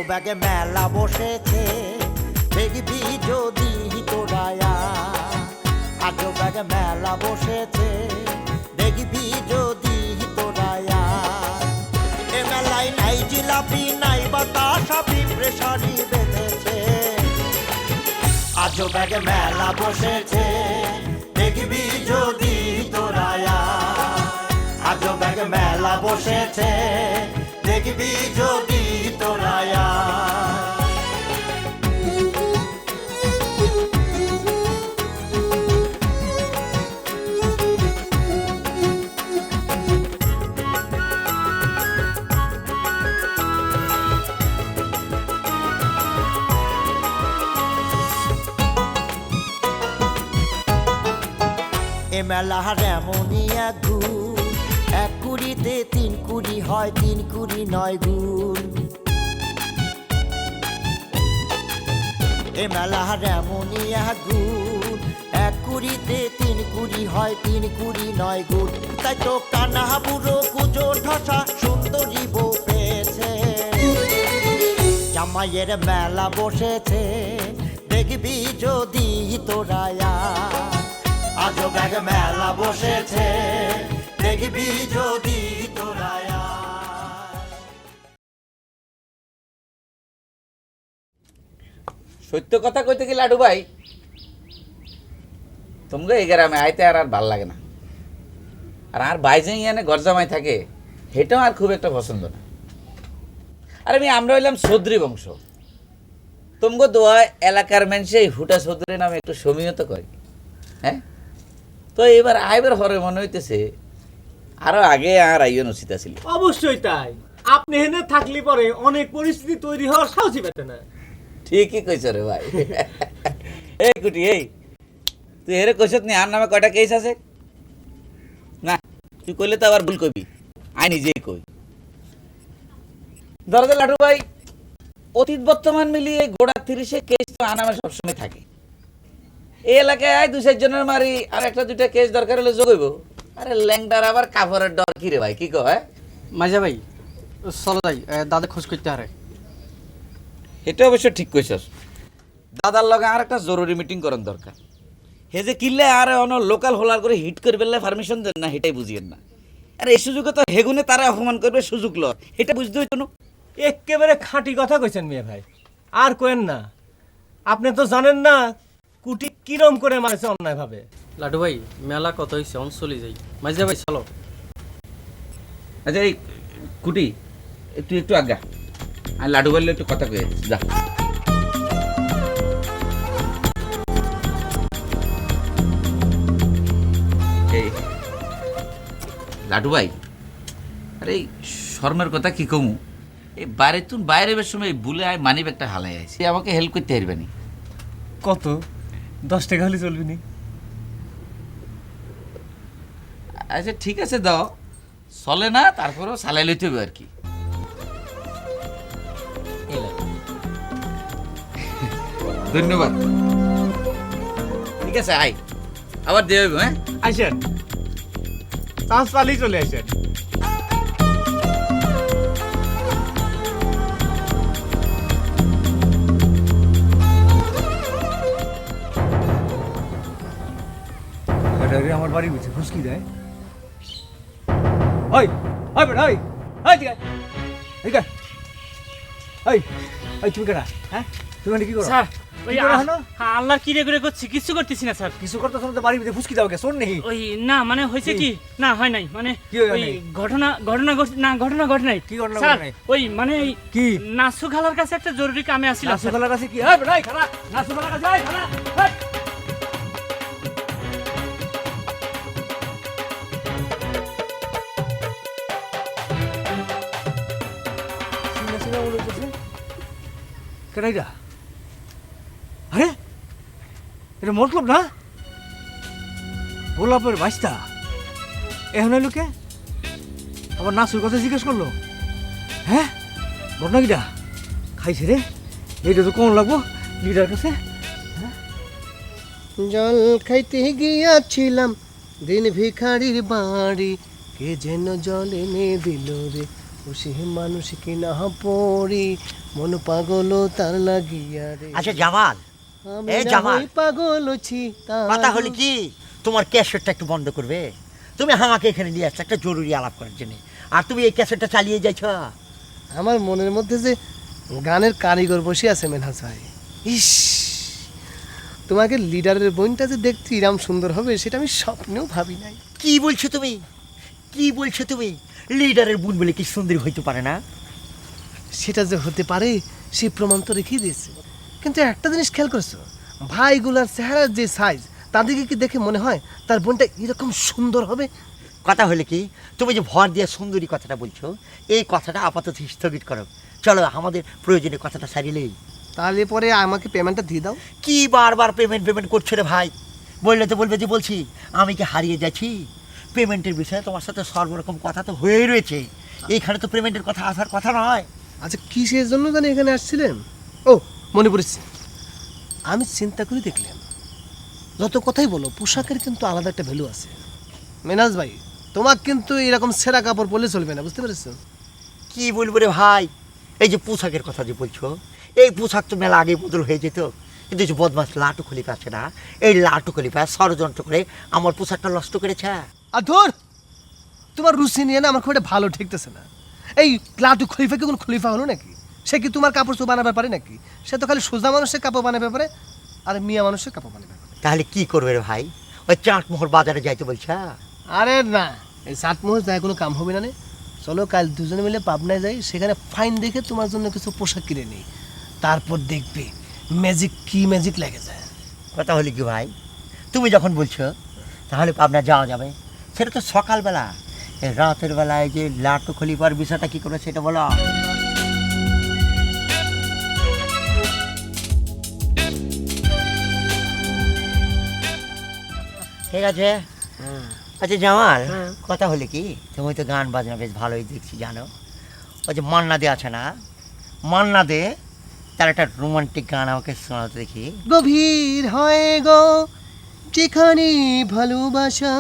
ব্যাগে মেলা বসেছে, দেখবি যদি তোরায়া। আজ ব্যাগে মেলা বসেছে, দেখবি যদি তোরায়া। এ মেলায় নাই জিলাপি, নাই বাতাসা, পিঁপড়ে সারি বেঁধেছে। আজ ব্যাগে মেলা বসেছে, দেখবি যদি তোরায়া। আজ ব্যাগে মেলা বসেছে, দেখবি যদি তোরায়া। এ মেলার এমনই এক গুণ, এক কুড়িতে 3 কুড়ি হয়, 3 কুড়ি 9 গুণ। এ মেলার এমনই এক গুণ, এক কুড়িতে 3 কুড়ি হয়, 3 কুড়ি 9 গুণ। তাই তো কানা বুড়ো কুজো ঠসা সুন্দরী বউ পেয়েছে। জামাইয়ের মেলা বসেছে, দেখবি যদি তোরায়া। আজ ব্যাগে মেলা বসেছে, দেখবি যদি তোরায়া। সত্য কথা কইতে কি লাডু ভাই, তোমরা এই গ্রামে আইতে আর ভাল লাগে না। আর বাইজে এনে ঘর জামাই থাকে, সেটাও আর খুব একটা পছন্দ না। আর আমরা হইলাম চৌধুরী বংশ। তোমগো দোয়া এলাকার মানুষে হুটা চৌধুরী নামে একটু সমীহত করে। হ্যাঁ, তো এবার আইবার হরে মনে হইতেছে আরো আগে আর আইয়ন উচিত ছিল। অবশ্যই তাই, আপনি হেনে থাকলে পরে অনেক পরিস্থিতি তৈরি হওয়ার সাহসই পেতে না। ঠিকই কইছ রে ভাই। এই কুটি, এই তুই এরে কইছত নি আর নামে কয়টা কেস আছে? না, তুই কইলে তো আবার ভুল কইবি, আই নিজেই কই। ধরো লাডু ভাই, অতীত বর্তমান মিলিয়ে গোড়া 30 কেস তো আনামে সবসময় থাকে। এই এলাকায় আয় 2-4 জনের মারি, আর একটা দুইটা কেস দরকার হলে যোগাইব। আরে ল্যাংটার আবার কাপড়ের ডর কি রে ভাই, কি কয়? মাঝা ভাই চলো যাই, দাদা খোঁজ করতে হারে। এটা অবশ্য ঠিক কইছস। দাদার লগে আর একটা জরুরি মিটিং করার দরকার। হে যে কিল্লে আর অন লোকাল হোলার করে হিট করে বেললে পারমিশন দেন না, সেটাই বুঝিয়েন না। আর এই সুযোগে তো হেগুনে তারা অপমান করবে, সুযোগ ল, এটা বুঝতে হইতো না। একেবারে খাঁটি কথা কইছেন মিয়া ভাই, আর কোয়েন না। আপনি তো জানেন না কুটি কিরম করে মারছে অন্যায় ভাবে। লাডু ভাই মেলা কত হয়েছে, অন চলে যাই। মাঝা ভাই চলো। আচ্ছা এই কুটি, তুই একটু আজ্ঞা, আর লাডু বললে একটু কথা কয়ে যা। এই লাডু ভাই, আরে এই শর্মের কথা কি কমু, এই বাইরে তুন বাইরে বের সময় বুলে আয় মানিব একটা হালাই আইছে, আমাকে হেল্প করতে পারবেনি। কত 10 টাকা হলে চলবি নি? আচ্ছা ঠিক আছে দাও, চলে না তারপরেও সালাই লইতে হবে আর কি। ধন্যবাদ। ঠিক আছে আই, আবার দিয়ে হইব। হ্যাঁ আইসেন, চান্স পালেই চলে আসেন। আমার বাড়ি বুঝে ফুসকি দেয়। ওই ওই বেটা, ওই ওই ঠিক আছে, ঠিক আছে। ওই ওই তুমি কেনা, হ্যাঁ তুমি কি করো? স্যার ওই আল্লাহর কি রে করে করছি, কিছু করতেছি না স্যার। কিছু করতে তো বাড়ির ভিতরে ফুসকি দাও কে, শোন নাকি? ওই না মানে হয়েছে কি, না হয় নাই, মানে ওই ঘটনা ঘটে নাই। কি ঘটনা স্যার ঘটে নাই? ওই মানে কি নাসু খালার কাছে একটা জরুরি কামে আসছিলাম। নাসু খালার কাছে কি? এই বেটা, এই খালা, নাসু খালার কাছে, এই খালা, এই। কেনাইটা? আরে এটা মতলব না, গোলাপের বাস্তা এখন লোকে আবার নাসুর কথা জিজ্ঞেস করলো। হ্যাঁ ঘটনা কিটা খাইছে রে? এইটা তো কোন লাগবো লিডার কাছে। জল খাইতে গিয়াছিলাম দিন ভিখারির বাড়ি, কে যেন জল এনে দিল রে, খুশি মানুষ কি না পড়ি মন পাগল তার লাগিয়া রে। আচ্ছা জামাল, আমি এই না জামাল। হই পাগল হচ্ছি কথা হলি কি, তোমার ক্যাসেটটা একটু বন্ধ করবে? তুমি আমাকে এখানে নিয়ে আসছো একটা জরুরি আলাপ করার জন্য, আর তুমি এই ক্যাসেটটা চালিয়ে যাইছ। আমার মনের মধ্যে যে গানের কারিগর বসে আছে মেনহাজ ভাই, ইস, তোমাকে লিডারের বোনটা যে দেখতে ইরাম সুন্দর হবে সেটা আমি স্বপ্নেও ভাবি নাই। কি বলছো তুমি, কি বলছো তুমি? লিডারের বোন বলে কি সুন্দর হইতে পারে না? সেটা যে হতে পারে সেই প্রমাণ তো রেখেই দিয়েছে। কিন্তু একটা জিনিস খেয়াল করেছো, ভাইগুলার চেহারার যে সাইজ, তাদেরকে কি দেখে মনে হয় তার বোনটা এরকম সুন্দর হবে? কথা হলে কি, তুমি যে ভর দিয়ে সুন্দরী কথাটা বলছো, এই কথাটা আপাতত স্থগিত করো। চলো আমাদের প্রয়োজনীয় কথাটা সারিলেই। তাহলে পরে আমাকে পেমেন্টটা দিয়ে দাও। কি বারবার পেমেন্ট করছো রে ভাই? বললে তো বলবে যে বলছি আমি কি হারিয়ে যাচ্ছি? পেমেন্টের বিষয়ে তোমার সাথে সর্বরকম কথা তো হয়েই রয়েছে, এইখানে তো পেমেন্টের কথা আসার কথা নয়। আচ্ছা কিসের জন্য জানি এখানে আসছিলেন? ও মনে পড়েছে, আমি চিন্তা করে দেখলাম যত কথাই বলো পোশাকের কিন্তু আলাদা একটা ভ্যালু আছে। মেনাজ ভাই, তোমার কিন্তু এরকম ছেঁড়া কাপড় পরলে চলবে না, বুঝতে পেরেছো? কি বলবো রে ভাই, এই যে পোশাকের কথা যে বলছো, এই পোশাক তো মেলা আগে বদল হয়ে যেত, কিন্তু এই যে বদমাস লাটু খলিফা আছে না, এই লাটু খলিফা ষড়যন্ত্র করে আমার পোশাকটা নষ্ট করেছে। আর ধর, তোমার রুচি নিয়ে না আমার খুব একটা ভালো ঠেকতেছে না। এই লাটু খলিফা কি কোনো খলিফা হলো নাকি? সে কি তোমার কাপড় চোপড় বানাবে পারে নাকি? সে তো খালি সোজা মানুষের কাপড় বানাবে পারে, আর মিয়া মানুষের কাপড় বানাবে পারে। তাহলে কি করবে রে ভাই? ওই চাটমোহর বাজারে যাইতে বলছে? আরে না, এই সাতমোহর যায় কোনো কাম হবে না রে। চলো কাল দুজনে মিলে পাবনায় যাই, সেখানে ফাইন দেখে তোমার জন্য কিছু পোশাক কিনে নিই, তারপর দেখবে ম্যাজিক কি ম্যাজিক লেগে যায়। কথা হলি কি ভাই, তুমি যখন বলছো তাহলে পাবনা যাওয়া যাবে। সেটা তো সকালবেলা, এই রাতের বেলায় যে লাটু খলিফার বিষয়টা কি করে সেটা বলো। ঠিক আছে। আচ্ছা জামাল, কথা হলে কি, তুমি তো গান বাজনা বেশ ভালোই দেখছি জানো। ওই যে মান্না দে আছে না, মান্না দে, তার একটা রোমান্টিক গান আমাকে শোনাতে দেখি। গভীর হয় গো যেখানে ভালোবাসা,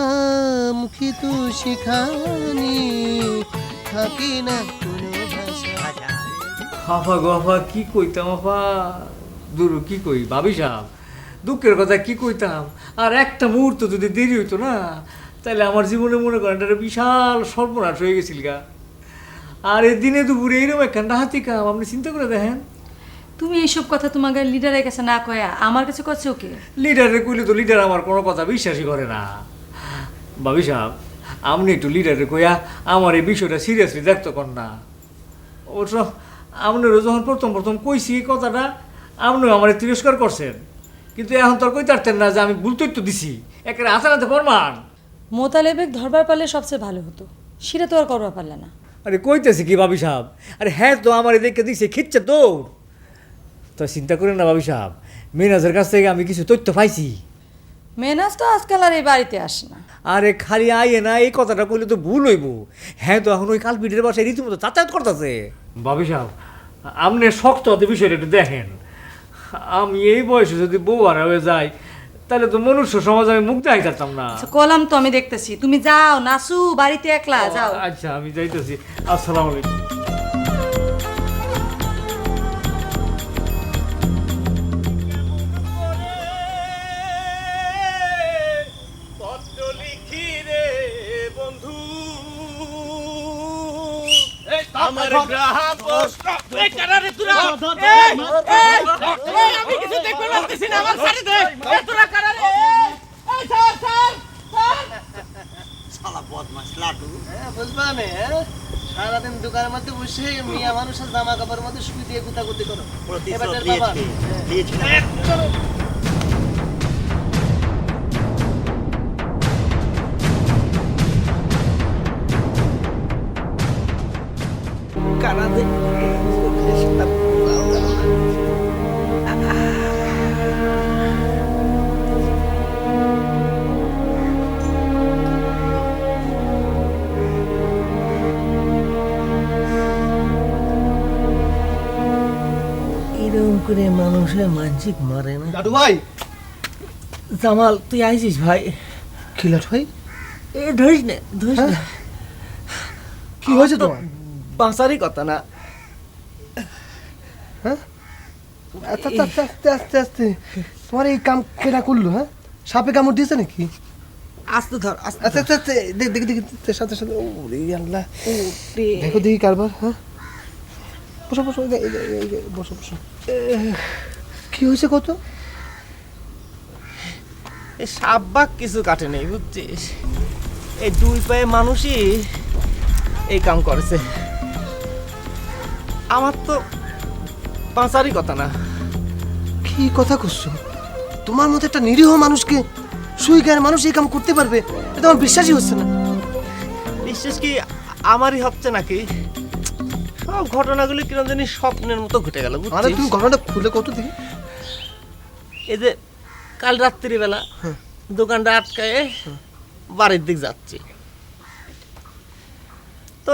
মুখে তো সেখানে থাকে না কোনো ভাষা। আচ্ছা, আফা গো আফা, কি কইতাম আফা, দুরু কি কই ভাবি সাহেব, দুঃখের কথা কি কইতাম। আর একটা মুহূর্ত যদি দেরি হইতো না, তাহলে আমার জীবনে মনে করেন একটা বিশাল সর্বনাশ হয়ে গেছিল গা। আর এই দিনে দুপুরে এইরকম একটা হাতি কাম, আপনি চিন্তা করে দেখেন। তুমি এইসব কথা তোমাকে লিডারের কাছে না কয়া আমার কাছে করছো ওকে? লিডারে কইলে তো লিডার আমার কোনো কথা বিশ্বাসই করে না। ভাবি সাহেব, আপনি একটু লিডারে কইয়া আমার এই বিষয়টা সিরিয়াসলি দেখতে কর না। অবশ্য আপনারও যখন প্রথম কইছি এই কথাটা, আপনিও আমার তিরস্কার করছেন, কিন্তু এখন তো আর কইতে পারতেন না যে আমি ভুল তথ্য দিছি, একেবারে হাতে হাতে প্রমাণ। মোতালেবেক ধরবার পারলে সবচেয়ে ভালো হতো, সেটা তো আর করবার পারলে না। আরে কইতেছি কি ভাবি সাহেব, আরে হ্যাঁ তো আমার এদিকে দিছে খিচ্ছে দৌড়। তো চিন্তা করেন না ভাবি সাহেব, মেনাজের কাছ থেকে আমি কিছু তথ্য পাইছি। মেনাজ তো আজকাল আর এই বাড়িতে আসে না। আরে খালি আইয়ে না, এই কথাটা কইলে তো ভুল হইব। হ্যাঁ তো এখন ওই কালপিটের বাসায় রীতিমতো যাতায়াত করতেছে। ভাবি সাহেব, আপনি শক্ত হতে বিষয়টা একটু দেখেন। আমি এই বয়সে যদি বউ হারা হয়ে যাই, তাহলে তো মনুষ্য সমাজ আমি মুখ দেখাই থাকতাম না। আচ্ছা কলাম তো আমি দেখতেছি, তুমি যাও নাসু, বাড়িতে একলা যাও। আচ্ছা আমি যাইতেছি, আসসালামু আলাইকুম। আমার গ্রাহক এই কারারে তুরা এই আমি কিছু দেখতে পাচ্ছি না, আমার সারি দে এই তুরা কারারে এই স্যার শালা বদমাস লাটু। বুঝবা না, সারাদিন দোকানের মধ্যে বসে মিয়া মানুষের জামা কাপড়ের মধ্যে শুই দিয়ে গুতাগুতি করো। এবার টের পাবা। দিয়েছি না। এরকম করে মানুষের মানসিক মারে না। দাদু ভাই, জামাল তুই আইছিস ভাই? খিলাট ভাই, এ ধরিস না, ধরিস না। কি হয়েছে তোমার? বাঁচারই কথা না। হ্যাঁ আচ্ছা আচ্ছা আস্তে আস্তে আস্তে তোমার এই কাম কেটা করলো? হ্যাঁ সাপে কামড় দিয়েছে নাকি? আস্তে ধর আস্তে আচ্ছা আচ্ছা আচ্ছা দেখি দেখি সাথে সাথে ওরে আল্লাহ দেখো দেখি কারবার। হ্যাঁ বসো বসো বসো বসো। কি হয়েছে কত? এই সাপ বাঘ কিছু কাটে নেই বুঝছিস, এই দুই পায়ে মানুষই এই কাম করেছে। আমার তো বাঁচারই কথা না। কি কথা করছো? তোমার মতো একটা নিরীহ মানুষকে সুইগার মানুষ এই কাম করতে পারবে এটা আমার বিশ্বাসই হচ্ছে না। বিশ্বাস কি আমারই হচ্ছে নাকি? সব ঘটনাগুলি কিরম জানি স্বপ্নের মতো ঘটে গেল আরে বুঝছিস। তুমি ঘটনাটা খুলে কত দেখি। এই যে কাল রাত্রিবেলা দোকানটা আটকায় বাড়ির দিক যাচ্ছি, তো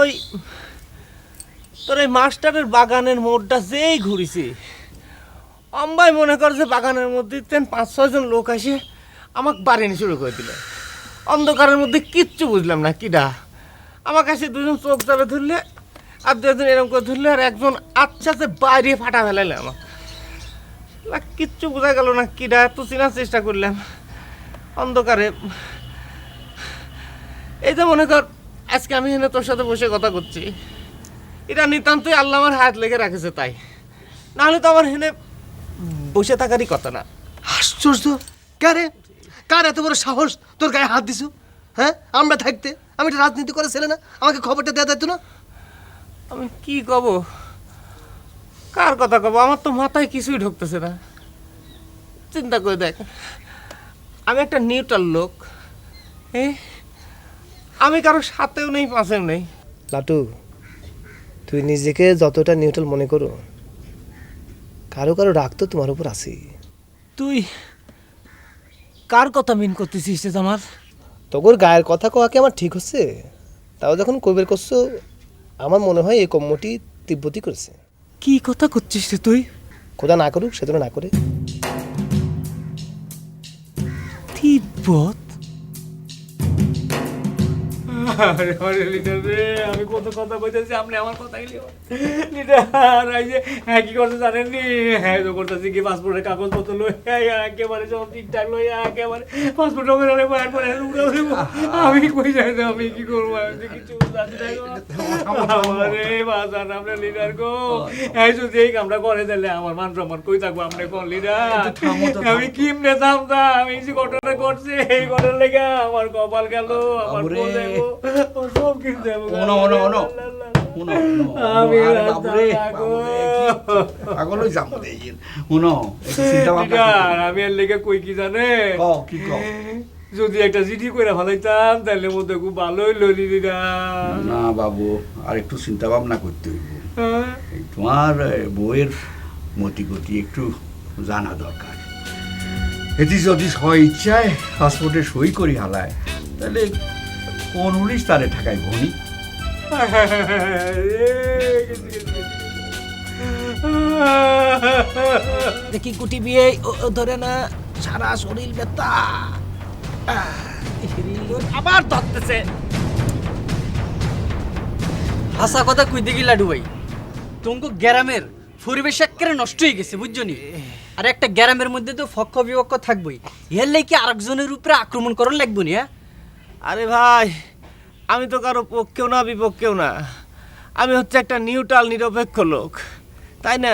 তোর এই মাস্টারের বাগানের মোড়টা যেই ঘুরিছি, অম্বাই মনে কর যে বাগানের মধ্যে 5-6 জন লোক আসে আমাকে বাড়ি শুরু করে দিল। অন্ধকারের মধ্যে কিচ্ছু বুঝলাম না কিডা। আমার কাছে দুজন চোখ চাপে ধরলে, আর দুজন এরকম করে ধরলে, আর একজন আচ্ছা বাইরে ফাটা ফেলাইলে আমার কিচ্ছু বোঝা গেল না কিডা। এত চেনার চেষ্টা করলাম অন্ধকারে। এই যে মনে কর আজকে আমি এনে তোর সাথে বসে কথা করছি, এটা নিতান্তই আল্লাহ আমার হাত লেগে রাখেছে, তাই নাহলে তো আমার হেনে বসে থাকারই কথা না। আশ্চর্য! কারে কার এত বড় সাহস তোর গায়ে হাত দিছু? হ্যাঁ আমরা থাকতে আমি একটা রাজনীতি করে ছেলে না, আমাকে খবরটা দেওয়া যেত না? আমি কি কব, কার কথা কব? আমার তো মাথায় কিছুই ঢুকতেছে না। চিন্তা করে দেখ, আমি একটা নিউট্রাল লোক, আমি কারো সাথেও নেই পাশেও নেই। লাটু, তুই নিজেকে যতটা নিউট্রাল মনে করো, কারো কারো রাগ তো তোমার উপর আছেই। তুই কার কথা মিন করতেছিস রে আমার? তোর গায়ের কথা কোয়া কি আমার ঠিক হচ্ছে? তাও যখন কবির করছো, আমার মনে হয় এই কম্মটি তিব্বতী করেছে। কি কথা করছিস রে তুই? খোদা না করুক, সেজন্য না করে। তিব্বত? আরে আরে লিডার রে, আমি কত কথা কইতেছি, আপনি আমার কথা লিডার এই যে হ্যাঁ কি করতে জানেন নি? হ্যাঁ তো করতেছি কি পাসপোর্টের কাগজপত্র লই একেবারে সব ঠিকঠাক লই একেবারে পাসপোর্ট করে বাইর করে আমি কই যাই না, আমি কি করবো? আমি কিছু জানি না গো। আরে বাজার আমরা লিডার গো, এই যদি এই কামটা করে দিলে আমার মান সম্মান কই থাকবো? আপনি কোন লিডার? আমি কিমনে থামতাম? আমি যে ঘটনা করছে এই ঘটনার লেগে আমার কপাল গেল, আমার কোন যাবো, ও সব কিছু যাবো। আমি আমি এর লেগে কই কি জানে, যদি একটা চিঠি করে ফেলাইতাম তাহলে মধ্যে খুব ভালোই ললি দিদা। না বাবু, আর একটু চিন্তা ভাবনা করতে হইব। এই তোমার বইয়ের মতি গতি একটু জানা দরকার। এটি যদি হয় ইচ্ছায় পাসপোর্টে সই করি হালায়, তাহলে কোন উনিশ তারে ঠাকাই ভনি। দেখি কুটি বিয়ে ধরে না, সারা শরীর ব্যথা, আবার ধরতেছে। হাসা কথা কই দেখি লাডু ভাই, তোমাকে গ্রামের পরিবেশ একেবারে নষ্ট হয়ে গেছে বুঝছো নি? আর একটা গ্রামের মধ্যে তো পক্ষ বিপক্ষ থাকবোই, এর লেগে আরেকজনের উপরে আক্রমণ করার লাগবো নি? হ্যাঁ আরে ভাই, আমি তো কারো পক্ষেও না বিপক্ষেও না, আমি হচ্ছে একটা নিউট্রাল নিরপেক্ষ লোক, তাই না?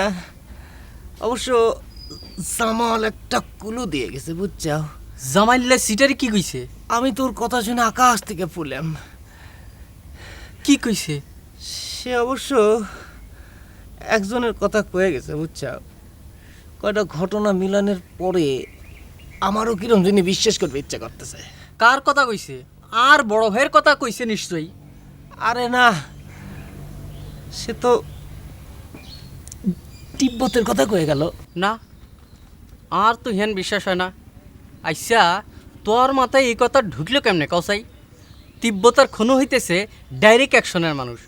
অবশ্য জামাল একটা কুলু দিয়ে গেছে বুঝছো। জামাইল্লা সিটারে কি কইছে? আমি তোর কথা শুনে আকাশ থেকে ফুলাম। কি কইছে? সে অবশ্য একজনের কথা কয়ে গেছে বুঝছো। কয়টা ঘটনা মিলানের পরে আমারও কিরম যিনি বিশ্বাস করবে ইচ্ছা করতেছে। কার কথা কইছে? আর বড় ভাইয়ের কথা কইছে নিশ্চয়ই। আরে না, সে তো তিব্বতের কথা কয়ে গেল। না, আর তো হেন বিশ্বাস হয় না। আচ্ছা, তোর মাথায় এই কথা ঢুকলো কেমনে কসাই? তিব্বতার খুন হইতেছে ডাইরেক্ট অ্যাকশনের মানুষ,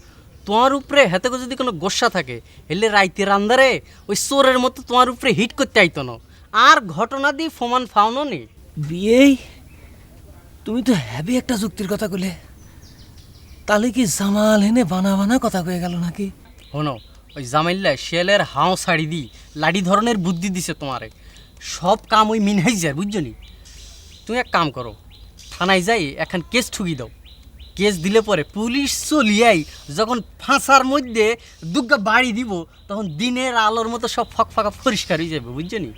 তোমার উপরে হাতে যদি কোনো গোসা থাকে এলে রাইতের আন্দারে ওই চোরের মতো তোমার উপরে হিট করতে আইতো না। আর ঘটনা দিয়ে ফমান ফাউনো নেই। বিয়েই তুমি তো হ্যাভি একটা যুক্তির কথা কইলে। তাহলে কি জামাল হেনে বানা বানা কথা কয়ে গেল নাকি? শোনো, ওই জামাইল্লা শিয়ালের হাও ছাড়ি দি লাডি ধরনের বুদ্ধি দিছে তোমারে। সব কাম ওই মিনহাইজার, বুঝছো নি? তুমি এক কাম করো, থানায় যাই এখন কেস ঠুকি দাও। কেস দিলে পরে পুলিশ চলিয়াই যখন ফাঁসার মধ্যে দুগ্গা বাড়ি দিব, তখন দিনের আলোর মতো সব ফাঁকা পরিষ্কার হয়ে যাবে, বুঝছো নি?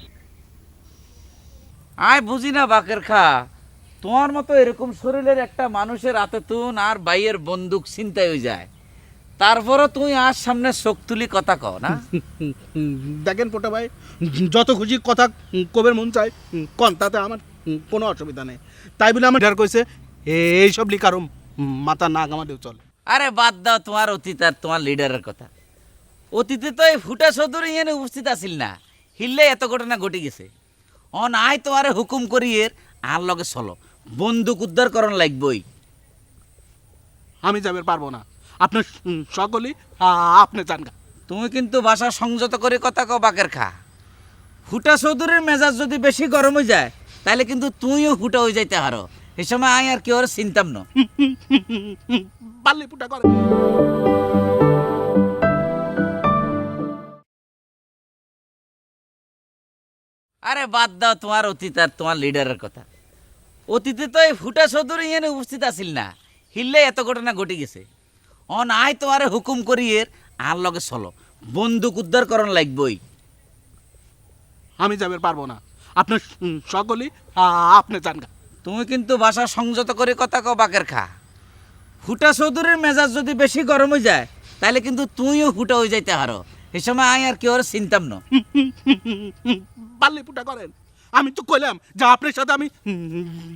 আয় বুঝি না বাকের খা, তোমার মতো এরকম শরীরের একটা মানুষের হাতে তুন আর বাইয়ের বন্দুক ছিনতাই হয়ে যায়, তারপরও তুই আর সামনে চোখ তুলি কথা কও না। দেখেন পোটা ভাই, যত খুশি কথা কবের মন চায় কন, তাতে আমার কোনো অসুবিধা নেই। তাই বলে আমার ডার কইছে এইসব লিখার মাথা না গামাতেও চলে। আরে বাদ দাও তোমার অতীত আর তোমার লিডারের কথা। অতীতে তো এই ফুটা চৌধুরী এনে উপস্থিত আছিল না, হিললে এত ঘটনা ঘটে গেছে। অন আয় তোমারে হুকুম করি এর আর লগে চলো, বন্দুক উদ্ধার করন লাগবই। আমি যাবে পারবো না, আপনার সকলেই আপনি চান গা। তুমি কিন্তু ভাষা সংযত করে কথা কও বাকের খা। ফুটা চৌধুরীর মেজাজ যদি বেশি গরম হয়ে যায়, তাহলে কিন্তু তুইও ফুটা হয়ে যাইতে হারো। এই সময় আয় আর কেউ চিন্তাম না। পাল্লি পুটা করে। আরে বাদ দাও তোমার অতীত আর তোমার লিডারের কথা। অতীতে তো এই ফুটা চৌধুরী এনে উপস্থিত আছিল না, হিললে এত ঘটনা ঘটে গেছে। অন আয় তোমারে হুকুম করি এর আর লগে চলো, বন্দুক উদ্ধার করন লাগবই। আমি যাবে পারবো না, আপনার সকলেই আপনি চান গা। তুমি কিন্তু ভাষা সংযত করে কথা কও বাকের খা। ফুটা চৌধুরীর মেজাজ যদি বেশি গরম হয়ে যায়, তাহলে কিন্তু তুইও ফুটা হয়ে যাইতে হারো। এই সময় আয় আর কেউ চিন্তাম না। পাল্লি পুটা করেন। আমি তো কইলাম যে আপনার সাথে আমি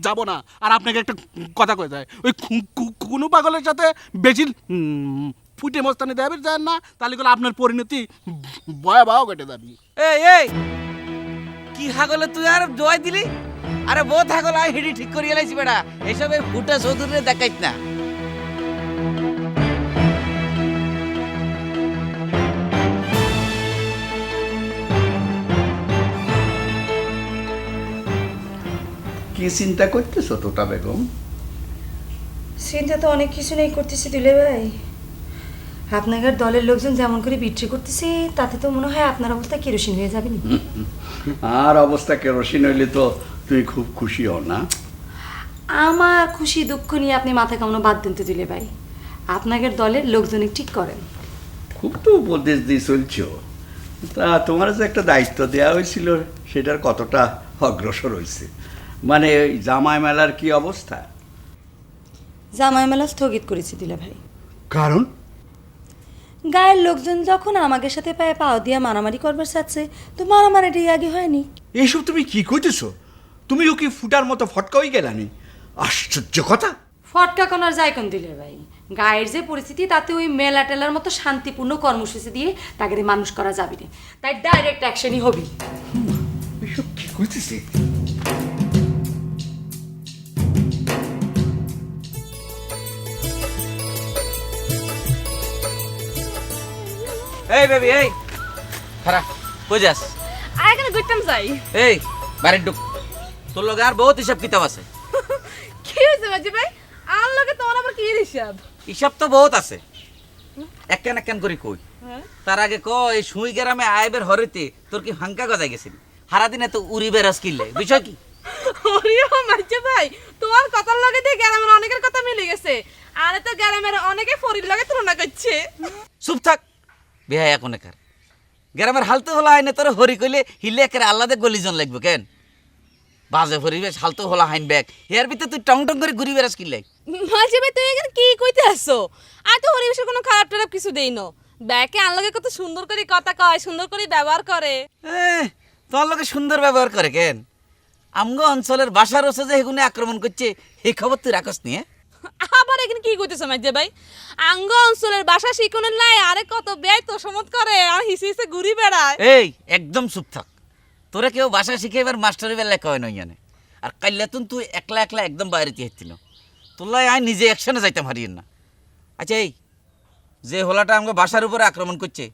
যাব না। আর আপনাকে একটা কথা কয়ে যায়, ওই কোনো পাগলের সাথে বেশি ফুটে মস্তানি দেবেন যায় না, তাহলে করে আপনার পরিণতি ভয়াবহ কেটে যাবি। এই এই কি হাগলে তুই আর দোয়াই দিলি? আরে বহুত হাগল আয় হিডি ঠিক করিয়ে লাইছি বেটা, এইসব এই ফুটা চৌধুরীরে দেখাইত না। কি চিন্তা করতেছো তোতা বেগম? চিন্তা তো অনেক কিছু নেই করতেছি দুলে ভাই। আপনাদের দলের লোকজন যেমন করে বিক্রি করতেছে, তাতে তো মনে হয় আপনার অবস্থা কেরোসিন হয়ে যাবে না। আর অবস্থা কেরোসিন হইলে তো তুই খুব খুশি হও না? আমার খুশি দুঃখ নিয়ে আপনি মাথা কামানো বাদ দিন তো দিলে ভাই। আপনাদের দলের লোকজন ঠিক করেন। খুব তো উপদেশ দিয়ে চলছো, তা তোমার যে একটা দায়িত্ব দেওয়া হয়েছিল সেটার কতটা অগ্রসর হয়েছে? মানে ওই জামাই মেলার কি অবস্থা? জামাই মেলা স্থগিত করেছি দিলে ভাই। কারণ গায়ের লোকজন যখন আমাদের সাথে পায়ে পাও দিয়া মারামারি করবার চাচ্ছে, তো মারামারিটাই আগে হয়নি। এইসব তুমি কি কইতেছো? তুমিও কি ফুটার মতো ফটকা হয়ে গেলানি? আশ্চর্য কথা। ফটকা কোন আর যাই কোন দিলে ভাই, গায়ের যে পরিস্থিতি তাতে ওই মেলা টেলার মতো শান্তিপূর্ণ কর্মসূচি দিয়ে তাকে মানুষ করা যাবে না, তাই ডাইরেক্ট অ্যাকশনই হবি। এইসব কি কইতেছে? এই বেবি এই খারা কই যাস? আর এখানে ঘুরতাম যাই। এই বাড়ির ঢুক, তোর লগে আর বহুত হিসাব কিতাব আছে। কি হয়েছে মাঝি ভাই? আর লগে তোমার আবার কি হিসাব? হিসাব তো বহুত আছে, একখান একখান করে কই। তার আগে ক, এই সুই গ্রামে আইবের হরিতে তোর কি ফাঙ্কা গজায় গেছিল? সারাদিনে তো উড়ি বেরাস কিনলে, বিষয় কি? ওরিও মাঝি ভাই, তোমার কথার লগে দিয়ে গ্রামের অনেকের কথা মিলে গেছে। আরে তো গ্রামের অনেকে ফরির লগে তুলনা করছে। চুপ থাক বেহাই এখন একার। গ্রামের হালতে হলা আইনে তোর হরি কইলে হিলে একের আল্লাদে গলিজন লাগবে কেন? বাজে পরিবেশ হালতে হলা হাইন ব্যাগ, এর ভিতরে তুই টং টং করে ঘুরি বেরাস কিনলে। মাঝি ভাই তুই এখানে কি কইতে আসছো? আর তো পরিবেশের কোনো খারাপ টারাপ কিছু দেই না। ব্যাকে আনলগে কত সুন্দর করে কথা কয়, সুন্দর করে ব্যবহার করে। তোর লোকে সুন্দর ব্যবহার করে কেন? আমগো অঞ্চলের বাসার ওসে যে এগুনে আক্রমণ করছে, এই খবর তুই রাখস নিয়ে? আবার এখানে কি কইতেছো মাঝি ভাই? আঙ্গ অঞ্চলের বাসা শিখনের লাই আরে কত ব্যয় তো সমত করে আর হিসে হিসে ঘুরি বেড়ায়। এই একদম চুপ থাক। তোরা কেউ বাসা শিখে এবার মাস্টারের বেলায় কয় নই জানে। আর কাইলাতুন তুই একলা একলা একদম বাইরেতে হেঁটছিল, তোলাই আয় নিজে অ্যাকশনে যাইতাম হারিয়েন না। আচ্ছা এই যে হোলাটা আমাকে বাসার উপরে আক্রমণ করছে,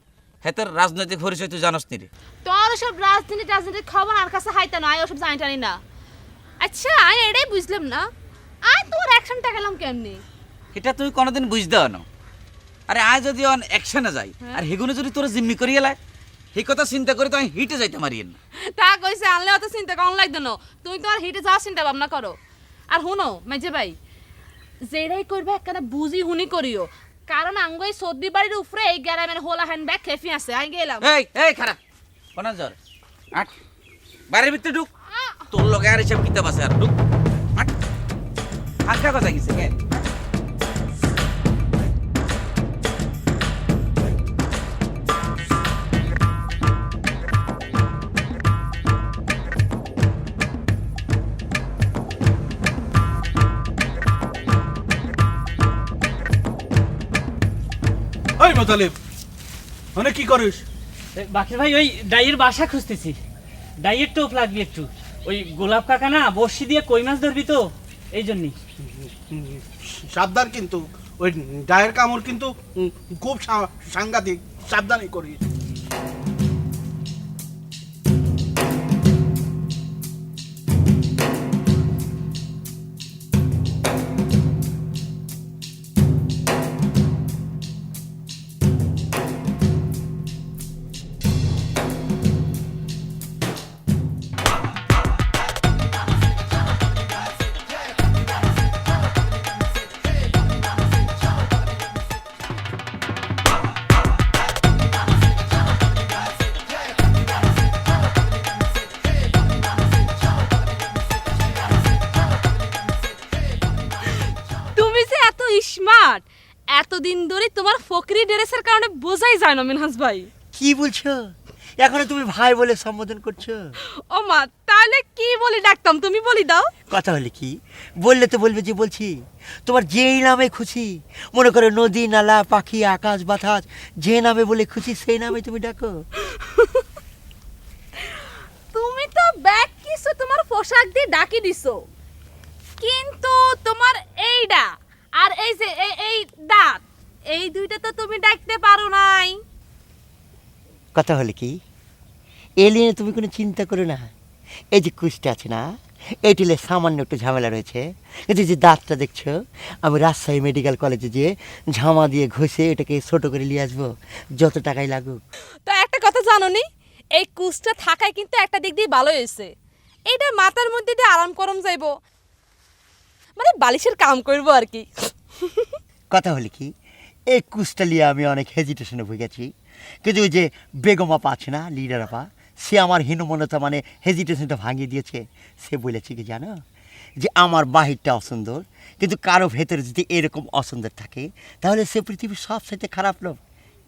হেতের রাজনৈতিক পরিচয় তুই জানস নি রে? তোর সব রাজনীতির খবর আর কাছে হাইতা না, ওসব জানি টানি না। আচ্ছা আমি এটাই বুঝলাম না, আর তোর অ্যাকশনটা গেলাম কেমনি? এটা তুই কোনোদিন বুঝতে না। আরে আজ যদি অন অ্যাকশনে যাই আর হেগুনে যদি তোরা জিম্মি করিয়ে লাই, সেই কথা চিন্তা করে তো আমি হিটে যাইতে মারিয়েন না। তা কইছে আনলে অত চিন্তা কম লাগতো না, তুমি তো আর হিটে যাওয়ার চিন্তা ভাবনা করো। আর শুনো মেজে ভাই, যেটাই করবে একখানা বুঝি হুনি করিও, কারণ আঙ্গো এই সর্দি বাড়ির উপরে এই গ্যারামের হোলা হ্যান্ড ব্যাগ খেফি আছে। আমি গেলাম। এই খারাপ কোন জ্বর আট বাড়ির ভিতরে ঢুক, তোর লগে আর এসব কিতাব আছে আর ঢুক আট হাঁকা কথা গেছে কেন? ওই মোতালিব, মানে কি করিস? বাকির ভাই ওই ডাইয়ের বাসা খুঁজতেছি, ডাইয়ের টোপ লাগবে একটু। ওই গোলাপ কাকা না বর্ষি দিয়ে কই মাছ ধরবি তো, এই জন্যই। সাবধান কিন্তু, ওই ডায়ের কামড় কিন্তু খুব সাংঘাতিক, সাবধানই করিস। তুমি যে এত স্মার্ট, এতদিন ধরে তোমার ফকরি ড্রেসের কারণে বোঝাই যায় না মিনহাস ভাই। কি বলছো? এখনো তুমি ভাই বলে সম্বোধন করছো? ও মা, তাহলে কি বলি ডাকতাম, তুমি বলি দাও। কথা হলে কি বললে তো বলবে যে বলছি। তোমার যেই নামে খুশি, মনে করো নদী নালা পাখি আকাশ বাতাস, যে নামে বলে খুশি সেই নামে তুমি ডাকো। তুমি তো ব্যাগ কিছু তোমার পোশাক দিয়ে ডাকি দিছো, কিন্তু তোমার এইটা আর এই যে এই দাঁত, এই দুইটা তো তুমি ডাকতে পারো নাই। কথা হলে কি এ নিয়ে তুমি কোনো চিন্তা করো না। এই যে কুচটা আছে না, এইটিলে সামান্য একটু ঝামেলা রয়েছে, কিন্তু যে দাঁতটা দেখছো, আমি রাজশাহী মেডিকেল কলেজে যেয়ে ঝামা দিয়ে ঘষে এটাকে ছোটো করে নিয়ে আসবো, যত টাকাই লাগুক। তো একটা কথা জানো নি, এই কুচটা থাকায় কিন্তু একটা দিক দিয়ে ভালো হয়েছে, এইটা মাথার মধ্যে দিয়ে আরাম করম যাইবো, মানে বালিশের কাম করবো আর কি। কথা হলে কি এই কুচটা নিয়ে আমি অনেক হেজিটেশনে ভুগে গেছি, কিন্তু ওই যে বেগম আপা আছে না, লিডার আপা, সে আমার হীনমন্যতা মানে হেজিটেশনটা ভাঙিয়ে দিয়েছে। সে বলেছে কি জানো, যে আমার বাহিরটা অসুন্দর, কিন্তু কারো ভেতরে যদি এরকম অসুন্দর থাকে তাহলে সে পৃথিবীর সব সাথে খারাপ লোক।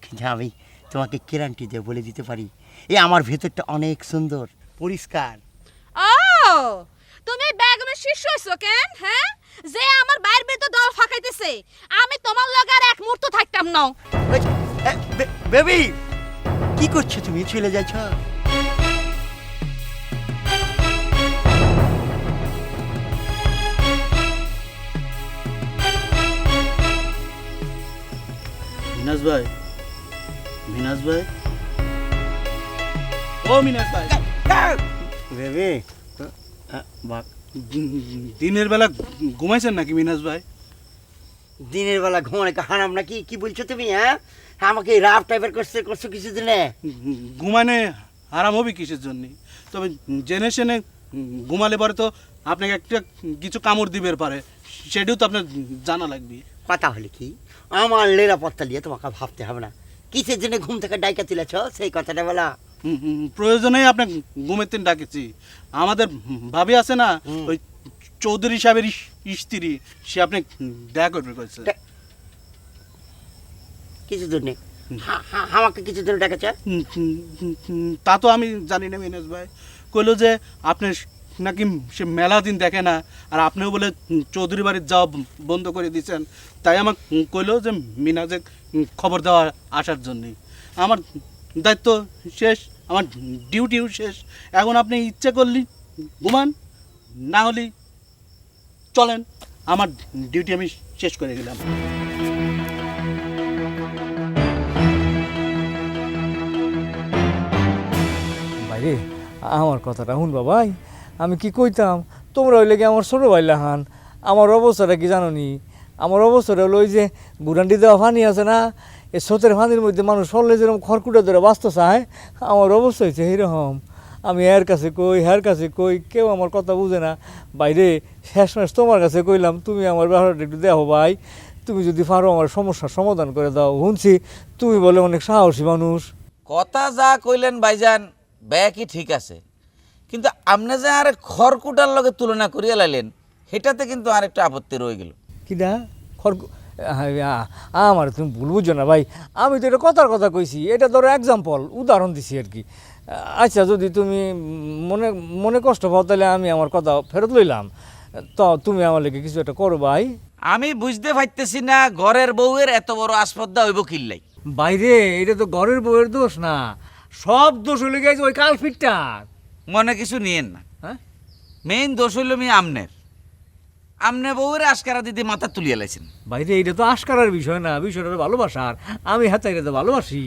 কিন্তু আমি তোমাকে গ্যারান্টি দিয়ে বলে দিতে পারি, এই আমার ভেতরটা অনেক সুন্দর পরিষ্কার। ও, তুমি বেগমের শিষ্য হইছো কেন? হ্যাঁ, যে আমার বাইরের ভিতর দল ফাঁকাইতেছে, আমি তোমার লগে আর এক মুহূর্ত থাকতাম না। বেবি কি করছো তুমি, চলে যাচ্ছ? মিনাজ ভাই, মিনাজ ভাই, ও মিনাজ ভাই, বেবি দিনের বেলা ঘুমাইছেন নাকি মিনাজ ভাই? দিনের বেলা ঘুমানো হারাম নাকি? কি বলছো তুমি? হ্যাঁ, আমাকে রাফ টাইপের করছো কিছুদিনে। ঘুমানে আরাম হবে কিসের জন্য? তবে জেনে শুনে ঘুমালে পরে তো আপনাকে একটা কিছু কামড় দিবের পারে, সেটাও তো আপনার জানা লাগবে। কথা হলে কি, আমার নিরাপত্তা নিয়ে তোমাকে ভাবতে হবে না। কিসের জন্য ঘুম থেকে ডাইকা তুলেছ সেই কথাটা বলা। প্রয়োজনেই আপনার ঘুমের দিন ডাকেছি। আমাদের ভাবি আছে না, ওই চৌধুরী সাহেবের স্ত্রী, সে আপনি দেখা করবে কইছে। কিছু জন্য আমাকে কিছু জন্য ডাকেছে? তা তো আমি জানি না মিনাজ ভাই। কইলো যে আপনি নাকি সে মেলা দিন দেখে না, আর আপনিও বলে চৌধুরী বাড়ির যাওয়া বন্ধ করে দিয়েছেন, তাই আমার কইলো যে মিনাজে খবর দেওয়া আসার জন্যে। আমার দায়িত্ব শেষ, আমার ডিউটিও শেষ। এখন আপনি ইচ্ছে করলি ঘুমান, না হলে চলেন, আমার ডিউটি আমি শেষ করে গেলাম। ভাইরে, আমার কথাটা শুনবা ভাই, আমি কি কইতাম, তোমরা হইলে কি আমার ছোটো ভাই লাহান, আমার অবস্থাটা কি জানো নি? আমার অবস্থাটা হলো ওই যে গুরান্ডি দেওয়া পানি আছে না, এই স্রোতের পানির মধ্যে মানুষ সরলে যেরকম খড়কুটা ধরে বাঁচতে চায়, আমার অবস্থা হয়েছে এইরকম। আমি এর কাছে কই, হ্যার কাছে কই, কেউ আমার কথা বুঝে না। বাইরে শেষমেশ তোমার কাছে কইলাম, তুমি আমার ব্যাপারটা একটু দেখো ভাই, তুমি যদি পারো আমার সমস্যার সমাধান করে দাও। শুনছি তুমি বলে অনেক সাহসী মানুষ। কথা যা কইলেন ভাইজান ব্যাকই ঠিক আছে, কিন্তু আপনি যে আর খড়কুটার লগে তুলনা করিয়া লাইলেন, সেটাতে কিন্তু আর একটা আপত্তি রয়ে গেল। কিনা খড় আমার তুমি ভুল বুঝছো না ভাই, আমি তো এটা কথার কথা কইছি, এটা ধরো এক্সাম্পল, উদাহরণ দিছি আর কি। আচ্ছা, যদি তুমি মনে মনে কষ্ট পাও তাহলে আমি আমার কথা ফেরত লইলাম, তো তুমি আমার লেগে কিছু একটা করো ভাই। আমি বুঝতে পারতেছি না ঘরের বউয়ের এত বড় আসপদ্দা হইব কিল্লাই। বাইরে এটা তো ঘরের বউয়ের দোষ না, সব দোষ হলে গেছে ওই কালফিটটার। মনে কিছু নিয়েন না, হ্যাঁ, মেইন দোষ হইল আমনের বউয়ের আশকারা দিদি মাথা তুলিয়া লাইছেন। বাইরে এটা তো আশকারার বিষয় না, বিষয়টা তো ভালোবাসার। আমি হাতে এটা তো ভালোবাসি।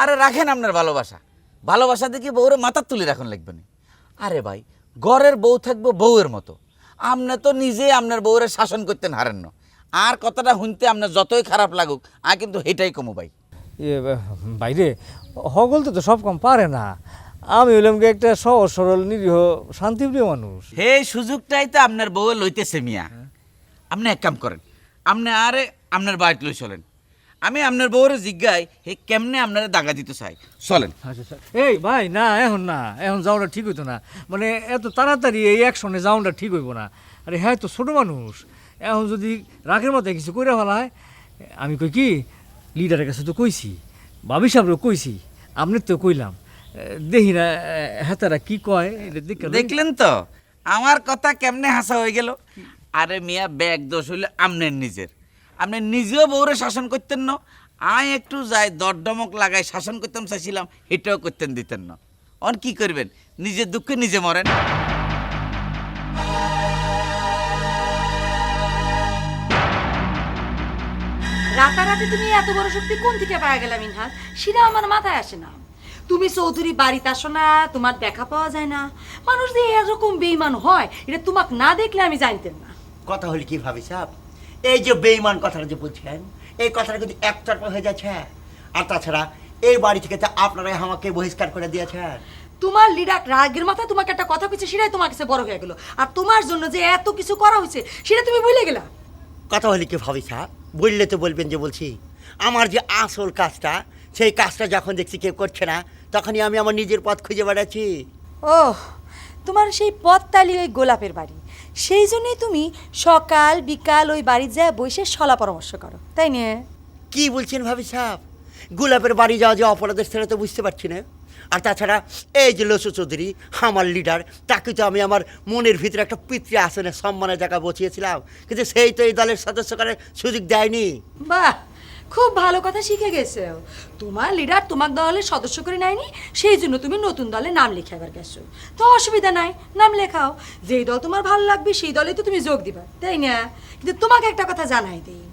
আরে রাখেন আপনার ভালোবাসা, ভালোবাসা দেখি বউরে মাথা তুলি রাখুন লাগবে না। আরে ভাই, ঘরের বউ থাকবো বউয়ের মতো। আপনি তো নিজে আপনার বউরে শাসন করতেন হারেন না। আর কথাটা শুনতে আপনার যতই খারাপ লাগুক, কিন্তু এটাই কমু ভাই। বাইরে হগল তো সব কম পারে না। আমি হইলাম কি একটা সহজ সরল নিরীহ শান্তিপ্রিয় মানুষ। হে সুযোগটাই তো আপনার বউয়ে লইতেছে মিয়া। আপনি এক কাম করেন, আপনি আরে আপনার বাড়িতে লই চলেন। আমি আপনার বউরে জিজ্ঞাই হে কেমনে আপনারা দাগা দিতে চাই, চলেন। আচ্ছা, এই ভাই না, এখন না, এখন যাওয়াটা ঠিক হইতো না। মানে এত তাড়াতাড়ি এই অ্যাকশনে যাওয়াটা ঠিক হইব না। আরে হ্যাঁ, তো ছোটো মানুষ, এখন যদি রাগের মতো কিছু করে ফেলায়। আমি কই কি, লিডারের কাছে তো কইছি, ভাবি সাহেবও কইছি, আপনি তো কইলাম, দেখি না হেতারা কি কয়। দেখলেন তো আমার কথা কেমনে হাসা হয়ে গেল। আরে মিয়া, ব্যাগ দোষ হইলে আপনার নিজের। আপনি নিজেও বউরে শাসন করতেন না, আয় একটু যাই দরডমক লাগাই শাসন করতাম চাইছিলাম, এটাও করতেন দিতেন না। অন কি করবেন, নিজের দুঃখে নিজে মরেন। রাতারাতি তুমি এত বড় শক্তি কোন থেকে পাওয়া গেলা মিনহাজ, সেটা আমার মাথায় আসে না। তুমি চৌধুরী বাড়িতে আসো না, তোমার দেখা পাওয়া যায় না। মানুষ যে এরকম বেইমান হয়, এটা তোমাকে না দেখলে আমি জানতেন না। কথা হলে কি ভাবি সাহেব, এই যে বেঈমান কথাটা যে বলছেন, এই কথাটা কিন্তু একতরফা হয়ে যাচ্ছে। আর তাছাড়া এই বাড়ি থেকে তো আপনারাই আমাকে বহিষ্কার করে দিয়েছেন। তোমার লিডার রাগের মাথায় তোমাকে একটা কথা কইছে, সেটাই তোমার কাছে বড় হয়ে গেল। আর তোমার জন্য যে এত কিছু করা হয়েছে, সেটা তুমি ভুলে গেলা। কথা হলে কি ভাবি সাহেব, বললে তো বলবেন যে বলছি। আমার যে আসল কাজটা, সেই কাজটা যখন দেখছি কেউ করছে না, তখনই আমি আমার নিজের পথ খুঁজে বেড়াচ্ছি। ও, তোমার সেই পথতালি ওই গোলাপের বাড়ি, সেই জন্যই তুমি সকাল বিকাল ওই বাড়ি যায় বসে সলা পরামর্শ করো, তাই না? কি বলছেন ভাবি সাহেব, গোলাপের বাড়ি যাওয়া যে অপরাধের সেটা তো বুঝতে পারছি না। আর তাছাড়া এই যে লসু চৌধুরী আমার লিডার, তাকে তো আমি আমার মনের ভিতরে একটা পিতৃ আসনে সম্মানের জায়গা বসিয়েছিলাম, কিন্তু সেই তো এই দলের সদস্য করার সুযোগ দেয়নি। বাহ, খুব ভালো কথা শিখে গেছে। তোমার লিডার তোমার দলের সদস্য করে নেয়নি, সেই জন্য তুমি নতুন দলে নাম লিখে আবার গেছো। তো অসুবিধা নাই, নাম লেখাও। যেই দল তোমার ভালো লাগবে সেই দলে তো তুমি যোগ দিবা, তাই না? কিন্তু তোমাকে একটা কথা জানাই দিই,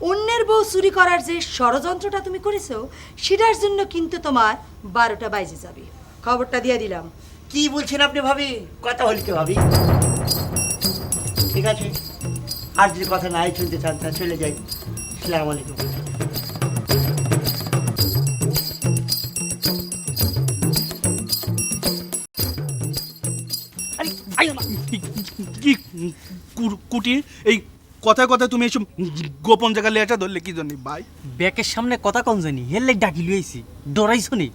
অন্যের বউ চুরি করার যে ষড়যন্ত্রটা তুমি করেছো, সেটার জন্য কিন্তু তোমার 12টা বাজে যাবে। খবরটা দিয়ে দিলাম। কি বলছেন আপনি ভাবি? কথা হল কি ভাবি? ঠিক আছে, আর যদি কথা নাই শুনতে চান তা চলে যাই। আসসালামু আলাইকুম। কি কুটি, এই কথায় কথায় তুমি এসব গোপন জায়গা লেটা ধরলে কি জন্য ভাই? ব্যাকের সামনে কথা কম জানি, হেললে ডাকি লইছি, ডরাইছো নি?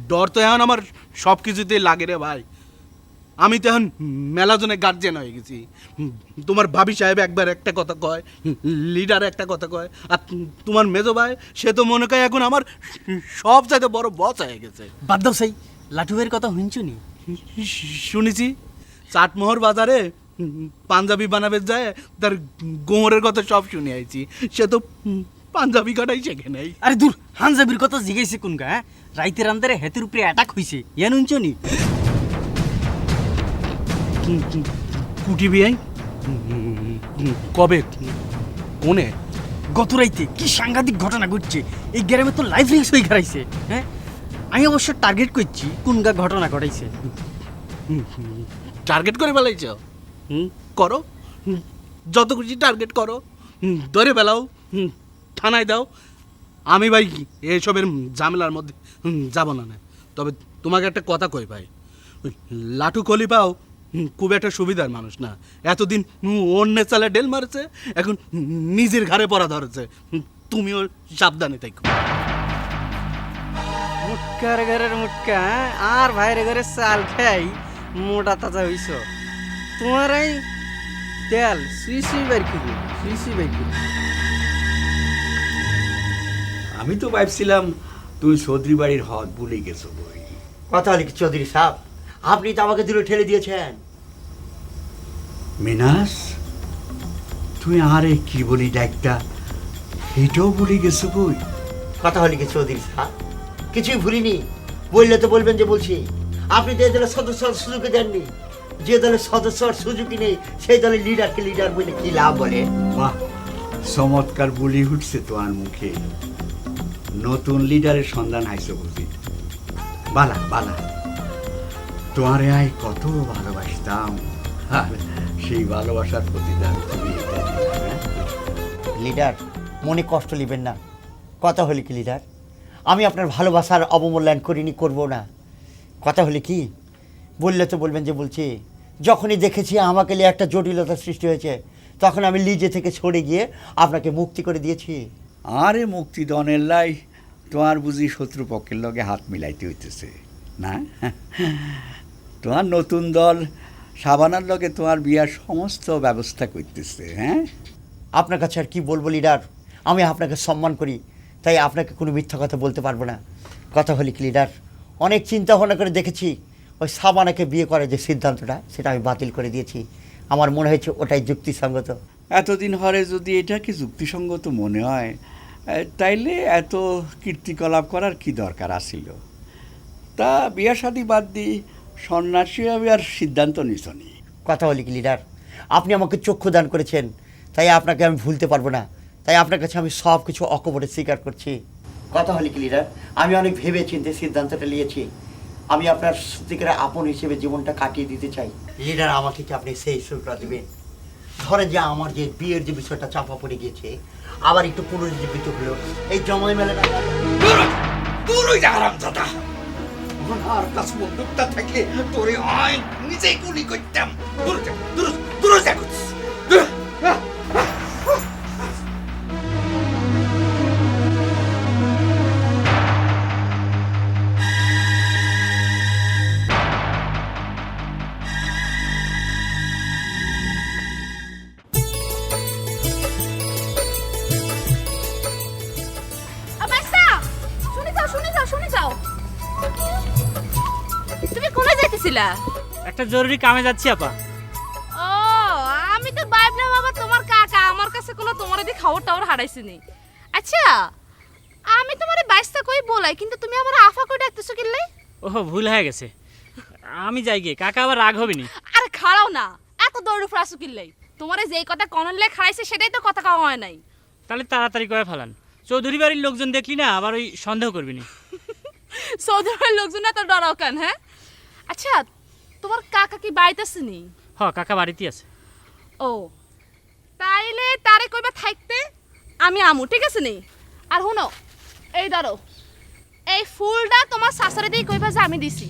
ডর তো এখন আমার সব কিছুতেই লাগে রে ভাই। আমি তো এখন মেলাজনে গার্জেন হয়ে গেছি। তোমার ভাবি সাহেব একবার একটা কথা কয়, লিডার একটা কথা কয়, আর তোমার মেজো ভাই সে তো মনে কয় এখন আমার সব চাইতে বড় বস হয়ে গেছে। বাদ দাও সেই লাঠু ভাইয়ের কথা শুনছো নি? শুনেছি চাটমোহর বাজারে পাঞ্জাবি বানাবে যায়, তার গোমরের কথা সব শুনে আইছি। সে তো পাঞ্জাবি কাটাই শেখে নাই। আরে দূর, হানজাবির কথা জিগাইছে কোন গা? রাইতের আন্দারে হেতের উপরে অ্যাটাক হইছে, ইয়া শুনছো নি? কুটি বিয়াই কবে, কোনে? গত রাইতে কি সাংঘাতিক ঘটনা ঘটছে, এই গ্রামে তো লাইফ রিস্ক হয়ে গেছে। হ্যাঁ, আমি অবশ্য টার্গেট করছি কোন গা ঘটনা ঘটাইছে। টার্গেট করে ফেলাইছ? করো, যত খুশি টার্গেট করো। ধরে ফেলাও, থানায় দাও। আমি ভাই এইসবের ঝামেলার মধ্যে যাব না। তবে তোমাকে একটা কথা কই ভাই, ওই লাটু কলিপাও খুব একটা সুবিধার মানুষ না। এতদিন অন্যের চালে ডেল মারছে, এখন নিজের ঘাড়ে পড়া ধরেছে। তুমিও সাবধানে থাকো। মুটকার ঘরের মুটকা, আর ভাইয়ের ঘরে চাল খাই মোটা তাজা হইছ। তোমার এই তেল সুই সুই বাইর করি, সুই সুই বাইর করি। আমি তো ভাবছিলাম তুই চৌধুরী বাড়ির হদ ভুলে গেছো বই। কথা হলে কি চৌধুরী সাহেব, আপনি তো আমাকে দূরে ঠেলে দিয়েছেন। মিনাস, তুই আরে কি বলি ডাকটা এটাও ভুলে গেছো বই। কথা হলে কি চৌধুরী সাহেব, কিছুই ভুলিনি। বললে তো বলবেন যে বলছি। আপনি তো এই দলের সদস্য সুযোগই দেননি। যে দলের সদস্য সুযোগই নেই সেই দলের লিডারকে লিডার বলে কি লাভ বলে? বাহ, চমৎকার বলি উঠছে তোমার মুখে। নতুন লিডারের সন্ধান হাইছো বুঝি। বালা বালা, তোমারে আয় কত ভালোবাসতাম, আর সেই ভালোবাসার প্রতিদান তুমি এটা দিলে, হ্যাঁ? লিডার, মনে কষ্ট নেবেন না। কথা হলে কি লিডার, আমি আপনার ভালোবাসার অবমূল্যায়ন করিনি, করব না। কথা হলে কি, বললে তো বলবেন যে বলছি। যখনই দেখেছি আমাকে নিয়ে একটা জটিলতার সৃষ্টি হয়েছে, তখন আমি লিজে থেকে সরে গিয়ে আপনাকে মুক্তি করে দিয়েছি। আরে মুক্তিদনের লাই তোমার বুঝি শত্রুপক্ষের লগে হাত মিলাইতে হইতেছে না? তোমার নতুন দল সাবানার লগে তোমার বিয়ার সমস্ত ব্যবস্থা করতেছে। হ্যাঁ, আপনার কাছে আর কি বলবো লিডার, আমি আপনাকে সম্মান করি, তাই আপনাকে কোনো মিথ্যা কথা বলতে পারবো না। কথা হলে কি লিডার, অনেক চিন্তা ভাবনা করে দেখেছি, ওই সাবানাকে বিয়ে করার যে সিদ্ধান্তটা সেটা আমি বাতিল করে দিয়েছি। আমার মনে হয়েছে ওটাই যুক্তিসঙ্গত। এতদিন হরে যদি এটাকে যুক্তিসঙ্গত মনে হয়, তাইলে এত কীর্তিকলাপ করার কি দরকার আছিল? তা বিয়া শাদী বাদ দিই সন্ন্যাসী হবে আর সিদ্ধান্ত নিছনি। কথা বলি কি লিডার, আপনি আমাকে চক্ষু দান করেছেন, তাই আপনাকে আমি ভুলতে পারবো না। তাই আপনার কাছে আমি সব কিছু অকপটে স্বীকার করছি। কথা হলি কি লিডার, আমি অনেক ভেবে চিন্তে সিদ্ধান্তটা নিয়েছি। আমি আপনার সত্যিকারের আপন হিসেবে জীবনটা কাটিয়ে দিতে চাই। লিডার, আমাকে কি আপনি সেই সুরটা দেবেন? ধরেন যে আমার যে বিয়ের যে বিষয়টা চাপা পড়ে গিয়েছে, আবার একটু পুনরুজ্জীবিত হলো এই জমাই মেলাটা। তুই হারামজাদা, ওনার কাছে বন্দুকটা থাকলে তোরে আয় নিজেই গুলি করতাম। দূর যা, দূর দূর যা। আবাসা, শুনে যাও। তুমি কোথায় যাইতেছিলা? একটা জরুরি কামে যাচ্ছি আপা। ও, আমি তো ভাবলাম বাবা তোমার কাকা আমার কাছে কোনো তোমার দিয়ে খাবার টাওয়ার হারাইছিনি। আচ্ছা, আমি তোমার বাইসটা কই বলাই, কিন্তু তুমি আমার আফা কই ডাকতেছো কিল্লাই? ওহ, ভুল হয়ে গেছে, আমি যাই গে, কাকা আবার রাগ হবেনি। আরে খাড়াও না, এত দৌড় উপর আসো কিল্লাই? তোমার যেই কথা কনলে খাড়াইছে সেটাই তো কথা কওয়া হয় নাই। তাহলে তাড়াতাড়ি করে ফেলান, চৌধুরী বাড়ির লোকজন দেখলি না আবার ওই সন্দেহ করবিনি। চৌধুরীর লোকজন এত ডরাও কেন? হ্যাঁ, আচ্ছা তোমার কাকা কি বাড়িতে আসেনি? হ, কাকা বাড়িতেই আছে। ও, তাইলে তারে কইবা থাকতে, আমি আমু, ঠিক আছে নি? আর শুনো, এই ধরো এই ফুলটা তোমার শাশুড়ি দিয়ে কইবা যে আমি দিছি।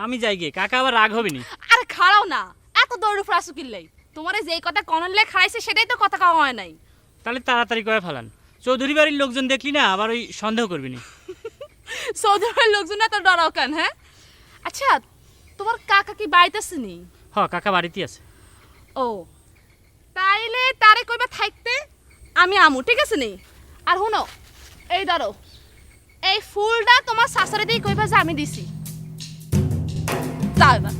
আমি যাই গে, কাকা আবার রাগ হবেনি। আরে খাড়াও না, এত দৌড় উপর আসো কিল্লাই? তোমার যেই কথা কনলে খাড়াইছে সেটাই তো কথা কওয়া হয় নাই। তাহলে তাড়াতাড়ি করে ফেলান, চৌধুরী বাড়ির লোকজন দেখলি না আবার ওই সন্দেহ করবিনি। চৌধুরীর লোকজন এত ডরাও কেন? হ্যাঁ, আচ্ছা তোমার কাকা কি বাড়িতে আসেনি? হ, কাকা বাড়িতেই আছে। ও, তাইলে তারে কইবা থাকতে, আমি আমু, ঠিক আছে নি? আর শুনো, এই ধরো এই ফুলটা তোমার শাশুড়ি দিয়ে কইবা যে আমি দিছি। যাও এবার।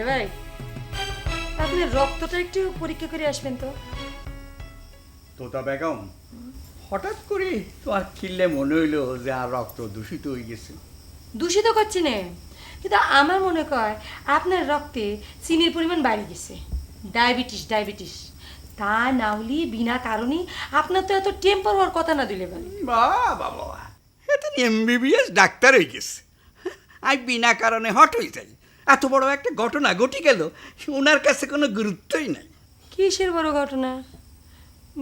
ভাই আপনি রক্তটা একটু পরীক্ষা করে আসবেন তো। তোতা বেগম, হঠাৎ করে তোমার কিনলে মনে হইলো যে আর রক্ত দূষিত হয়ে গেছে। দূষিত করছি না, কিন্তু আমার মনে হয় আপনার রক্তে চিনির পরিমাণ বাড়ে গেছে, ডায়াবেটিস ডায়াবেটিস। তা না হলে বিনা কারণে আপনার তো এত টেম্পার হওয়ার কথা না দিলে পারে। বাবা, এত এমবিবিএস ডাক্তার হয়ে গেছে, আমি বিনা কারণে হট হয়ে যাই। এত বড় একটা ঘটনা ঘটে গেল, ওনার কাছে কোনো গুরুত্বই নাই। কিসের বড় ঘটনা?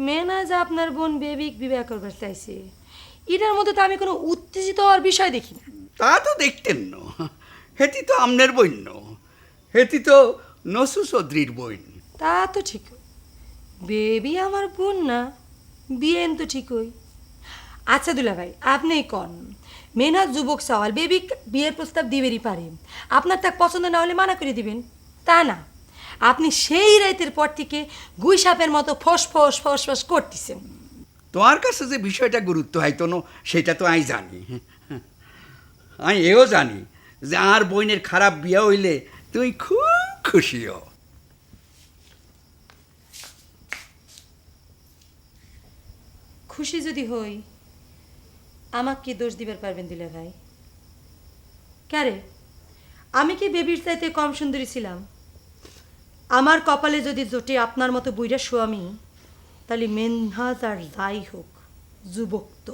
মেনা যে আপনার বোন বেবিক বিবাহ করবার চাইছে, এটার মধ্যে তো আমি কোনো উত্তেজিত হওয়ার বিষয় দেখি না। তা তো দেখতেন না, হেতি তো আমনের বইন, হেতি তো নসু চৌধুরীর বইন। তা তো ঠিক, বেবি আমার বোন না, বিয়েন তো ঠিকই। আচ্ছা দুলা ভাই, আপনি কন মেনা যুবক সওয়াল বেবি বিয়ের প্রস্তাব দিবেরই পারে, আপনার তাক পছন্দ না হলে মানা করে দিবেন তা না। আপনি সেই রাতের পর থেকে গুই সাপের মতো ফস ফস ফস ফস করতেছেন। তোমার কাছে যে বিষয়টা গুরুত্ব হয়তো না সেটা তো আমি জানি। আমি এও জানি যে আর বোনের খারাপ বিয়ে হইলে তুমি খুব খুশি হও। খুশি যদি হই, আমাকে কি দোষ দিবার পারবেন দিলে ভাই? ক্যারে, আমি কি বেবির চাইতে কম সুন্দরী ছিলাম? আমার কপালে যদি জোটে আপনার মতো বুইরা স্বামী, তাহলে মেনহাজ আর যাই হোক যুবক তো।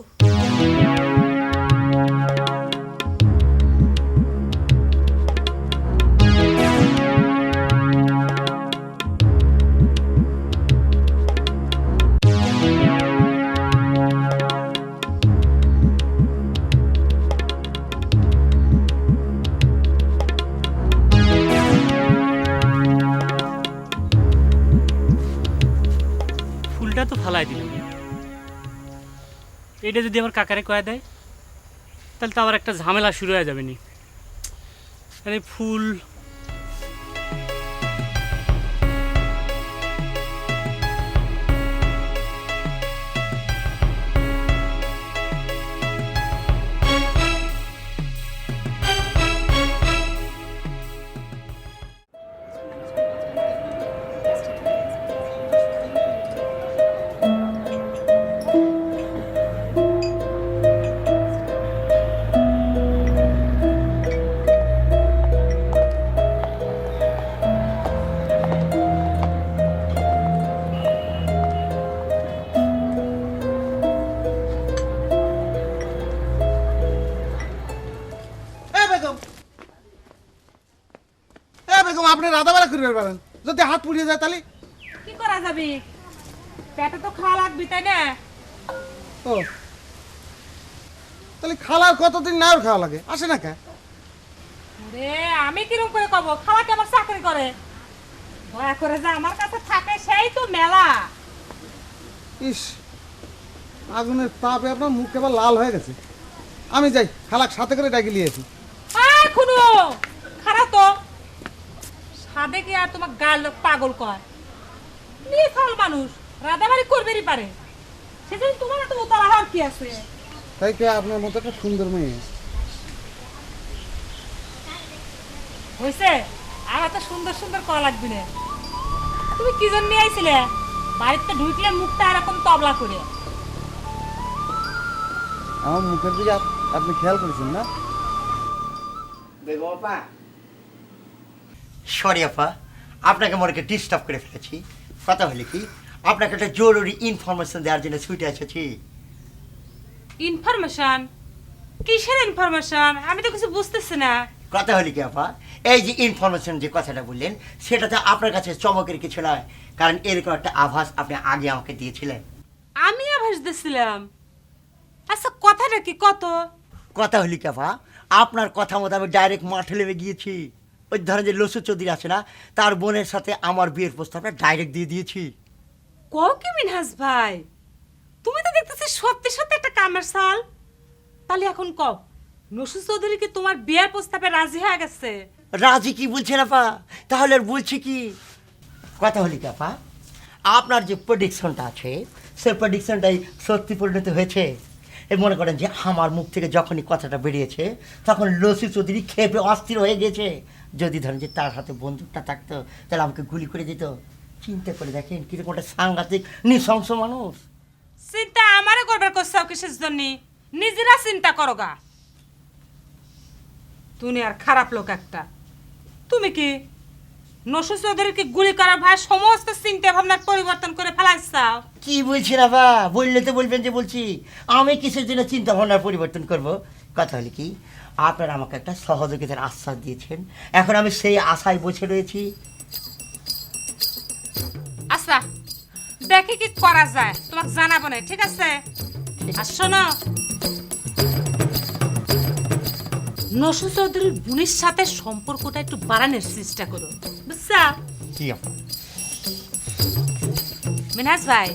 ফুলটা তো ফালাই দিলাম, এটা যদি আমার কাকারে কয়ে দেয় তাহলে তো আবার একটা ঝামেলা শুরু হয়ে যাবে নি। মানে ফুল বেগম, আপনি রাধাবেলা করতে পারেন, যদি হাত পুড়িয়ে যায় তাহলে কি করা যাবে? পেটে তো খাওয়া লাগবে, তাই না? ও তাহলে খালার কতদিন না খাওয়া লাগে, আসে না কে? রে আমি কিরকম করে কব, খাওয়া কি আমার চাকরি করে? দয়া করে যে আমার কাছে থাকে সেই তো মেলা। ইস, আগুনের তাপে আপনার মুখ এবার লাল হয়ে গেছে। আমি যাই, খালাক সাথে করে ডাকি নিয়েছি। খুনো খারাপ তো সাদে কি আর তোমার গাল পাগল কয়? নিয়ে ফল মানুষ রাধাবাড়ি করবেরই পারে, সেজন্য তোমার এত উতলা হওয়ার কি আছে? তাই কে আপনার মতো একটা সুন্দর মেয়ে? হয়েছে, আর এত সুন্দর সুন্দর করা লাগবে না। তুমি কি জন্য নিয়ে আইছিলে? বাড়িতে ঢুকলে মুখটা এরকম তবলা করে। আমার মুখের দিকে আপনি খেয়াল করেছেন না? বেগম আপা, সরি আপা, আপনাকে মনে করে ডিস্টার্ব করে ফেলেছি। কথা হলে কি, আপনাকে একটা জরুরি ইনফরমেশন দেওয়ার জন্য ছুটে এসেছি। ইনফরমেশন? কিসের ইনফরমেশন? আমি তো কিছু বুঝতেছি না। কথা হলে কি আপা, এই যে ইনফরমেশন যে কথাটা বললেন, সেটাতে আপনার কাছে চমকের কিছু নয়, কারণ এরকম একটা আভাস আপনি আগে আমাকে দিয়েছিলেন। আমি আভাস দিছিলাম? আচ্ছা কথাটা কি কত? কথা হলি কি আপা, আপনার কথা মতো আমি ডাইরেক্ট মাঠে নেমে গিয়েছি। ওই ধরেন যে লসু চৌধুরী আছে না, তার বোনের সাথে আমার বিয়ের প্রস্তাবটা ডাইরেক্ট দিয়ে দিয়েছি। কও কি মিনহাস ভাই, তুমি তো দেখতেছি সত্যি সত্যি একটা কামের সাল। তাহলে এখন কও, নসু চৌধুরী কি তোমার বিয়ের প্রস্তাবে রাজি হয়ে গেছে? রাজি কি বলছেন আপা? তাহলে আর বলছি কি? কথা হলি কি আপা, আপনার যে প্রেডিকশনটা আছে, সেই প্রেডিকশনটাই সত্যি পরিণত হয়েছে। এই মনে করেন যে আমার মুখ থেকে যখনই কথাটা বেরিয়েছে তখন লসি চৌধুরী খেপে অস্থির হয়ে গেছে। যদি ধরেন যে তার হাতে বন্দুকটা থাকতো তাহলে আমাকে গুলি করে দিত। চিন্তা করে দেখেন কিরকম একটা সাংঘাতিক নৃশংস মানুষ। চিন্তা আমারে করবার করছাও কিসের জন্য? নিজেরা চিন্তা করো গা। তুমি আর খারাপ লোক একটা। তুমি কি নসু চৌধুরীকে গুলি করার ভাই সমস্ত চিন্তা ভাবনার পরিবর্তন করে ফেলাইছাও? কি বলছি না বা, বললে তো বলবেন যে বলছি। আমি কিসের জন্য চিন্তা ভাবনার পরিবর্তন করব? কথা হলো কি, আপনারা আমাকে একটা সহযোগিতার আশ্বাস দিয়েছেন, এখন আমি সেই আশায় বসে রয়েছি। আচ্ছা দেখি কি করা যায়, তোমাকে জানাবো না, ঠিক আছে? আর শোনো, নসু চৌধুরীর বোনের সাথে সম্পর্কটা একটু বাড়ানোর চেষ্টা করো, বুঝছা? জি আপা। মিনহাজ ভাই,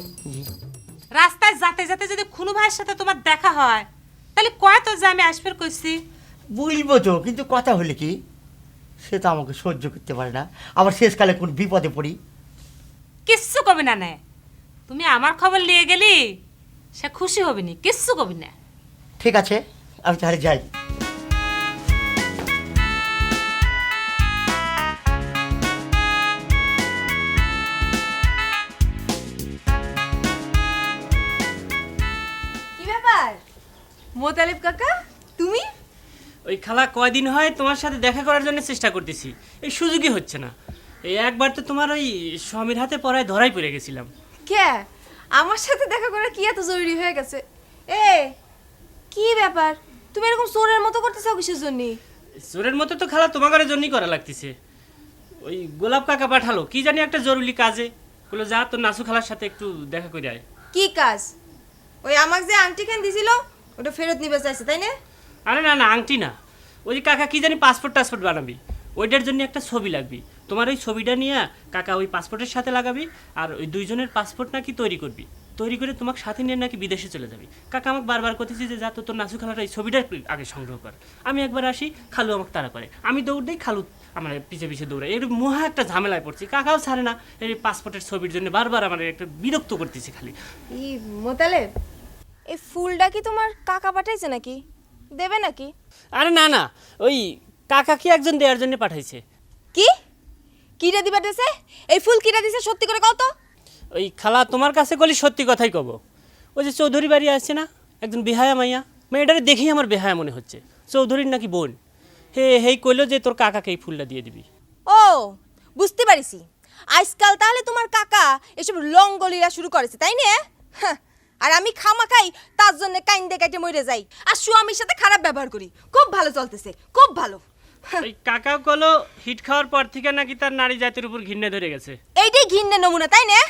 রাস্তায় যেতে যেতে যদি খুনু ভাইয়ের সাথে তোমার দেখা হয় তাহলে কয় তো যে আমি আসবার কইছি। বলবো তো, কিন্তু কথা হলে কি, সে তো আমাকে সহ্য করতে পারে না, আবার শেষকালে কোন বিপদে পড়ি। কিচ্ছু কবি না নে, তুমি আমার খবর নিয়ে গেলি সে খুশি হবে নি, কিচ্ছু কবি না। ঠিক আছে, আমি তাহলে যাই। কি ব্যাপার মোতালেব কাকা, তুমি? ওই খালা কয়দিন হয় তোমার সাথে দেখা করার জন্য চেষ্টা করতেছি, এই সুযোগই হচ্ছে না। এই একবার তো তোমার ওই স্বামীর হাতে পড়ায় ধরাই পড়ে গেছিলাম। কে? আমার সাথে দেখা করা কি এত জরুরি হয়ে গেছে? কি ব্যাপার, তুমি এরকম চোরের মতো করতেছো কিসের জন্য? চোরের মতো তো খালা তোমার জন্যই করা লাগতেছে। ওই গোলাপ কাকা পাঠালো কি জানি একটা জরুরি কাজে, বললো যা তোর নাসু খালার সাথে একটু দেখা করে আয়। কি কাজ? ওই আমাকে যে আংটি খান দিছিল ওটা ফেরত নিবে চাইছে, তাই না? আরে না না, আংটি না, ওই যে কাকা কি জানি পাসপোর্ট বানাবি, ওইটার জন্য একটা ছবি লাগবি। তোমার ওই ছবিটা নিয়ে কাকা ওই পাসপোর্টের সাথে লাগাবি, আর ওই দুইজনের পাসপোর্ট নাকি তৈরি করবি, তৈরি করে তোমাকে সাথে নিয়ে নাকি বিদেশে চলে যাবি। কাকা আমাকে বারবার করতেছি যে যা তোর নাসু খালার এই ছবিটা আগে সংগ্রহ কর। আমি একবার আসি, খালু আমাকে তাড়া করে, আমি দৌড় দিই, খালু আমার পিছে পিছে দৌড়াই। এর মহা একটা ঝামেলায় পড়ছি, কাকাও ছাড়ে না, এই পাসপোর্টের ছবির জন্য বারবার আমার একটা বিরক্ত করতেছি খালি। মোতালেব, এই ফুলটা কি তোমার কাকা পাঠাইছে নাকি? দেবে নাকি? আরে না না, ওই কাকা কি একজন দেওয়ার জন্য পাঠাইছে। কি কিরে দিবা দিছে? এই ফুল কিরে দিছে সত্যি করে কও তো? ওই খালা তোমার কাছে গলি সত্যি কথাই কব, ওই যে চৌধুরী বাড়ি আছে না একজন বেহায়া মাইয়া, মেয়েটারে দেখেই আমার বেহায়া মনে হচ্ছে, চৌধুরীর নাকি বোন। হেই কইলো যে তোর কাকাকে এই ফুলটা দিয়ে দিবি। ও বুঝতে পারিছি, আজকাল তাহলে তোমার কাকা এসব লঙ্গলিরা শুরু করেছে, তাই না? আর আমি খামাখাই তার জন্য কাইন্দে কাইটে মরে যাই আর স্বামীর সাথে খারাপ ব্যবহার করি। খুব ভালো চলতেছে, খুব ভালো। ওই কাকা কলো হিট খাওয়ার পর থেকে নাকি তার নারী জাতির উপর ঘৃণা ধরে গেছে। এইটাই ঘৃণ্যের নমুনা, তাই না?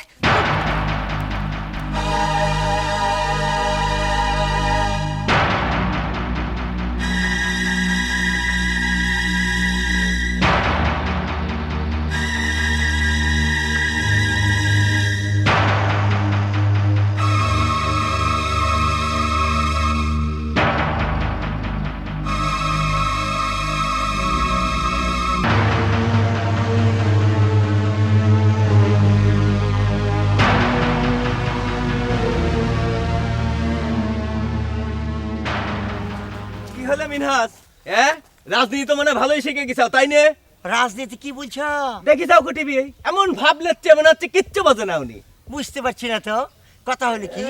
কি হলো মিনহাস? রাজনীতি তো মনে ভালোই শিখে গেছাও, তাই নে? রাজনীতি কি বলছো? দেখি যাও টিভি, এমন ভাব লেচ্ছে মনে হচ্ছে কিচ্ছু বোঝে না উনি। বুঝতে পারছি না তো। কথা হলো কি,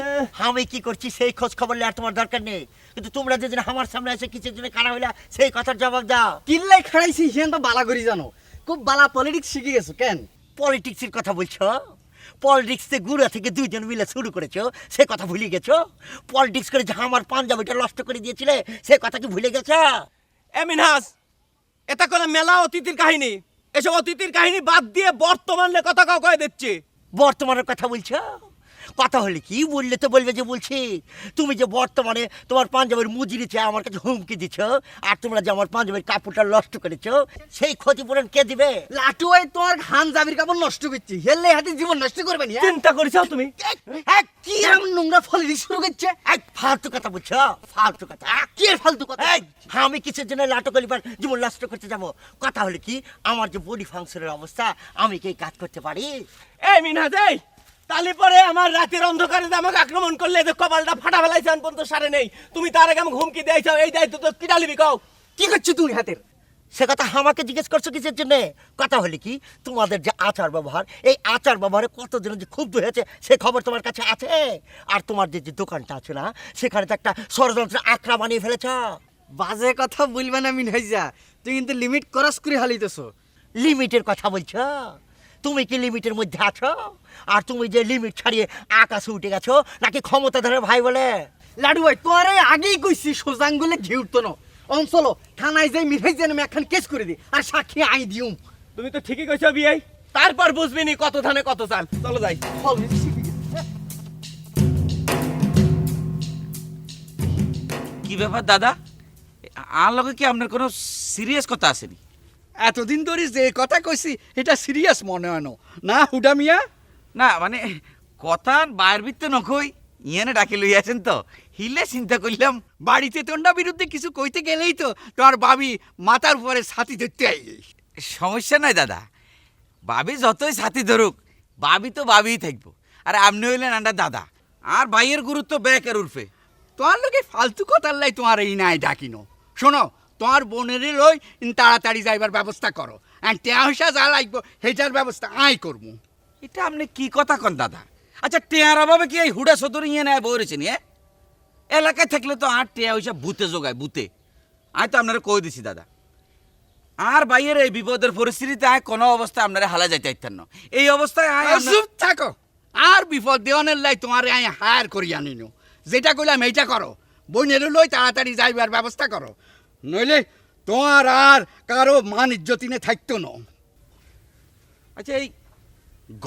আমি কি করছি সেই খোঁজ খবর নেওয়ার তোমার দরকার নেই, কিন্তু তোমরা যেদিন আমার সামনে এসে কিছুর জন্য খারাপ হইলা সেই কথার জবাব দাও। কিল্লাই খাড়াইছি সেন তো বালা করি জানো, খুব বালা পলিটিক্স শিখে গেছো কেন? পলিটিক্সের কথা বলছো? পলিটিক্সে গুড়া থেকে দুইজন মিলে শুরু করেছো, সে কথা ভুলে গেছো? পলিটিক্স করে যে আমার পাঞ্জাবিটা নষ্ট করে দিয়েছিলে সে কথা কি ভুলে গেছো? মিনহাস, এটা কোনো মেলা অতীতের কাহিনী, এসব অতীতের কাহিনী বাদ দিয়ে বর্তমানে কথা কাউ কয়ে দিচ্ছে। বর্তমানের কথা বলছো? কথা হলে কি, বললে তো বলবে যে বলছি। তুমি যে বর্তমানে তোমার পাঞ্জাবের মুজিরি চেয়ে আমার কাছে হুমকি দিচ্ছ, আর তোমরা যে আমার পাঞ্জাবের কাপড়টা নষ্ট করেছো সেই ক্ষতিপূরণ কে দিবে? লাটু ওই তোর খান জাবির কাপড় নষ্ট করছি, হেললে হাতে জীবন নষ্ট করবে না। চিন্তা করেছো তুমি? কি এমন নোংরা পলিটিক্স শুরু করছে? ফালতু কথা বলছো, ফালতু কথা। কি এর ফালতু কথা? আমি কিসের জন্য লাটক কলিবার জীবন নষ্ট করতে যাবো? কথা হলে কি, আমার যে বডি ফাংশনের অবস্থা, আমি কি এই কাজ করতে পারি? এই মিনহাস, এই তালি পরে আমার রাতের অন্ধকারে যে আমাকে আক্রমণ করলে যে কপালটা ফাটা ফেলাইছে আন পর্যন্ত সারে নেই, তুমি তার আগে আমাকে হুমকি দিয়েছো, এই দায়িত্ব তো কি ডালিবি কও? কি করছো তুমি হাতের? সে কথা আমাকে জিজ্ঞেস করছো কিসের জন্য? কথা হলে কি, তোমাদের যে আচার ব্যবহার, এই আচার ব্যবহারে কতজন যে ক্ষুব্ধ হয়েছে সে খবর তোমার কাছে আছে? আর তোমার যে যে দোকানটা আছে না, সেখানে তো একটা ষড়যন্ত্র আঁকড়া বানিয়ে ফেলেছ। বাজে কথা বলবে না মিনহাইজা, তুই কিন্তু লিমিট ক্রস করে হালিতেছো। লিমিটের কথা বলছো? তুমি কি লিমিটের মধ্যে আছো? আর তুমি যে লিমিট ছাড়িয়ে আকাশে উঠে গেছো নাকি ক্ষমতাধরের ভাই বলে? লাডু ভাই তোরে আগেই কইছি সোজাঙ্গুলে ঘি উঠতো না। অঞ্চল থানায় যাই মিনহাইজা নামে একখান কেস করে দি, আর সাক্ষী আই দিউম। তুমি তো ঠিকই কইছো বিয়াই, তারপর বুঝবি নি কত ধানে কত চাল। চলো যাই। কি ব্যাপার দাদা, আর লগে কি আপনার কোনো সিরিয়াস কথা আসেনি? এতদিন ধরে যে কথা কইছি এটা সিরিয়াস মনে হয় না হুডা মিয়া? না মানে কথা বাইরের ভিত্তে নকই ইয়ানে ডাকি লইয়াছেন তো, হিলে চিন্তা করলাম। বাড়িতে তোর বিরুদ্ধে কিছু কইতে গেলেই তো তোর ভাবি মাথার উপরে ছাতি ধরতে আই। সমস্যা নাই দাদা, ভাবি যতই সাথী ধরুক, ভাবি তো ভাবিই থাকবো। আর আপনি হইলেন আন্ডা দাদা, আর ভাইয়ের গুরুত্ব ব্যাকের উর্ফে। তোমার লোকে ফালতু কথার লাই তোমার এই নাই ডাকিনো। শোনো, তোমার বোনের লই তাড়াতাড়ি যাইবার ব্যবস্থা করো, আর টেঁসা যা লাগবো সেটার ব্যবস্থা আই করবো। এটা আপনি কি কথা কন দাদা? আচ্ছা টেয়ার অভাবে কি এই হুডা সদর ইয়ে নেয় বইরেছেন? এলাকায় থাকলে তো আর টেয়া হইসা বুতে জোগায় বুতে। আমি তো আপনারা কই দিছি দাদা, আর ভাইয়ের এই বিপদের পরিস্থিতিতে আয় কোনো অবস্থায় আপনারা হালা যাইতে চাইতেন না। এই অবস্থায় চুপ থাকো, আর বিপদ দেওয়ানের লাই তোমার আমি হায়ার করি আনিনো। যেটা কইলাম এইটা করো, বোনের লই তাড়াতাড়ি যাইবার ব্যবস্থা করো, নইলে তোমার আর কারো মান ইজ্জতিনে থাকতো না। আচ্ছা এই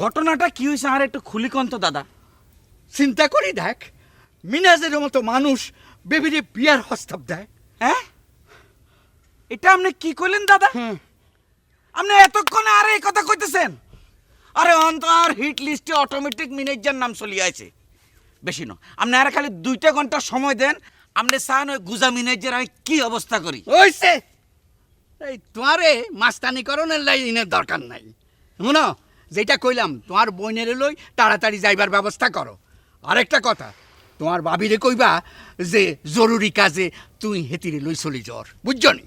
ঘটনাটা কি হয়েছে আর একটু খুলি কন তো দাদা। চিন্তা করি দেখ, মিনাজের মতো মানুষ বেবিরে বিয়ার প্রস্তাব দেয়। হ্যাঁ, এটা আপনি কি কইলেন দাদা? আপনি এতক্ষণে আর এই কথা কইতেছেন? আরে অন্ত আর হিট লিস্টে অটোমেটিক ম্যানেজার নাম চলিয়ে আছে। বেশি না, আপনি আর খালি 2টা ঘন্টা সময় দেন, আপনি চান ওই গুজা ম্যানেজার আমি কি অবস্থা করি। হইছে, এই তোমারে মাস্তানিকরণের লাইনের দরকার নাই। শুনো, যেটা কইলাম তোমার বোনের লই তাড়াতাড়ি যাইবার ব্যবস্থা করো। আরেকটা কথা, তোমার ভাবিরে কইবা যে জরুরি কাজে তুই হেতিরে লই চলি জ্বর, বুঝছো নি?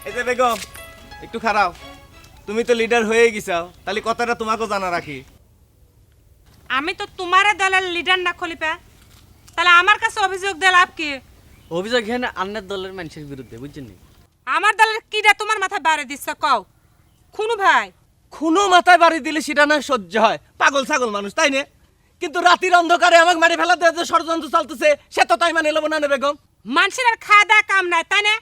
এই যে বেগম, একটু খারাপ, তুমি তো লিডার হয়ে গেছাও, তাহলে কথাটা তোমাকেও জানা রাখি। আমি তো তোমার দলের লিডার না খলিফা, তাহলে আমার কাছে অভিযোগ দিয়ে লাভ কি? অভিযোগ এখানে আন্নের দলের মানুষের বিরুদ্ধে, বুঝছেন নি? আমার দলের কিটা তোমার মাথায় বাড়ি দিচ্ছ কও? খুনু ভাই, খুনো মাথায় বাড়ি দিলে সেটা না সহ্য হয়, পাগল ছাগল মানুষ, তাই না? কিন্তু রাতের অন্ধকারে আমাকে মারি ফেলা দেওয়ার যে ষড়যন্ত্র চলতেছে সে তো তাই মানে নেবো না নে বেগম। মানুষের আর খাওয়া দাওয়া কাম নাই, তাই না?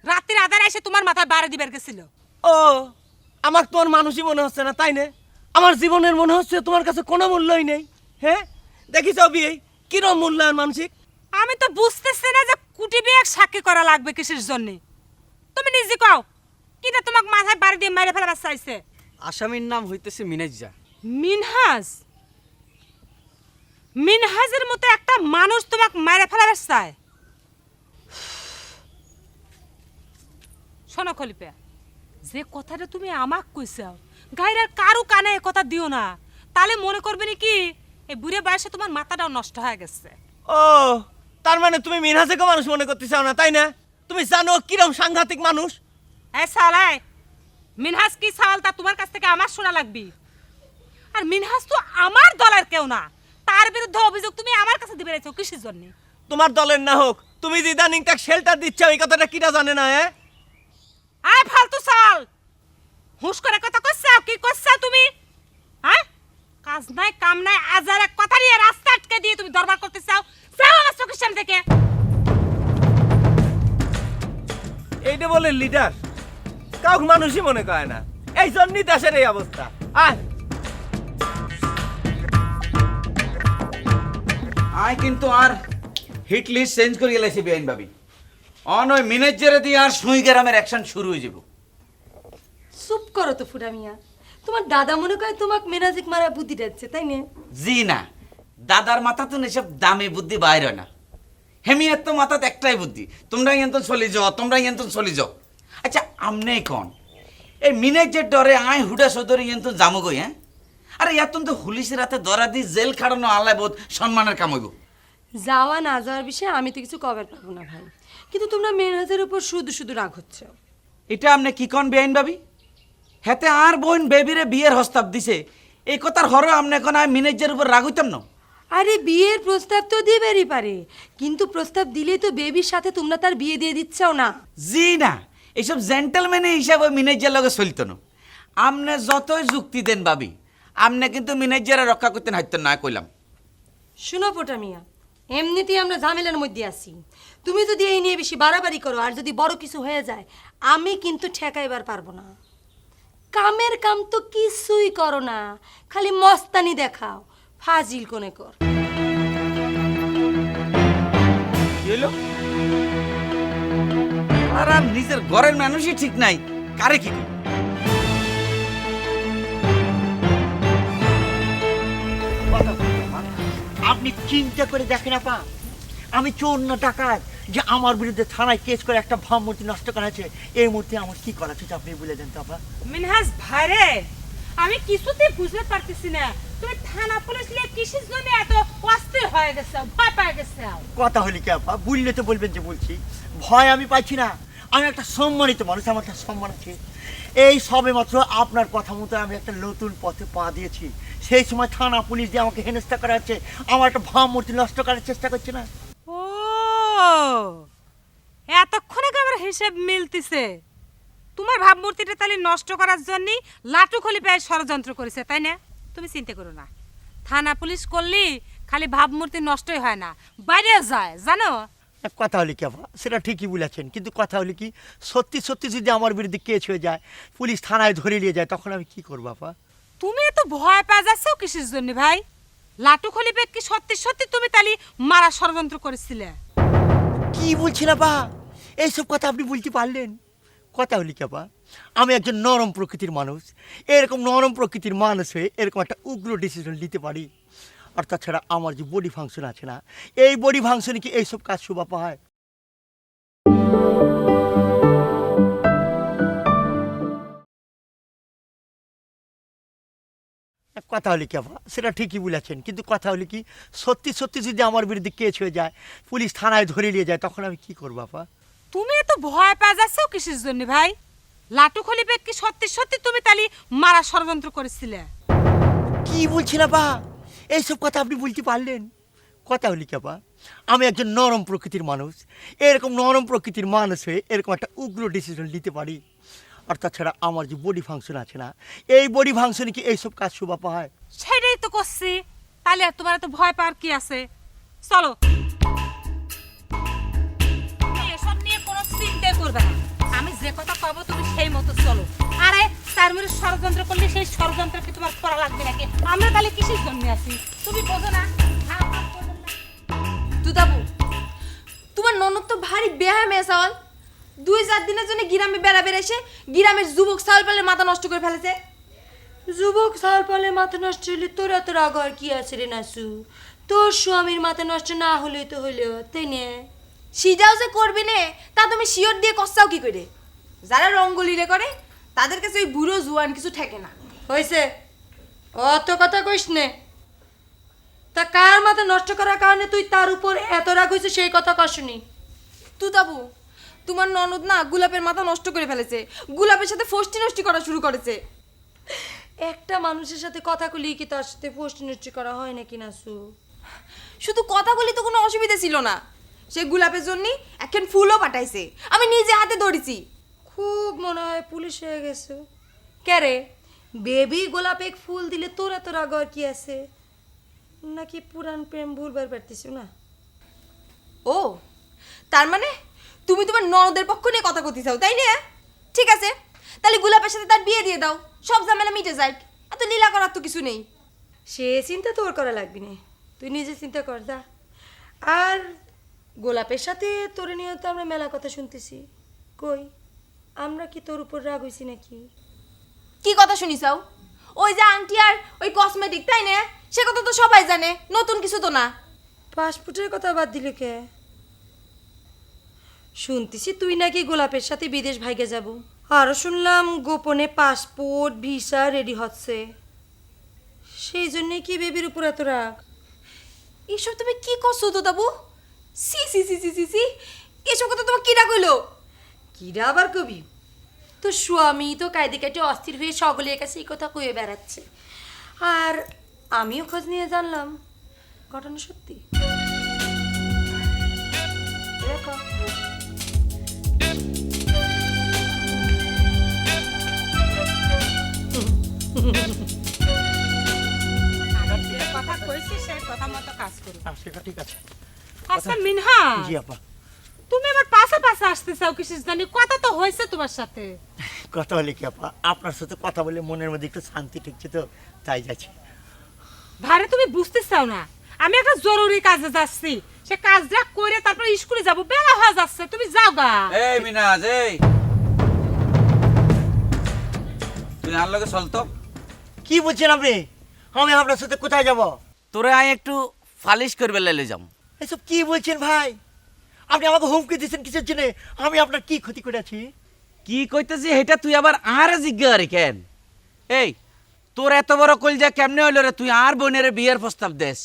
রাত্রির আধারে এসে তোমার মাথায় বাড়ি দিবার গেছিল। ও, আমাকে তোমার মানুষই মনে হচ্ছে না, তাই না? আমার জীবনের মনে হচ্ছে তোমার কাছে কোনো মূল্যই নেই। হ্যাঁ, দেখিস বিয়ে কিরম মূল্যায়ন মানসিক। আমি তো বুঝতেছি না যে কুটি বিয়ে সাক্ষী করা লাগবে কিসের জন্য। তুমি নিজে কও, কিটা তোমাকে মাথায় বাড়ি দিয়ে মেরে ফেলাবার চাইছে? আসামির নাম হইতেছে মিনাজ্জা। মিনহাজ? মিনহাজের মতো একটা মানুষ তোমাকে মেরে ফেলাবার চায়? শোনো খলিফা, যে কথাটা তুমি আমাক কইছাও, গাইরার কারো কানে এ কথা দিও না, তাহলে মনে করবে নাকি এই বুড়ে বয়সে তোমার মাথাটাও নষ্ট হয়ে গেছে। ও, তার মানে তুমি মিনহাজকে মানুষ মনে করতে চাও না, তাই না? তুমি জানো কিরম সাংঘাতিক মানুষ। এই সালাই, মিনহাজ কি সাওয়াল তা তোমার কাছ থেকে আমার শোনা লাগবে। আর মিনহাজ তো আমার দলের কেউ না, তার বিরুদ্ধে অভিযোগ তুমি আমার কাছে দিবে রেছো কিসের জন্য? তোমার দলের না হোক, তুমি যে ইদানিং তাকে শেল্টার দিচ্ছ এই কথাটা কিটা জানে না? হ্যাঁ, আয় ফালতু সাল, হুঁশ করে কথা কইছাও, কি কইছাও তুমি? হ্যাঁ, কাজ নাই কাম নাই, আজার এক কথা নিয়ে রাস্তা আটকে দিয়ে তুমি দরবার করতে চাও? যাও আমার চোখের সামনে থেকে। এইটা বলে লিডার, কাউকে মানুষই মনে করে না, এই জন্যই দেশের এই অবস্থা। আয়, আয় কিন্তু আর হিট লিস্ট চেঞ্জ করে গেলাইছি বেআইন ভাবি। অন ওই ম্যানেজারে দিয়ে আর সুই গ্রামের অ্যাকশন শুরু হয়ে যাব। চুপ করো তো ফুটা মিয়া, তোমার দাদা মনে করে তোমাকে মেনাজিক মারা বুদ্ধি দিচ্ছে, তাই না? জি না, দাদার মাথা তো এসব দামি বুদ্ধি বাইর হয় না। হেমিয়ার তো মাথাতে একটাই বুদ্ধি, তোমরা এন্তন চলে যাও, তোমরা এন্তন চলে যাও। আচ্ছা আমনে কন এই মিনাজের ডরে আয় হুডা সদরে এন্তন জামো গই? হ্যাঁ, আরে এতন তো পুলিশের রাতে ধরা দি জেল খাড়ানো আল্লাহ বোধ সম্মানের কাম হইব। যাওয়া না যাওয়ার বিষয়ে আমি তো কিছু কবার পাবো না ভাই, কিন্তু তোমরা মেনাজের উপর শুধু শুধু রাগ হচ্ছে। এটা আপনি কি কন বেআইন ভাবি? হেতে আর বোন বেবিরে বিয়ের হস্তাব দিছে, এই কথার হর আপনি এখন আমি মিনাজের উপর রাগ হইতাম না? আরে বিয়ের প্রস্তাব তো দিবেরই পারে, কিন্তু প্রস্তাব দিলেই তো বেবির সাথে তোমরা তার বিয়ে দিয়ে দিচ্ছও না। জি না, এইসব জেন্টেলম্যানের হিসাবে মিনাজের লগে চলতো না। আপনি যতই যুক্তি দেন ভাবি, আপনি কিন্তু মিনাজেরা রক্ষা করতে হাইতেন না, কইলাম। শুনো ফোটা মিয়া, এমনিতেই আমরা ঝামেলার মধ্যে আছি, তুমি যদি এই নিয়ে বেশি বাড়াবাড়ি করো আর যদি বড় কিছু হয়ে যায়, আমি কিন্তু ঠেকাইবার পারবো না। কামের কাম তো কিছুই করো না, খালি মস্তানি দেখাও, ফাজিল কোনে কর। কি হইলো? আর আর নিজের ঘরের মানুষই ঠিক নাই, কারে কি কই? আপনি চিন্তা করে দেখেন আপা, আমি চোর না ডাকাত যে আমার বিরুদ্ধে থানায় কেস করে একটা ভাবমূর্তি নষ্ট করা হয়েছে। এই মুহূর্তে আমার কি করা উচিত আপনি বলে দেন তো আপা। মিনহাজ ভাইরে, আমি কিছুতেই বুঝতে পারতেছি না তুমি থানা পুলিশ নিয়ে কিসের জন্য এত অস্থির হয়ে গেছে, ভয় পেয়ে গেছে। কথা হলি কি আপা, বুঝলে তো বলবেন যে বলছি। ভয় আমি পাইছি না, আমি একটা সম্মানিত মানুষ, আমার একটা সম্মান আছে। এই সবে মাত্র আপনার কথা মতো আমি একটা নতুন পথে পা দিয়েছি, সেই সময় থানা পুলিশ দিয়ে আমাকে হেনস্থা করা হচ্ছে, আমার একটা ভাবমূর্তি নষ্ট করার চেষ্টা করছে না। ও এতক্ষণে আমার হিসেব মিলতিছে, তোমার ভাবমূর্তিটা তাহলে নষ্ট করার জন্য লাটু খলিফা ষড়যন্ত্র করেছে, তাই না? তুমি চিন্তা করো না, থানা পুলিশ করলি খালি ভাবমূর্তি নষ্টই হয় না, বাইরে যায়, জানো? কথা হলি কি আপা, সেটা ঠিকই বলেছেন, কিন্তু কথা হলি কি সত্যি সত্যি যদি আমার বিরুদ্ধে কেস হয়ে যায়, পুলিশ থানায় ধরে নিয়ে যায়, তখন আমি কি করবো আপা? তুমি এত ভয় পেয়ে যাচ্ছ কিসের জন্য ভাই? লাটু খলিফা কি সত্যি সত্যি তুমি তাহলে মারা ষড়যন্ত্র করেছিলে? কি বলছি না বা, এইসব কথা আপনি বলতে পারলেন? কথা হলি কি আপা, আমি একজন নরম প্রকৃতির মানুষ, এরকম নরম প্রকৃতির মানুষ হয়ে এরকম একটা উগ্র ডিসিশন নিতে পারি। আর তাছাড়া আমার যে বডি ফাংশন আছে না, এই বডি ফাংশনে কি এইসব কাজ শোভা হয়? কথা হলি কি আপা, সেটা ঠিকই বলেছেন, কিন্তু কথা হলি কি সত্যি সত্যি যদি আমার বিরুদ্ধে কেস হয়ে যায়, পুলিশ থানায় ধরে নিয়ে যায়, তখন আমি কি করবো আপা? তুমি এত ভয় পেয়ে যাচ্ছ কিসের জন্য ভাই? লাটু খলিফা কি সত্যি সত্যি তুমি তাহলে মারা ষড়যন্ত্র করেছিলে? কি বলছি না বা, এইসব কথা আপনি বলতে পারলেন? কথা হলি কি আপা, আমি একজন নরম প্রকৃতির মানুষ, এরকম নরম প্রকৃতির মানুষ হয়ে এরকম একটা উগ্র ডিসিশন নিতে পারি। আর তাছাড়া আমার যে বডি ফাংশন আছে না, এই বডি ফাংশনে কি এইসব কাজ শোভা পায়? সেটাই তো করছি, তাহলে আর তোমার এত ভয় পাওয়ার কি আছে? চলো, তুমি এসব নিয়ে কোনো চিন্তা করবে না, আমি যে কথা কব তুমি সেই মতো চলো। আরে তার মধ্যে ষড়যন্ত্র করলে সেই ষড়যন্ত্র কি তোমার করা লাগবে নাকি? আমরা তাহলে কিসের জন্য আছি তুমি বোঝো না? দুদাবু, তোমার ননদ তো ভারী বেহায় মেসাল, 2-4 দিনের জন্য গ্রামে বেড়াবে এসে গ্রামের যুবক সাল পালে মাথা নষ্ট করে ফেলেছে। যুবক সাল পালে মাথা নষ্ট হলে তোরা তো রাগ আর কি আছে রে নাসু? তোর স্বামীর মাথা নষ্ট না হলেই তো হইলেও, তাই নে? সিজাও যে করবি নে, তা তুমি শিওর দিয়ে কষাও কি করে? যারা রঙ্গলিরে করে তাদের কাছে ওই বুড়ো জুয়ান কিছু ঠেকে না। হয়েছে, অত কথা কইস নে। তা কার মাথা নষ্ট করার কারণে তুই তার উপর এত রাগ হয়েছে সেই কথা কসনি? তুতাবু, তোমার ননদ না গোলাপের মাথা নষ্ট করে ফেলেছে, গোলাপের সাথে ফষ্টি নষ্টি করা শুরু করেছে। একটা মানুষের সাথে কথা কলি কি তার সাথে ফষ্টি নষ্টি করা হয় নাকি নাসু? শুধু কথা বলি তো কোনো অসুবিধা ছিল না, সে গোলাপের জন্য একখান ফুলও পাঠাইছে, আমি নিজে হাতে ধরেছি। খুব মনে হয় পুলিশ হয়ে গেছে। ক্যারে বেবি গোলাপে ফুল দিলে তোর এত রাগ আর কি আছে? নাকি পুরান প্রেম ভুলবার পারতিস না? ও তার মানে তুমি তোমার ননদের পক্ষ নিয়ে কথা কইতে চাও, তাই না? ঠিক আছে, তাহলে গোলাপের সাথে তার বিয়ে দিয়ে দাও, সব ঝামেলা মিটে যায়, এত লীলা করার তো কিছু নেই। সে চিন্তা তোর করা লাগবে না, তুই নিজে চিন্তা কর যা। আর গোলাপের সাথে তোর নিয়ে তো আমরা মেলা কথা শুনতেছি, কই আমরা কি তোর উপর রাগ হইছি নাকি? কি কথা শুনিছাও? ওই যে আংটি আর ওই কসমেটিক, তাই না? সে কথা তো সবাই জানে, নতুন কিছু তো না। পাসপোর্টের কথা বাদ দিলে কে? শুনতেছি তুই নাকি গোলাপের সাথে বিদেশ ভাইগে যাব। আরও শুনলাম গোপনে পাসপোর্ট ভিসা রেডি হচ্ছে। সেই জন্যে কি বেবির উপর এত রাগ? এসব তুমি কি করছো তো তাবু? সি সি সি সি সি সি, এসব কথা তোমার কিরা কইলো? কিরা আবার কবি? তো স্বামী তো কায়দে কাটে অস্থির হয়ে সকলের কাছে এই কথা কয়ে বেড়াচ্ছে, আর আমিও খোঁজ নিয়ে জানলাম ঘটনা সত্যি। দেখো কথা কইছি সেই কথা মতো কাজ করো। সেটা ঠিক আছে। আচ্ছা মিনহা, জি আপা। তুমি আবার পাশে পাশে আসতে চাও কিসের জানি? কথা তো হয়েছে তোমার সাথে। কথা হলে কি আপা, আপনার সাথে কথা বলে মনের মধ্যে একটু শান্তি ঠেকছে তো, তাই যাচ্ছি। ভারে তুমি বুঝতে চাও না, আমি একটা জরুরি কাজে যাচ্ছি, সে কাজটা করে তারপর স্কুলে যাব, বেলা হয়ে যাচ্ছে, তুমি যাও গা। এই মিনাজ, এই তুই আর লগে চল তো। কি বলছেন আপনি? আমি আপনার সাথে কোথায় যাব? তোরে আয় একটু ফালিশ করবে লাইলে যাম। এসব কি বলছেন ভাই? আপনি আমাকে হুমকি দিচ্ছেন কিসের জন্য? আমি আপনার কি ক্ষতি করেছি? কি কইতেছি এটা তুই আবার আর জিজ্ঞাসা কেন? এই তোর এত বড় কলজা কেমনে হইল রে? তুই আর বোনের বিয়ের প্রস্তাব দেস?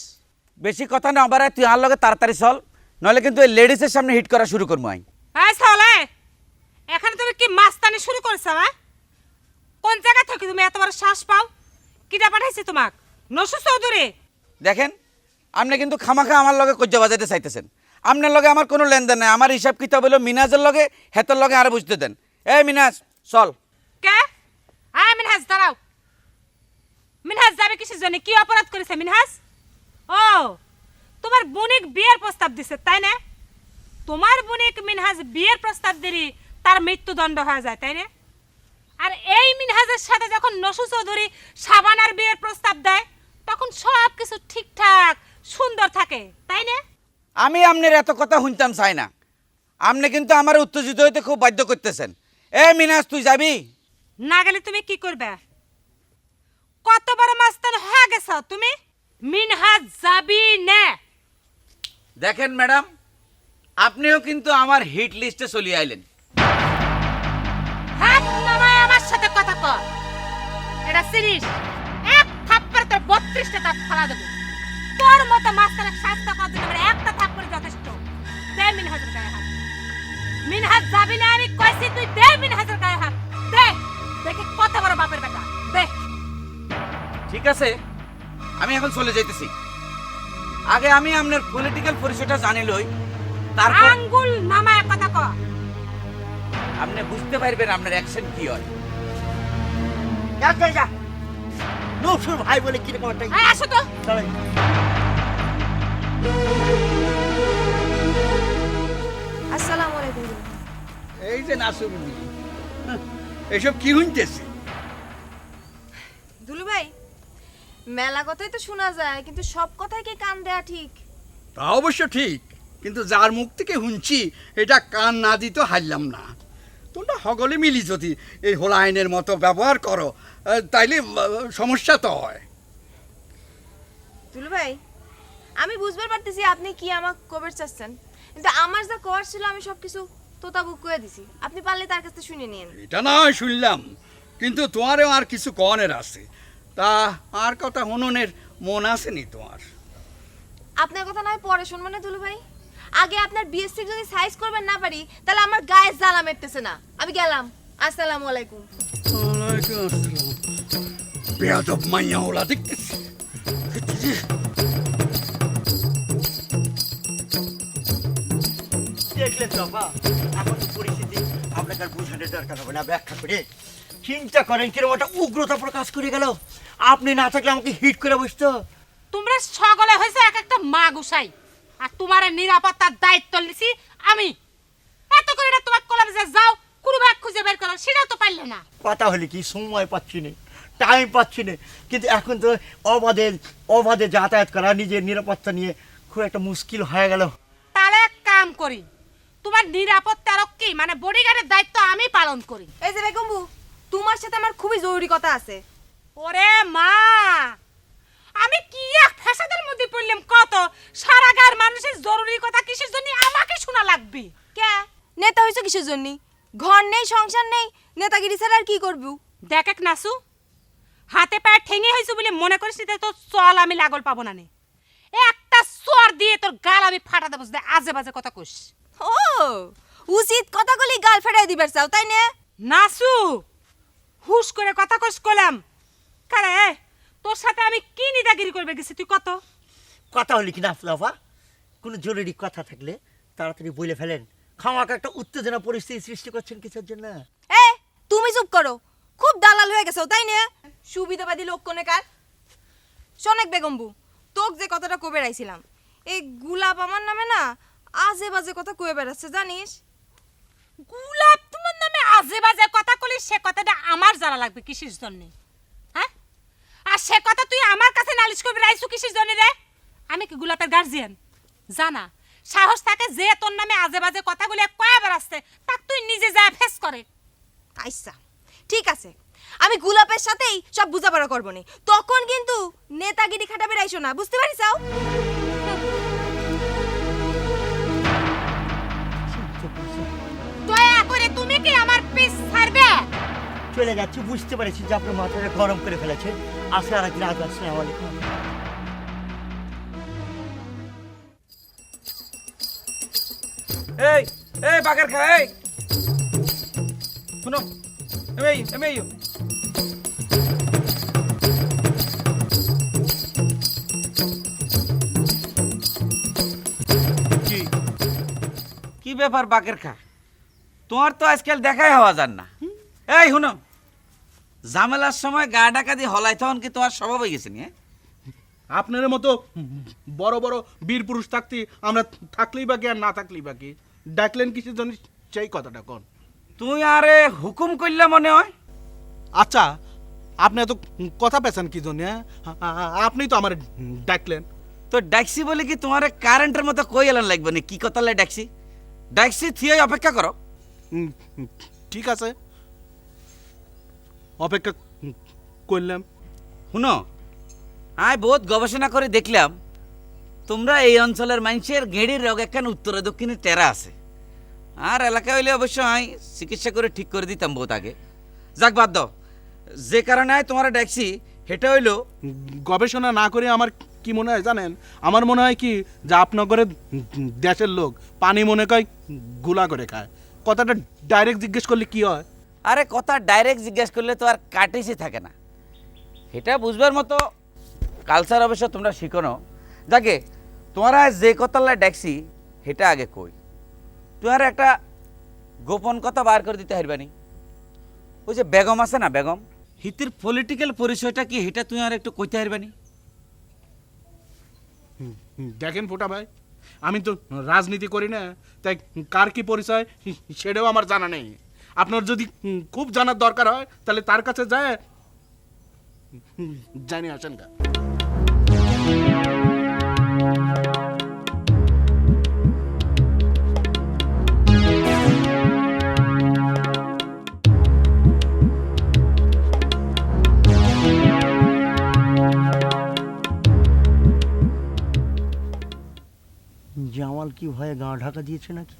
বেশি কথা না বাড়ায় তুই আর লগে তাড়াতাড়ি চল, নইলে কিন্তু এই লেডিসের সামনে হিট করা শুরু করবো আমি। এই সালে, এখানে তুমি কি মাস্তানি শুরু করেছো? হ্যাঁ, কোন জায়গা থেকে তুমি এত বড় শ্বাস পাও? কিটা পাঠাইছে তোমাক? নসু চৌধুরী। দেখেন, আপনি কিন্তু খামাখা আমার লগে কজ্জা বাজাইতে চাইতেছেন। আপনার লগে আমার কোনো লেনদেন নাই। আমার হিসাব কিতাব হলো মিনাজের লগে, হেতর লগে আরো বুঝতে দেন। এই মিনাজ চল। কে? আয় মিনহাজ, দাঁড়াও। মিনহাজ যাবে কিসের জন্য? কি অপরাধ করেছে মিনহাজ? ও, তোমার বোনিক বিয়ের প্রস্তাব দিছে, তাই না? তোমার বোনিক মিনহাজ বিয়ের প্রস্তাব দিলি তার মৃত্যুদণ্ড হয়ে যায়, তাই না? আর এই মিনহাজের সাথে যখন নসু চৌধুরী শাবানার বিয়ের প্রস্তাব দেয়, তখন সব কিছু ঠিকঠাক সুন্দর থাকে, তাই না? আমি আপনার এত কথা শুনতাম চাই না। আপনি কিন্তু আমার উত্তেজিত হইতে খুব বাধ্য করতেছেন। এ মিনাজ, তুই যাবি? না গেলে তুমি কি করবে? কত বড় মাস্তান হয়ে গেছ তুমি? মিনহাজ যাবি না? দেখেন ম্যাডাম, আপনিও কিন্তু আমার হিট লিস্টে চলে আইলেন। হাত নামায় আমার সাথে কথা কর। এটা সিরিজ। এক থাপ্পড়ে তোর 32টা দাঁত ফালা দেব। তোর মতো মাস্তানের শাস্তি করার জন্য আমার একটা থাপ্পড় যথেষ্ট। দে মিনহাজের গায়ে হাত। মিনহাজ যাবি না আমি কইছি, তুই দে মিনহাজের গায়ে হাত। দে, দেখি কত বড় বাপের বেটা। দে। ঠিক আছে, আমি এখন চলে যাইতেছি। আগে আমি আপনার পলিটিক্যাল পরিচয়টা জানি লই, তারপর আঙ্গুল নামায় কথা কর। আপনি বুঝতে পারবেন আপনার অ্যাকশন কি হয়। যা নসুর ভাই বলে কিরকম একটা আয় আসো তো। দাঁড়াই। আসসালামু আলাইকুম। এই যে নাসুরুনি, এসব কি শুনতেছি? দুলু ভাই, মেলা কথাই তো শোনা যায়, কিন্তু সব কথাই কি কান দেয়া ঠিক? তা অবশ্য ঠিক, কিন্তু যার মুখ থেকে শুনছি এটা কান না দিতে হারলাম না। তোমরা সকলে মিলি যদি এই হোলা আইনের মতো ব্যবহার করো, তাইলে সমস্যা তো হয়। দুলু ভাই, আমি বুঝবার পারতেছি আপনি কি আমাকে কবে চাচ্ছেন, কিন্তু আমার যা কর ছিল আমি সবকিছু তোতাবুক করে দিছি। আপনি পারলে তার কাছ থেকে শুনে নিন। এটা না হয় শুনলাম, কিন্তু তোমারও আর কিছু কনের আছে। তা আর কথা হননের মন আসেনি তোমার? আপনার কথা নয় পরে শুনবো না দুলু ভাই। আগে আপনার বিএসসি যদি সাইজ করবেন না পারি, তাহলে আমার গায়ে জ্বালা মেটতেছে না। আমি গেলাম। আসসালামু আলাইকুম। বেয়াদব মাইয়া ওলা দেখতেছি। দেখলেন তো বাবা, এখন তো পরিস্থিতি আপনাকে আর বোঝানোর দরকার হবে না। ব্যাখ্যা করে চিন্তা করেন কিরকম একটা উগ্রতা প্রকাশ করে গেল। আপনি না থাকলে আমাকে হিট করে বসতো। তোমরা সকলে হয়েছে এক একটা মা গুসাই, আর তোমার নিরাপত্তার দায়িত্ব নিছি আমি। এত করে না তোমার কলামে যে যাও কোনো ভাগ খুঁজে বের করো, সেটাও তো পারলে না। কথা হলে কি সময় পাচ্ছি না, টাইম পাচ্ছি না, কিন্তু এখন তো অবাধে যাতায়াত করা নিজের নিরাপত্তা নিয়ে খুব একটা মুশকিল হয়ে গেল। তাহলে এক কাম করি, তোমার নিরাপত্তা রক্ষী মানে বডিগার্ডের দায়িত্ব আমি পালন করি। এই যে বেগম্বু, তোমার সাথে আমার খুবই জরুরি কথা আছে। ওরে মা, আমি কি এক ফ্যাসাদের মধ্যে পড়লাম কত, সারা গায়ের মানুষের জরুরি কথা কিসের জন্য আমাকে শোনা লাগবে? কে নেতা হইছো কিসের জন্য? ঘর নেই, সংসার নেই, নেতাগিরি ছাড়া আর কি করবো? দেখ এক নাসু, হাতে পায়ে ঠেঙে হয়েছে বলে মনে করিস যে তোর চল আমি লাগল পাবো না নে। একটা চর দিয়ে তোর গাল আমি ফাটা দেবো, আজে বাজে কথা কইস। ও উচিত কথাগুলি গাল ফেটাই দিবার চাও, তাই না? নাসু, হুশ করে কথা কইস কলাম। কারে তোর সাথে আমি কি নিদাগিরি করবে গেছি তুই কত? কথা হলি কি না আফলাফা, কোনো জরুরি কথা থাকলে তাড়াতাড়ি বলে ফেলেন। খামাকা একটা উত্তেজনা পরিস্থিতি সৃষ্টি করছেন কিসের জন্য? এ তুমি চুপ করো, খুব দালাল হয়ে গেছো তাই না? সুবিধাবাদী লোক কোনে কার? শোনেক বেগম্বু, তোক যে কথাটা কবে রাইছিলাম, এই গুলাব আমার নামে না আজে বাজে কথা কয়ে বেড়াচ্ছে জানিস? গুলাব তোমার নামে আজে বাজে কথা কলি, সে কথাটা আমার জানা লাগবে কিসের জন্য? হ্যাঁ, আর সে কথা তুই আমার কাছে নালিশ করবি রাইছু কিসের জন্য রে? আমি কি গুলাবের গার্জিয়ান? জানা সাহস থাকে যে তোর নামে আজে বাজে কথাগুলো কয়বার আসছে, তাক তুই নিজে যায় ফেস করে। আচ্ছা ঠিক আছে, আমি গুলাপের সাথেই সব বুঝাপড়া করবো নি, তখন কিন্তু নেতাগিরি খাটাবে রাইছো না, বুঝতে পারিস? দয়া করে তুমি কি আমার পিছ ছাড়বে? চলে যাচ্ছি, বুঝতে পেরেছি যে আপনার মাথাটা গরম করে ফেলেছে। আসে আর একদিন আজ আসসালামু আলাইকুম। এই এই বাগের খা, এই শুনো, এমেই এমেই কি কি ব্যাপার বাকের খা, তোমার তো আজকাল দেখাই হওয়া যান না। এই শুনো, ঝামেলার সময় গা ডাকা দিয়ে হলাই তখন কি তোমার স্বভাব হয়ে গেছে নিয়ে? আপনার মতো বড় বড় বীর পুরুষ থাকতে আমরা থাকলেই বা কি আর না থাকলেই বা কি? ডাকলেন কিসের জন্য সেই কথাটা কোন? তুই আরে হুকুম করলে মনে হয়। আচ্ছা, আপনি এত কথা পেছেন কি জন্য? আপনি তো আমার ডাকলেন। তো ডাকছি বলে কি তোমার কারেন্টের মতো কই এলান লাগবে না? কি কথা লাই ডাকছি? ডাকছি থিয়ে অপেক্ষা করো। ঠিক আছে, অপেক্ষা করলাম। শুনো, আয় বহুত গবেষণা করে দেখলাম তোমরা এই অঞ্চলের মানুষের গেঁড়ির রোগ একখান উত্তরে দক্ষিণে টেরা আছে। আর এলাকা হইলে অবশ্য আমি চিকিৎসা করে ঠিক করে দিতাম বহুত আগে। যাক বাদ দাও, যে কারণে তোমার ডাকছি সেটা হইলো গবেষণা না করে আমার কি মনে হয় জানেন? আমার মনে হয় কি যে আপনাদের দেশের লোক পানি মনে কয় গুলা করে খায়। কথাটা ডাইরেক্ট জিজ্ঞেস করলে কি হয়? আরে কথা ডাইরেক্ট জিজ্ঞেস করলে তো আর কাটিসি থাকে না, এটা বুঝবার মতো কালচার অবশ্য তোমরা শিখো না। যাকে তোমরা যে কথাল্লা ডাকছি সেটা আগে কই, তোমার একটা গোপন কথা বার করে দিতে হারবানি। ওই যে বেগম আছে না, বেগম, হিতির পলিটিক্যাল পরিচয়টা কি সেটা তুমি আর একটু কইতে হারবানি। দেখেন ফোটা ভাই, আমি তো রাজনীতি করি না, তাই কার কি পরিচয় সেটাও আমার জানা নেই। আপনার যদি খুব জানার দরকার হয় তাহলে তার কাছে যায় জানি আসেন গা। জামাল কি ভয়ে গা ঢাকা দিয়েছে নাকি?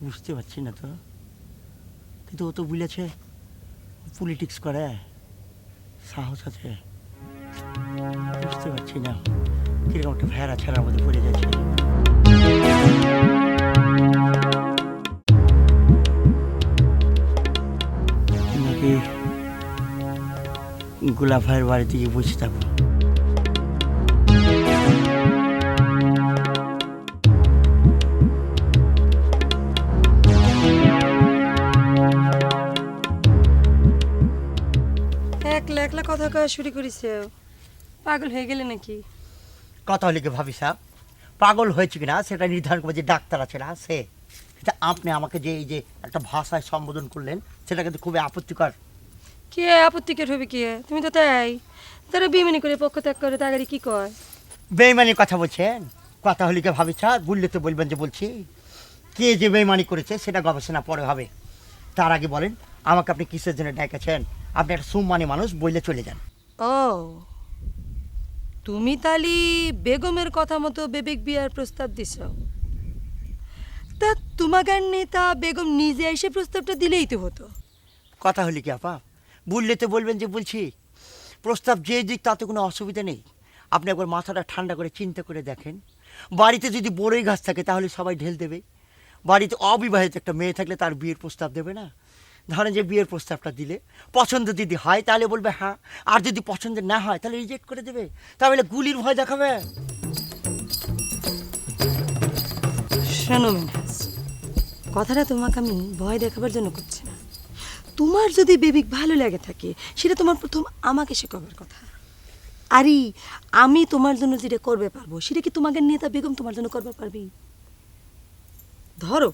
বুঝতে পারছি না তো, কিন্তু ও তো বলেছে পলিটিক্স করে, সাহস আছে। বুঝতে পারছি না, কিরকম একটা ভেড়া ছেড়ার মধ্যে পড়ে যাচ্ছে। নাকি গোলাপ ভাইয়ের বাড়িতে গিয়ে বসে থাকবো? একলা একলা কথা কয়া শুরু করেছে, পাগল হয়ে গেলে নাকি? কথা হলে কি ভাবি সাহেব, পাগল হয়েছে কিনা সেটা নির্ধারণ করবে যে ডাক্তার আছে না, সে। এটা আপনি আমাকে যে এই যে একটা ভাষায় সম্বোধন করলেন সেটা কিন্তু খুবই আপত্তিকর। কে আপত্তিকর হবে? কে তুমি তো তাই, তারা বেমানি করে পক্ষ ত্যাগ করে, তাগারি কি কয়? বেইমানির কথা বলছেন? কথা হলে কি ভাবি সাহেব, বললে তো বলবেন যে বলছি। কে যে বেইমানি করেছে সেটা গবেষণা পরে হবে। তার আগে বলেন আমাকে আপনি কিসের জন্য ডেকেছেন? আপনি একটা সুম্মানি মানুষ, বইলে চলে যান। ও তুমি তালি বেগমের কথা মতো বেবেক বিয়ার প্রস্তাব দিছ? তা তোমাগার নেতা বেগম নিজে এসে প্রস্তাবটা দিলেই তো হতো। কথা হলি কি আপা, বললে তো বলবেন যে বলছি। প্রস্তাব যে দিক তাতে কোনো অসুবিধা নেই। আপনি একবার মাথাটা ঠান্ডা করে চিন্তা করে দেখেন, বাড়িতে যদি বড়ই গাছ থাকে তাহলে সবাই ঢেল দেবে। বাড়িতে অবিবাহিত একটা মেয়ে থাকলে তার বিয়ের প্রস্তাব দেবে না? ধরেন যে বিয়ের প্রস্তাবটা দিলে পছন্দ যদি হয় তাহলে বলবে হ্যাঁ, আর যদি পছন্দ না হয় তাহলে রিজেক্ট করে দেবে। তাহলে গুলির ভয় দেখাবে। শোনো মিনহাজ, কথাটা তোমাকে আমি ভয় দেখাবার জন্য করছি না। তোমার যদি বেবিক ভালো লাগে থাকে সেটা তোমার প্রথম আমাকে শেখাবার কথা। আরে আমি তোমার জন্য যেটা করবে পারবো সেটা কি তোমাকে নেতা বেগম তোমার জন্য করবে পারবি? ধরো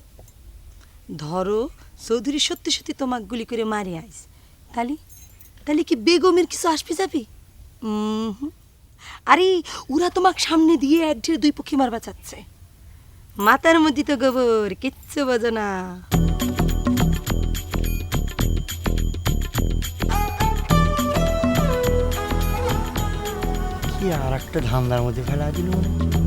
ধরো চৌধুরী সত্যি সত্যি তোমাকে গুলি করে মারি আইস, তাহলে তাহলে কি বেগমের কিছু আসবি যাবি? আরে ওরা তোমাকে সামনে দিয়ে এক ঢের দুই পক্ষী মারবা চাচ্ছে। মাথার মধ্যে তো গোবর, কিচ্ছু বোঝো না। কি আর একটা ধান্দার মধ্যে ফেলা দিল মনে হচ্ছে।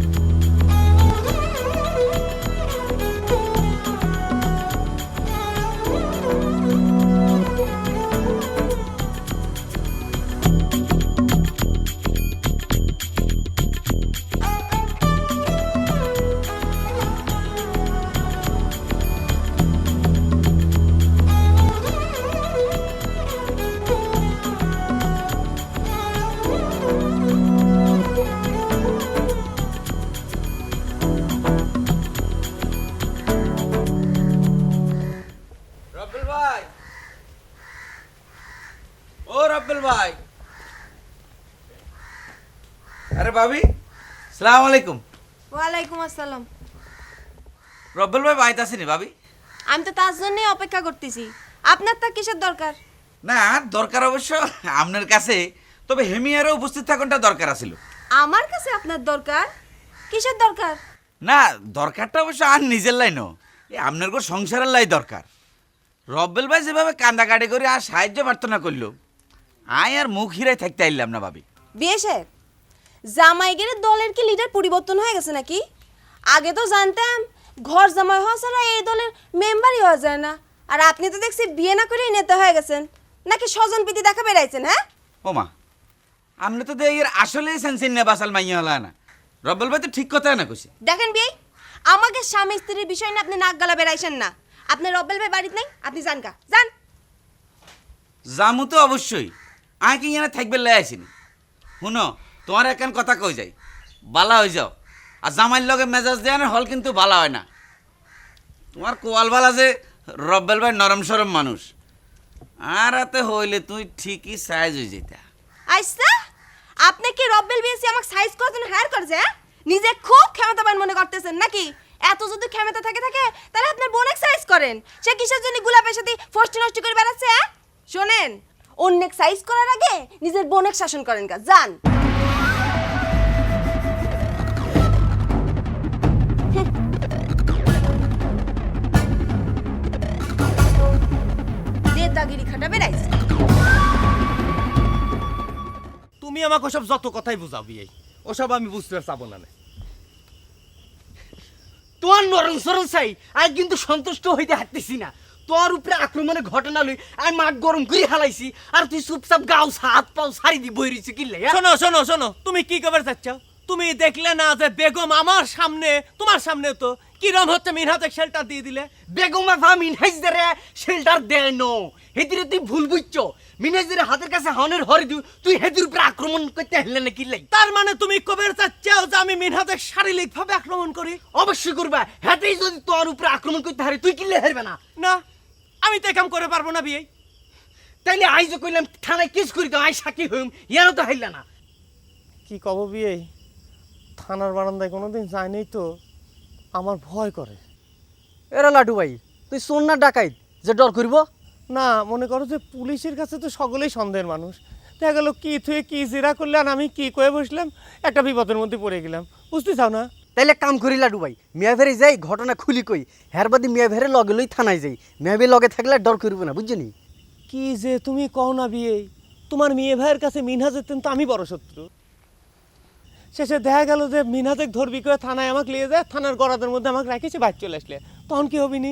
রব্বেল ভাই, ও রব্বেল ভাই। আরে ভাবি, সালাম আলাইকুম। ওয়ালাইকুম আসসালাম। রব্বেল ভাই বাইতে আসেনি ভাবি? আমি তো তার জন্যই অপেক্ষা করতেছি। আপনার তা কিসের দরকার? না, দরকার অবশ্য আপনার কাছে, তবে হেমিয়ারও উপস্থিত থাকাটা দরকার আছিল। আমার কাছে আপনার দরকার? কিসের দরকার? না, দরকারটা অবশ্য আর নিজের লাই নো, আপনার গো সংসারের লাই দরকার। রব্বেল ভাই যেভাবে কান্দাকাটি করে আর সাহায্য প্রার্থনা করলো, আয় আর মুখ হিরাই থাকতে আইলাম না ভাবি। বিয়ে সাহেব, জামাইগের দলের কি লিডার পরিবর্তন হয়ে গেছে নাকি? আগে তো জানতাম ঘর জামাই হওয়া ছাড়া এই দলের মেম্বারই হওয়া যায় না। আর আপনি তো দেখছি বিয়ে না করেই নেতা হয়ে গেছেন, নাকি স্বজন প্রীতি দেখা বেড়াইছেন? হ্যাঁ ও মা, আপনি তো দেখি আসলেই সেন্সিন না বাসাল মাইয়া হলা না। রব্বেল ভাই তো ঠিক কথা না কইছে। দেখেন বিয়ে, আমাকে স্বামী স্ত্রীর বিষয় নিয়ে আপনি নাক গলা বেড়াইছেন না। আপনার রব্বেল ভাই বাড়িতে নাই, আপনি যান গা, যান। জামু তো অবশ্যই, আয় কি এখানে থাকবে লাই আসিনি। শুনো, তোমার একখান কথা কই যাই, বালা হয়ে যাও। আর জামাইয়ের লগে মেজাজ দেওয়ার হল কিন্তু বালা হয় না। তোমার কোয়াল বালা যে রব্বেল ভাই নরম সরম মানুষ, আর রাতে হইলে তুই ঠিকই সাইজ হয়ে যেতা। আইসা আপনি কি রব্বেল বিএসি আমাকে সাইজ করার জন্য হায়ার করছে? নিজে খুব ক্ষমতাবান মনে করতেছেন নাকি? এত যদি ক্ষমতা থাকে তাহলে আপনার বোন সাইজ করেন। সে কিসের জন্য গোলাপের সাথে ফষ্টি নষ্ট করে বেড়াচ্ছে? শোনেন, অন্যেক সাইজ করার আগে নিজের বোনের শাসন করেন গা, যান। নেতাগিরি খাটা বেড়াইছে। তুমি আমাকে ওসব যত কথাই বুঝাবি, ওসব আমি বুঝতে চাবো না। তোর নরম সরম চাই, আর কিন্তু সন্তুষ্ট হইতে হাঁটতেছি না। তোর উপরে আক্রমণের ঘটনা লই আমি মাঠ গরম করে হালাইছি, আর তুই চুপচাপ গাও হাত পাও সারি দি বই রইছি কিনলে। শোনো শোনো শোনো, তুমি কি খবর চাচ্ছ? তুমি দেখলে না যে বেগম আমার সামনে, তোমার সামনে তো কিরম হচ্ছে মিনহাতে শেল্টার দিয়ে দিলে। বেগম বাবা মিনহাজ দরে শেল্টার দেয় নো, হেদিরে তুই ভুল বুঝছ। মিনহাজ দরে হাতের কাছে হানের হরি দিউ, তুই হেদির উপরে আক্রমণ করতে হেললে না কিনলে। তার মানে তুমি খবর চাচ্ছ যে আমি মিনহাতে শারীরিকভাবে আক্রমণ করি? অবশ্যই করবা। হেতেই যদি তোর উপরে আক্রমণ করতে হারে তুই কিনলে হারবে না। না, আমি তো কাম করে পারবো না বিয়ে। তাইলে আইজ কইলাম থানায় কেস করি তো, আই সাক্ষী হইম, ইয়ারও তো হাইলা না। কি কব বিয়ে, থানার বারান্দায় কোনোদিন যায়নি তো, আমার ভয় করে। এরা লাডু ভাই, তুই শোন না ডাকাইত যে ডর করব না, মনে করো যে পুলিশের কাছে তো সকলেই সন্দেহের মানুষ। দেখা গেল কি থুয়ে কি জিরা করলে আর আমি কি কয়ে বসলাম, একটা বিপদের মধ্যে পড়ে গেলাম। বুঝতে চাও না? তাইলে কাম করি লাডু ভাই মিয়া ভেরে যাই ঘটনা খুলি কই হের বাদে মিয়া ভেরে লগে লই থানায় যাই মিয়া ভেরে লগে থাকলে ডর করব না বুঝছনি। কি যে তুমি কও না বিয়ে, তোমার মেয়ে ভাইয়ের কাছে মিনহাজের তো আমি বড় শত্রু। শেষে দেখা গেল যে মিনহাজেক ধরবি করে থানায় আমাকে নিয়ে যায়, থানার গড়াদের মধ্যে আমাকে রাখিছে, বাইর চলে আসলে তখন কি হবি নি?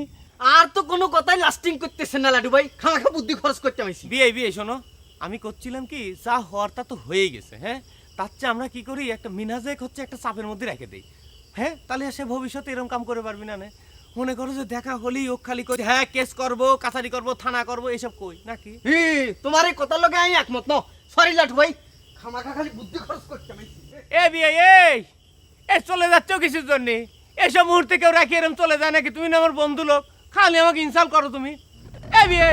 আর তো কোনো কথাই লাস্টিং করতেছে না লাডু ভাই, খামাখা বুদ্ধি খরচ করতে আইছি। বিয়ে শোনো, আমি করছিলাম কি যা হওয়ার তা তো হয়েই গেছে। হ্যাঁ, তার চেয়ে আমরা কি করি, একটা মিনহাজেক হচ্ছে একটা চাপের মধ্যে রেখে দেই। হ্যাঁ, তাহলে সে ভবিষ্যতে এরকম কাম করে পারবি না। মনে করো যে দেখা হলেই ও খালি কই হ্যাঁ কেস করবো, কাছারি করবো, থানা করবো, এসব কই নাকি? তোমার এই কথা লগে আমি একমত ন। সরি লাডু ভাই, খামাখা খালি বুদ্ধি খরচ করতে আইছি। এ বিয়ে এই চলে যাচ্ছ কিছুর জন্য? এসব মুহূর্তে কেউ রাখি এরকম চলে যায় নাকি? তুমি না আমার বন্ধু লোক, খালি আমাকে ইনসাল্ট করো তুমি। এ বিয়ে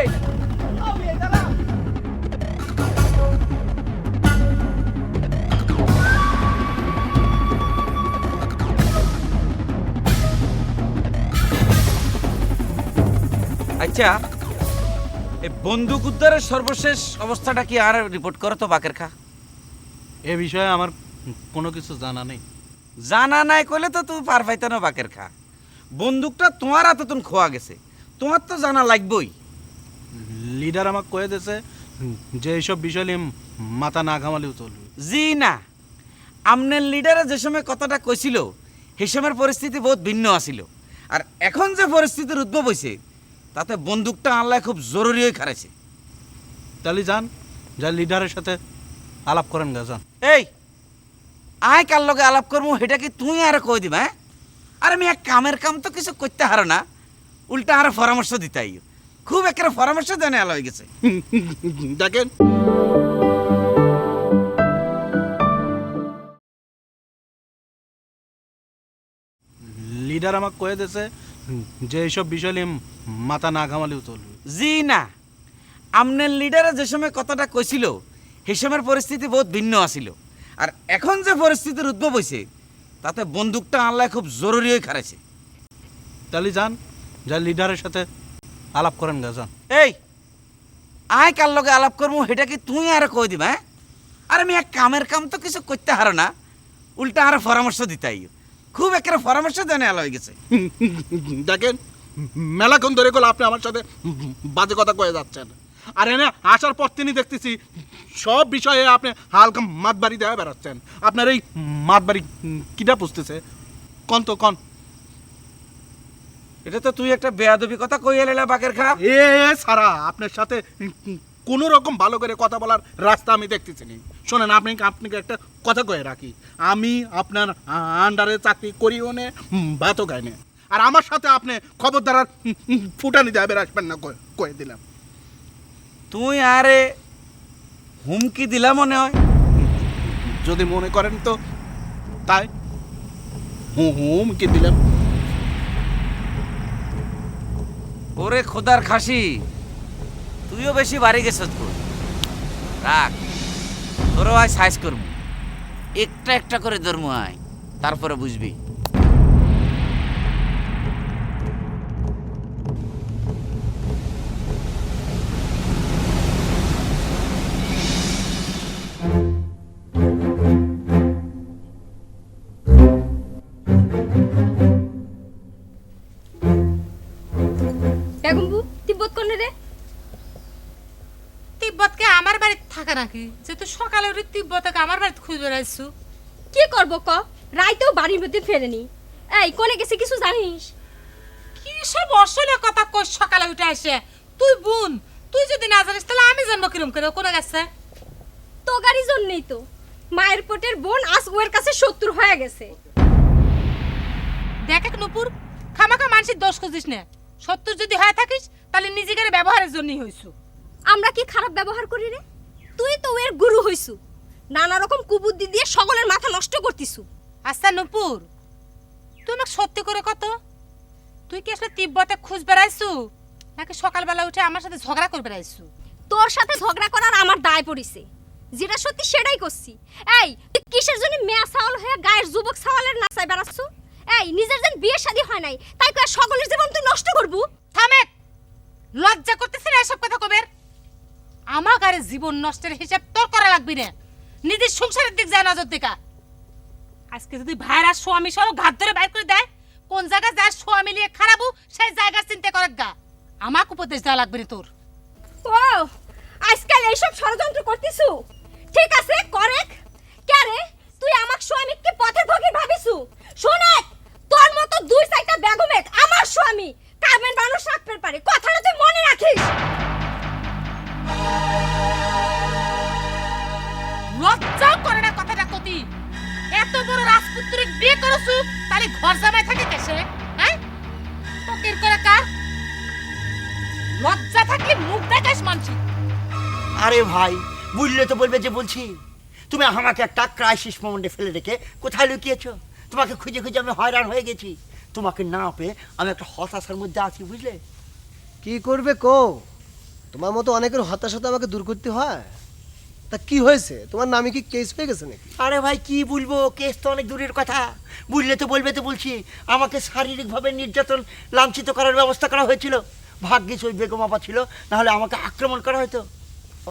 আচ্ছা, এই বন্দুক উদ্ধারের সর্বশেষ অবস্থাটা কি আর রিপোর্ট করো তো বাকের খা। এ বিষয়ে আমার কোনো কিছু জানা নেই। জানা নাই কইলে তো তুমি পার পাইতে না বাকের খা। বন্দুকটা তোমার হাতে তুমি খোয়া গেছে, তোমার তো জানা লাগবেই। লিডার আমাকে কয়ে দিয়েছে যে এইসব বিষয় নিয়ে মাথা না ঘামালেও চলবে। জি না, আমনের লিডারে যে সময় কথাটা কইছিল সেই সময়ের পরিস্থিতি বহুত ভিন্ন আছিল, আর এখন যে পরিস্থিতির উদ্ভব হয়েছে তাতে বন্দুকটা আনলাই খুব জরুরি হয়ে খারাইছে। তাহলে যান, যা লিডারের সাথে আলাপ করেন গা যান। এই আয় কার লগে আলাপ করবো সেটা কি তুই আর কই দিবা? হ্যাঁ, আর আমি এক কামের কাম তো কিছু করতে হারো না, উল্টা আর পরামর্শ দিতাই। খুব একটা পরামর্শ দেনে আলো হয়ে গেছে। দেখেন, লিডার আমাকে কয়ে দিয়েছে যে এইসব বিষয় নিয়ে মাথা না ঘামালেও চলবে। জি না, আমনের লিডারে যে সময় কথাটা কইছিল সেই সময়ের পরিস্থিতি বহুত ভিন্ন আছিল, আর এখন যে পরিস্থিতির উদ্ভব হয়েছে তাতে বন্দুকটা আনলাই খুব জরুরি হয়ে খারাইছে। তাহলে যান, যা লিডারের সাথে আলাপ করেন গা যান। এই আয় কার লগে আলাপ করবো সেটা কি তুই আর কই দিবা? হ্যাঁ, আর আমি এক কামের কাম তো কিছু করতে হারো না, উল্টা আর পরামর্শ দিতাই। খুব একটা পরামর্শ দেনে আলো হয়ে গেছে। দেখেন, মেলাক্ষণ ধরে গেল আপনি আমার সাথে বাজে কথা কয়ে যাচ্ছেন, আর এনে আসার পর তিনি দেখতেছি সব বিষয়ে আপনি হালকা মাতবাড়ি দেওয়া বেড়াচ্ছেন। আপনার এই মাতবাড়ি কিটা পুষতেছে কন তো কন? এটা তো তুই একটা বেয়াদবি কথা কই এলা বাকের খা। এ সারা, আপনার সাথে কোনো রকম ভালো করে কথা বলার রাস্তা আমি দেখতেছি না। শোনেন, আপনাকে একটা কথা কয়ে রাখি, আমি আপনার আন্ডারে চাকরি করিও নে, ভাতও খাই না, আর আমার সাথে আপনি খবরদার আর ফুটানি দেবে আসবেন না, কয়ে দিলাম। তুই আরে হুমকি দিলা মনে হয়? যদি মনে করেন তো তাই হুমকি দিলাম। ওরে খোদার খাসি, তুইও বেশি বাড়ি গেছ। রাখ, তোরও আয় সাইজ করবো, একটা একটা করে ধর্ম আয়, তারপরে বুঝবি। বেগম্বু তিব্বত কোনে রে? তিব্বতকে আমার বাড়িতে থাকা নাকি? যে তুই সকালে উঠে তিব্বতকে আমার বাড়িতে খুঁজে বেড়াইছু। কি করব ক? রাইতেও বাড়ির মধ্যে ফেরেনি। এই কোনে গেছে কিছু জানিস? কি সব অসলে কথা কই সকালে উঠে আসে? তুই বোন, তুই যদি না জানিস তাহলে আমি জানবো কিরম করে কোনে গেছে? তো গাড়ি জন্যই তো মায়ের পেটের বোন আজ ওর কাছে শত্রু হয়ে গেছে। দেখ নূপুর, খামাখা মানুষের দোষ খুঁজিস না। শত্রু যদি হয়ে থাকিস তাহলে নিজেদের ব্যবহারের জন্যই হইছু। আমরা কি খারাপ ব্যবহার করি রে? তুই তো এর গুরু হইছু, নানা রকম কুবুদ্ধি দিয়ে সকলের মাথা নষ্ট করতিছু। আচ্ছা নূপুর, তুই আমাকে সত্যি করে কত, তুই কি আসলে তিব্বতে খুঁজ বেড়াইছু নাকি সকালবেলা উঠে আমার সাথে ঝগড়া করে বেড়াইছু? তোর সাথে ঝগড়া করার আমার দায় পড়িছে, যেটা সত্যি সেটাই করছি। এই তুই কিসের জন্য মেয়া ছাওয়াল হয়ে গায়ের যুবক ছাওয়ালের নাচাই বেড়াচ্ছু? এই নিজের যেন বিয়ে শাদী হয় নাই তাই কই সকলের জীবন তুই নষ্ট করবু? থামেক, লজ্জা করতেছিস না এসব কথা কবের? আমার গায়ে জীবন নষ্টের হিসাব তোর করা লাগবি না, নিজের সংসারের দিক যায় নজর দেখা। আজকে যদি ভাইরা স্বামী সহ ঘাত ধরে বাইর করে দেয়, কোন জায়গা যার স্বামী নিয়ে খারাপু সেই জায়গা চিন্তা করে গা। আমাকে উপদেশ দেওয়া লাগবে না তোর। ও আজকাল এইসব ষড়যন্ত্র করতিছু? ঠিক আছে করেক। কে রে তুই আমাক স্বামীকে পথে ভোগী ভাবিছু? শোনেক, তোর মতো দুই চারটা বেগমেক আমার স্বামী কামের মানুষ রাখতে পারে, কথাটা তুই মনে রাখিস। লজ্জাও করে না কথাটা কতি। এত বড় রাজপুত্রিক বিয়ে করছু, তাহলে ঘর জামাই থাকে কেসে? হ্যাঁ, ফকির করে কার লজ্জা থাকলে মুখ দেখাস মানছি। আরে ভাই, বুঝলে তো বলবে যে বলছি। তুমি আমাকে একটা ক্রাইসিস মোমেন্টে ফেলে রেখে কোথায় লুকিয়েছো? তোমাকে খুঁজে খুঁজে আমি হয়রান হয়ে গেছি। তোমাকে না পেয়ে আমি একটা হতাশার মধ্যে আছি, বুঝলে? কি করবে কো? তোমার মতো অনেকের হতাশা তো আমাকে দূর করতে হয়। তা কি হয়েছে? তোমার নামে কি কেস হয়ে গেছে নাকি? আরে ভাই কি বলবো, কেস তো অনেক দূরের কথা। বুঝলে তো বলবে তো বলছি। আমাকে শারীরিকভাবে নির্যাতন, লাঞ্ছিত করার ব্যবস্থা করা হয়েছিল। ভাগ্যিস ওই বেগম আপা ছিল, নাহলে আমাকে আক্রমণ করা হতো।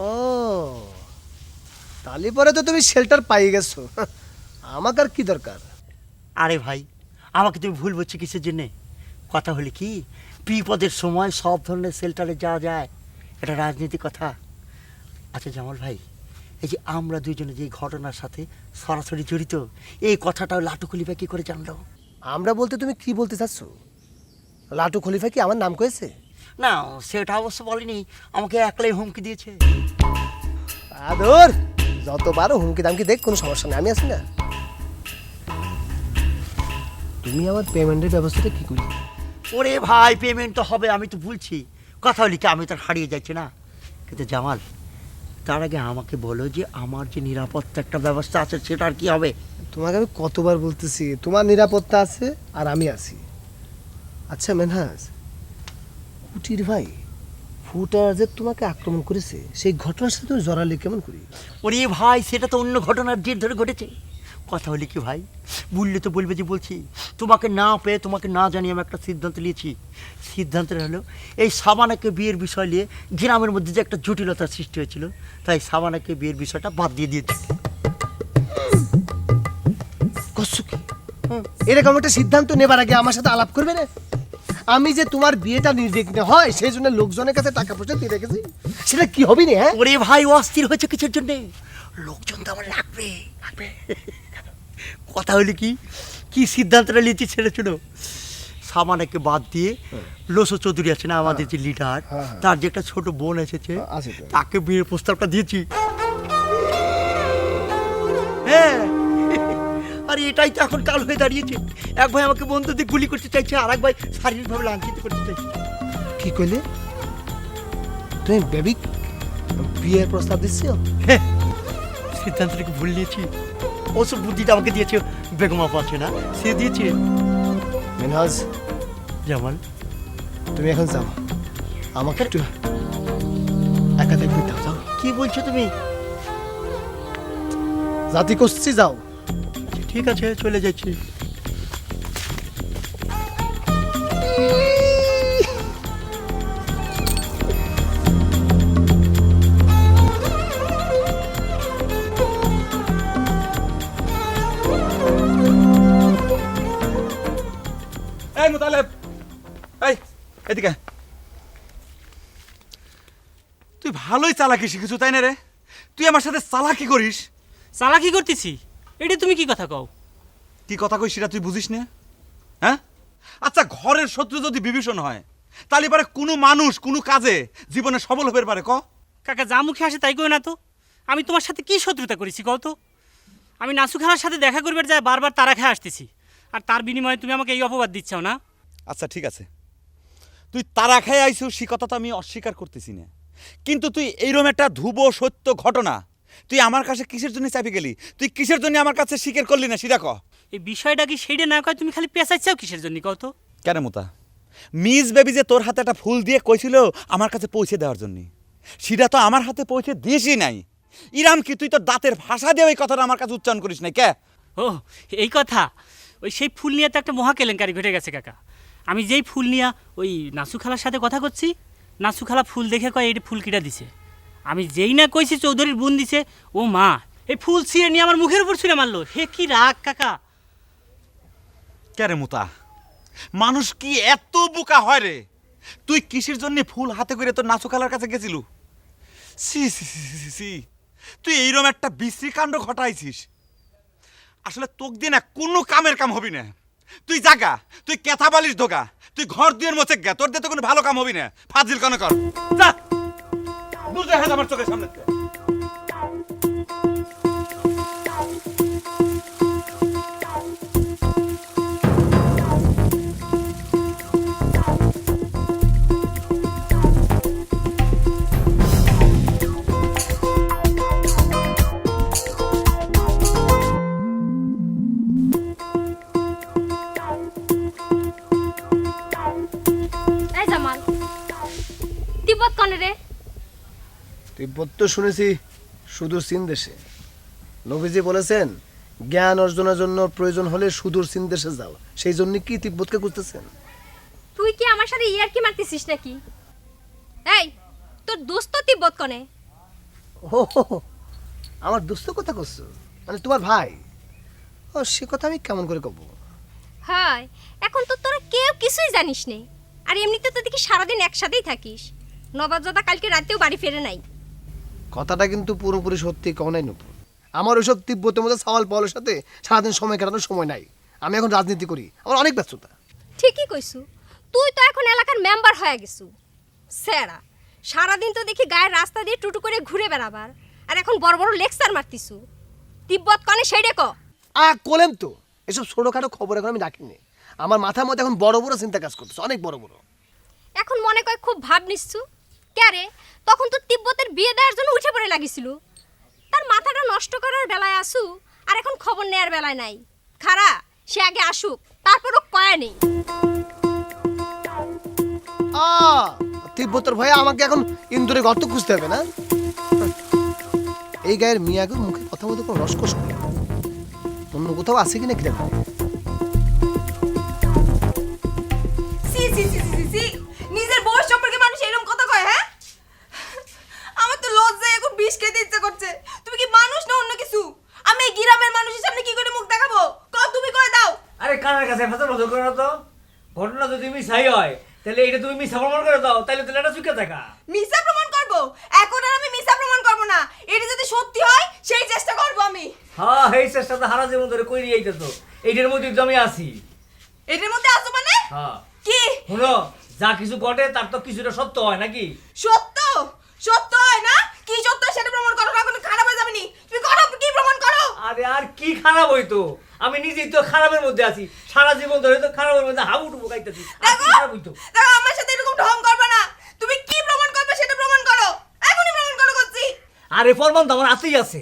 ও তালি পরে তো তুমি শেল্টার পাই গেছো। আমাকে আর কি দরকার? আরে ভাই, আমাকে তুমি ভুল বলছো কিসের জন্যে? কথা হলে কি, বিপদের সময় সব ধরনের শেল্টারে যাওয়া যায়, এটা রাজনীতি কথা। আচ্ছা জামাল ভাই, এই যে আমরা দুইজনে যে ঘটনার সাথে সরাসরি জড়িত, এই কথাটাও লাটু খলিফা কি করে জানলো? আমরা বলতে তুমি কি বলতে চাচ্ছ? লাটু খলিফা কি আমার নাম কয়েছে? না, সেটা অবশ্য বলেনি, আমাকে একলাই হুমকি দিয়েছে। আদর যতবারও হুমকি দামকি দেখ, কোনো সমস্যা নেই, আমি আছি না। তুমি আমার পেমেন্টের ব্যবস্থাটা কি করি? ওরে ভাই, পেমেন্ট তো হবে, আমি তো বলছি। কথা হলে কি, আমি তো আর হারিয়ে যাচ্ছি না। কিন্তু জামাল, তার আগে আমাকে বলো যে আমার যে নিরাপত্তা একটা ব্যবস্থা আছে, সেটার কি হবে? তোমাকে আমি কতবার বলতেছি তোমার নিরাপত্তা আছে আর আমি আছি। আচ্ছা মেনহাজ, কুটির ভাই ফুটার যে তোমাকে আক্রমণ করেছে, সেই ঘটনার সাথে তুমি জড়ালে কেমন করি? ওরে ভাই, সেটা তো অন্য ঘটনার জের ধরে ঘটেছে। কথা হলে কি ভাই, বললে তো বলবে যে বলছি। তোমাকে না পেয়ে, তোমাকে না জানিয়ে আমি একটা সিদ্ধান্ত নিয়েছি। সিদ্ধান্তটা হলো, এই সাবানাকে বিয়ের বিষয় নিয়ে গ্রামের মধ্যে যে একটা জটিলতার সৃষ্টি হয়েছিল, তাই সাবানাকে বিয়ের বিষয়টা বাদ দিয়ে দিয়েছি। করছো কি? এরকম একটা সিদ্ধান্ত নেবার আগে আমার সাথে আলাপ করবে না? আমি যে তোমার বিয়েটা নির্বিঘ্নে হয় সেই জন্য লোকজনের কাছে টাকা পয়সা দিয়ে রেখেছি, সেটা কি হবে না? হ্যাঁ ওরে ভাই, অস্থির হয়েছে কিসের জন্যে? লোকজন তো আমার লাগবে। কথা হলে কি, কি সিদ্ধান্তটা নিয়েছি ছেড়ে ছিল। সামানাকে বাদ দিয়ে লোসো চৌধুরী আছে না আমাদের যে লিডার, তার যে একটা ছোট বোন এসেছে, তাকে বিয়ের প্রস্তাবটা দিয়েছি। হ্যাঁ, আর এটাই তো এখন কাল হয়ে দাঁড়িয়েছে। এক ভাই আমাকে বন্ধু দিয়ে গুলি করতে চাইছে, আর এক ভাই শারীরিকভাবে লাঞ্ছিত করতে চাইছে। কি কইলে? তুমি বেবি বিয়ের প্রস্তাব দিচ্ছ? হ্যাঁ, সিদ্ধান্তটাকে ভুল নিয়েছি। ওসব বুদ্ধিটা আমাকে দিয়েছে বেগম আপা আছে না, সে দিয়েছে। মেনহাজ জামাল, তুমি এখন যাও, আমাকে একটু একা দেখবে দাও। যাও। কি বলছো তুমি? জাতি করছি, যাও। ঠিক আছে, চলে যাচ্ছি। এই মুতালেব, এই এদিকে। তুই ভালোই চালাকি শিখেছো, তাই না রে? তুই আমার সাথে চালাকি করিস। চালাকি করতেছি? এটা তুমি কি কথা কও? কি কথা কই সেটা তুই বুঝিস না? হ্যাঁ, আচ্ছা, ঘরের শত্রু যদি বিভীষণ হয়, তাহলে পারে কোনো মানুষ কোনো কাজে জীবনে সফল হতে পারে? ক কাকা, যা মুখে আসে তাই কই না তো। আমি তোমার সাথে কি শত্রুতা করেছি কও তো? আমি নাসু খালার সাথে দেখা করবার যায় বারবার তারা খেয়ে আসতেছি, আর তার বিনিময়ে তুমি আমাকে এই অপবাদ দিচ্ছাও না? আচ্ছা ঠিক আছে, তুই তারা খেয়ে আইছো, সে কথা তো আমি অস্বীকার করতেছি না। কিন্তু তুই এইরকম একটা ধ্রুব সত্য ঘটনা তুই আমার কাছে কিসের জন্য চাপি গেলি? তুই কিসের জন্য আমার কাছে স্বীকার করলি না, সেটা ক। এই বিষয়টা কি সেইটা না কয় তুমি খালি পেঁচাইছাও কিসের জন্য কও তো? কেন মোতা, মিস বেবি যে তোর হাতে একটা ফুল দিয়ে কইছিল আমার কাছে পৌঁছে দেওয়ার জন্য, সেটা তো আমার হাতে পৌঁছে দিয়েছি নাই। ইরাম কি তুই তোর দাঁতের ভাষা দিয়ে ওই কথাটা আমার কাছে উচ্চারণ করিস নাই কে? ও এই কথা, ওই সেই ফুল নিয়ে তো একটা মহা কেলেঙ্কারি ঘটে গেছে কাকা। আমি যেই ফুল নিয়ে ওই নাসু খালার সাথে কথা করছি, নাসু খালা ফুল দেখে কয় এই ফুল কিটা দিছে। আমি যেই না কইছি চৌধুরীর বোন দিছে, ও মা এই ফুল ছিঁড়ে নিয়ে আমার মুখের উপর ছুঁড়ে মারলো। হে কি রাগ কাকা! কে রে মুতা, মানুষ কি এত বোকা হয় রে? তুই কিসের জন্য ফুল হাতে করে তোর নাচু খালার কাছে গেছিল? সি সি সি সি সি, তুই এইরকম একটা বিশ্রী কাণ্ড ঘটাইছিস। আসলে তোক দিয়ে না কোনো কামের কাম হবি না। তুই জাগা, তুই কেথা বালিশ ধোকা, তুই ঘর দিয়ে মোচে গা, তোর দিয়ে তো কোনো ভালো কাম হবি না। ফাজিল কেন কর, যা বুঝে হাত আমার চোখের সামনে। এই জামাল, তিব্বত কনে রে? তিব্বত তো শুনেছি সুদূর চীন দেশে। নবীজি বলেছেন জ্ঞান অর্জনের জন্য প্রয়োজন হলে সুদূর চীন দেশে যাও। সেই জন্য কি তিব্বতকে খুঁজতেছেন? তুই কি আমার সাথে ইয়ার্কি মারতেছিস নাকি? এই, তোর দোস্ত তিব্বত কনে? ও হো হো, আমার দোস্ত কথা করছো? মানে তোমার ভাই? ও, সে কথা আমি কেমন করে কব? হয়, এখন তো তোরা কেউ কিছুই জানিস নে। আর এমনিতে তো দেখি সারাদিন একসাথেই থাকিস। নবাবজাদা কালকে রাতেও বাড়ি ফেরে নাই। কথাটা কিন্তু পুরোপুরি সত্যি কও নাই নূপুর। আমার ওইসব তিব্বতের মধ্যে সাওয়াল পাওয়ালের সাথে সারাদিন সময় কাটানোর সময় নাই। আমি এখন রাজনীতি করি, আমার অনেক ব্যস্ততা। ঠিকই কইছু, তুই তো এখন এলাকার মেম্বার হয়ে গেছু। স্যারা, সারাদিন তো দেখি গায়ের রাস্তা দিয়ে টুটু করে ঘুরে বেড়াবার, আর এখন বড় বড় লেকচার মারতিছু। তিব্বত কনে সেইটা ক? কলেম তো এসব ছোটখাটো খবর এখন আমি রাখিনি। আমার মাথার মধ্যে এখন বড় বড় চিন্তা কাজ করতেছে, অনেক বড় বড়। এখন মনে কয় খুব ভাব নিচ্ছু। কে রে, তখন তো তিব্বতের বিয়ে দেওয়ার জন্য উঠে পড়ে লাগিছিল। তার মাথাটা নষ্ট করার বেলায় আসু, আর এখন খবর নেয়ার বেলায় নাই। খারা, সে আগে আসুক, তারপরও কয়া নেই। তিব্বতের ভয়ে আমাকে এখন ইন্দুরে গর্ত খুঁজতে হবে না? এই গায়ের মিয়াগুর মুখে কথা বলতে কোনো রসকস নেই। অন্য কোথাও আছে কিনা কিনা? সি সি সি সি সি, নিজের বউর সম্পর্কে মানুষ এরকম কথা কয়? হ্যাঁ, আমার তো লজ্জায় এখন বিষ খেতে ইচ্ছে করছে। তুমি কি মানুষ না অন্য কিছু? আমি এই গ্রামের মানুষের সামনে কি করে মুখ দেখাবো? তুমি কয়ে দাও। আরে কানের কাছে ফেসার মতো করে তো, ঘটনা যদি মিছাই হয় তাহলে এটা তুমি মিছা প্রমাণ করে দাও, তাহলে তো এটা চুকে থাকা। মিছা প্রমাণ করব? এখন আর আমি মিছা প্রমাণ করব না। এটা যদি সত্যি হয় সেই চেষ্টা করব আমি। হ্যাঁ, এই চেষ্টা তো হারা জীবন ধরে কইরি আইতেছো। এইটার মধ্যে তো আমি আছি। এটার মধ্যে আছো মানে? হ্যাঁ। কি? শুনো, যা কিছু ঘটে তার তো কিছুটা সত্য হয় নাকি? সত্য? সত্য হয় না? কি সত্য সেটা প্রমাণ করো, না কোনো খারাপ হয়ে যাবে নি। তুমি করো, কি প্রমাণ করো? আরে আর কি খারাপ হইতো? আমি নিজেই তো খারাপের মধ্যে আছি, সারা জীবন ধরে তো খারাপের মধ্যে হাবুডুবু খাইতেছি। আর কি খারাপ হইতো? দেখো, আমার সাথে এরকম ঢং করবে না। তুমি কি প্রমাণ করবে সেটা প্রমাণ করো, এখনই প্রমাণ করো করছি। আরে প্রমাণ তো আমার হাতেই আছে।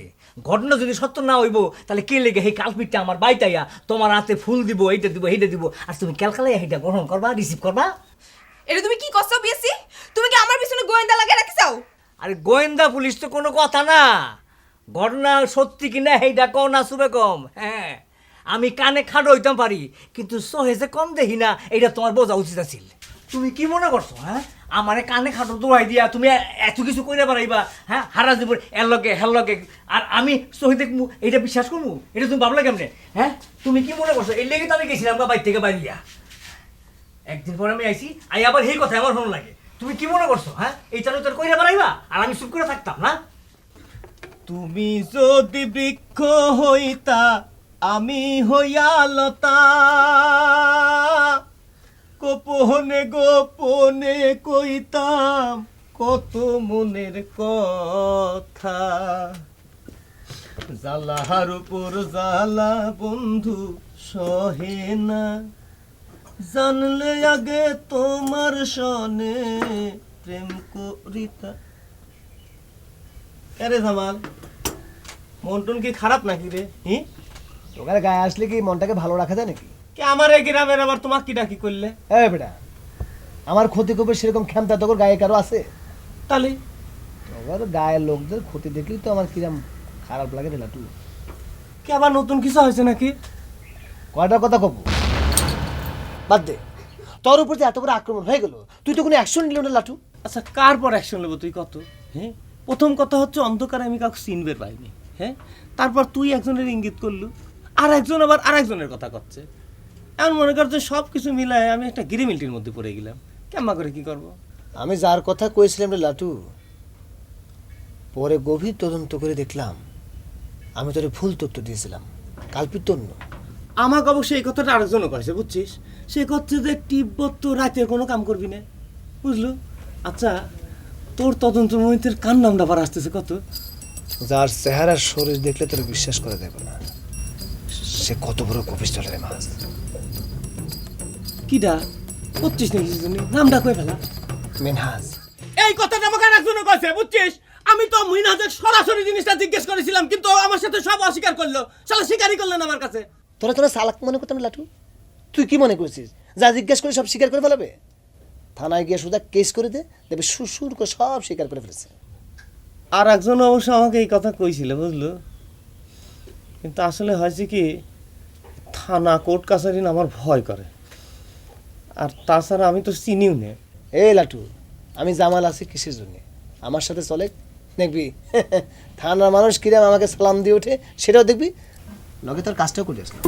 ঘটনা যদি সত্য না হইব তাহলে কে লেগে এই কালপিটটা আমার বাইতাইয়া তোমার হাতে ফুল দিব, এইটা দিব, এইটা দিব, আর তুমি ক্যালকালাই এইটা গ্রহণ করবা, রিসিভ করবা। এটা তুমি কি করছো বিএসসি? তুমি কি আমার পিছনে গোয়েন্দা লাগিয়ে রাখিছো? আরে গোয়েন্দা পুলিশ তো কোনো কথা না। ঘটনা সত্যি কিনা এইটা কও না সুবে কম। হ্যাঁ, আমি কানে খাটো হইতাম পারি, কিন্তু সহেজে কম দেখি না, এটা তোমার বোঝা উচিত আছিল। তুমি কি মনে করছো? হ্যাঁ, আমারে কানে খাটো দৌড়াই দিয়া তুমি এত কিছু কইরা পারাইবা? হ্যাঁ, হারা জীবন এর লগে হের লগে, আর আমি সহি দেখবো এটা বিশ্বাস করবো? এটা তুমি ভাবলে কেমনে? হ্যাঁ, তুমি কি মনে করছো এর লেগে তো আমি গেছিলাম বাইর থেকে বাড়িয়া। একদিন পরে আমি আইছি, আই আবার এই কথা আমার ভালো লাগে। তুমি কি মনে করছো? হ্যাঁ, এই চালু তোর কইরা পারাইবা আর আমি চুপ করে থাকতাম না? তুমি যদি বৃক্ষ হইতা, আমি হইয়া লতা, গোপনে গোপনে কইতাম কত মনের কথা। জ্বালার উপর জ্বালা বন্ধু সহে না, জানলে আগে তোমার সনে প্রেম করিতা। আরে জামাল, মন্টন কি খারাপ নাকি রে? ওখানে গায়ে আসলে কি মনটাকে ভালো রাখা যায় নাকি? কি আমার এই গ্রামের আবার তোমাকে কি ডাকি করলে? এই বেটা, আমার ক্ষতি করবে সেরকম ক্ষমতা তোর গায়ে কারো আছে? তাহলে তোমার গায়ের লোকদের ক্ষতি দেখলেই তো আমার কিরম খারাপ লাগে রে লাটু। কি আবার নতুন কিছু হয়েছে নাকি? কয়টা কথা কব, বাদ দে। তোর উপর যে এত বড় আক্রমণ হয়ে গেল, তুই তো কোনো অ্যাকশন নিল না লাটু। আচ্ছা, কার পর অ্যাকশন নেবো তুই কত? হ্যাঁ, প্রথম কথা হচ্ছে অন্ধকারে আমি কাউকে চিনবে পাইনি। হ্যাঁ, তারপর তুই একজনের ইঙ্গিত করলু, আর একজন আবার আর একজনের কথা করছে। এমন মনে করছে সব কিছু মিলায় আমি একটা গিরিমিলটির মধ্যে পড়ে গেলাম, কেমন করে কি করব। আমি যার কথা কইছিলাম রে লাটু, পরে গভীর তদন্ত করে দেখলাম আমি তোরে ভুল তথ্য দিয়েছিলাম, কাল্পিত অন্য। আমাকে অবশ্য এই কথাটা আরেকজনও কয়েছে, বুঝছিস? সে করছে যে তিব্বত তো রাতের কোনো কাম করবি না, বুঝলো? আচ্ছা, তোর তদন্ত মহিতের কার নামটা আবার আসতেছে কত? যার চেহারার শরীর দেখলে তোর বিশ্বাস করে দেবে না, সে কত বড় কপিস্ট রে মাছ। কিডা করছিস নাকি নামটা কয়ে ফেলা? মেনহাজ। এই কথাটা আমাকে আরেকজনও কয়েছে, বুঝছিস? আমি তো মিনহাজের সরাসরি জিনিসটা জিজ্ঞেস করেছিলাম, কিন্তু আমার সাথে সব অস্বীকার করলো। শালা স্বীকারই করলেন আমার কাছে। তোরা চালাক মনে করতাম লাটু? তুই কি মনে করছিস যা জিজ্ঞেস করে সব স্বীকার করে ফেলাবে? থানায় গিয়ে সুদা কেস করে দে, দেখবে সুর করে সব স্বীকার করে ফেলেছে। আর একজন অবশ্য আমাকে এই কথা কইছিল, বুঝলো? কিন্তু আসলে হয়েছে কি, থানা কোর্ট কাছারি না আমার ভয় করে, আর তাছাড়া আমি তো চিনিও নে। এই লাটু, আমি জামাল আছি কিসের জন্য? আমার সাথে চলে দেখবি থানার মানুষ কিরাম আমাকে সালাম দিয়ে ওঠে, সেটাও দেখবি, লগে তোর কাজটাও করে আসলাম।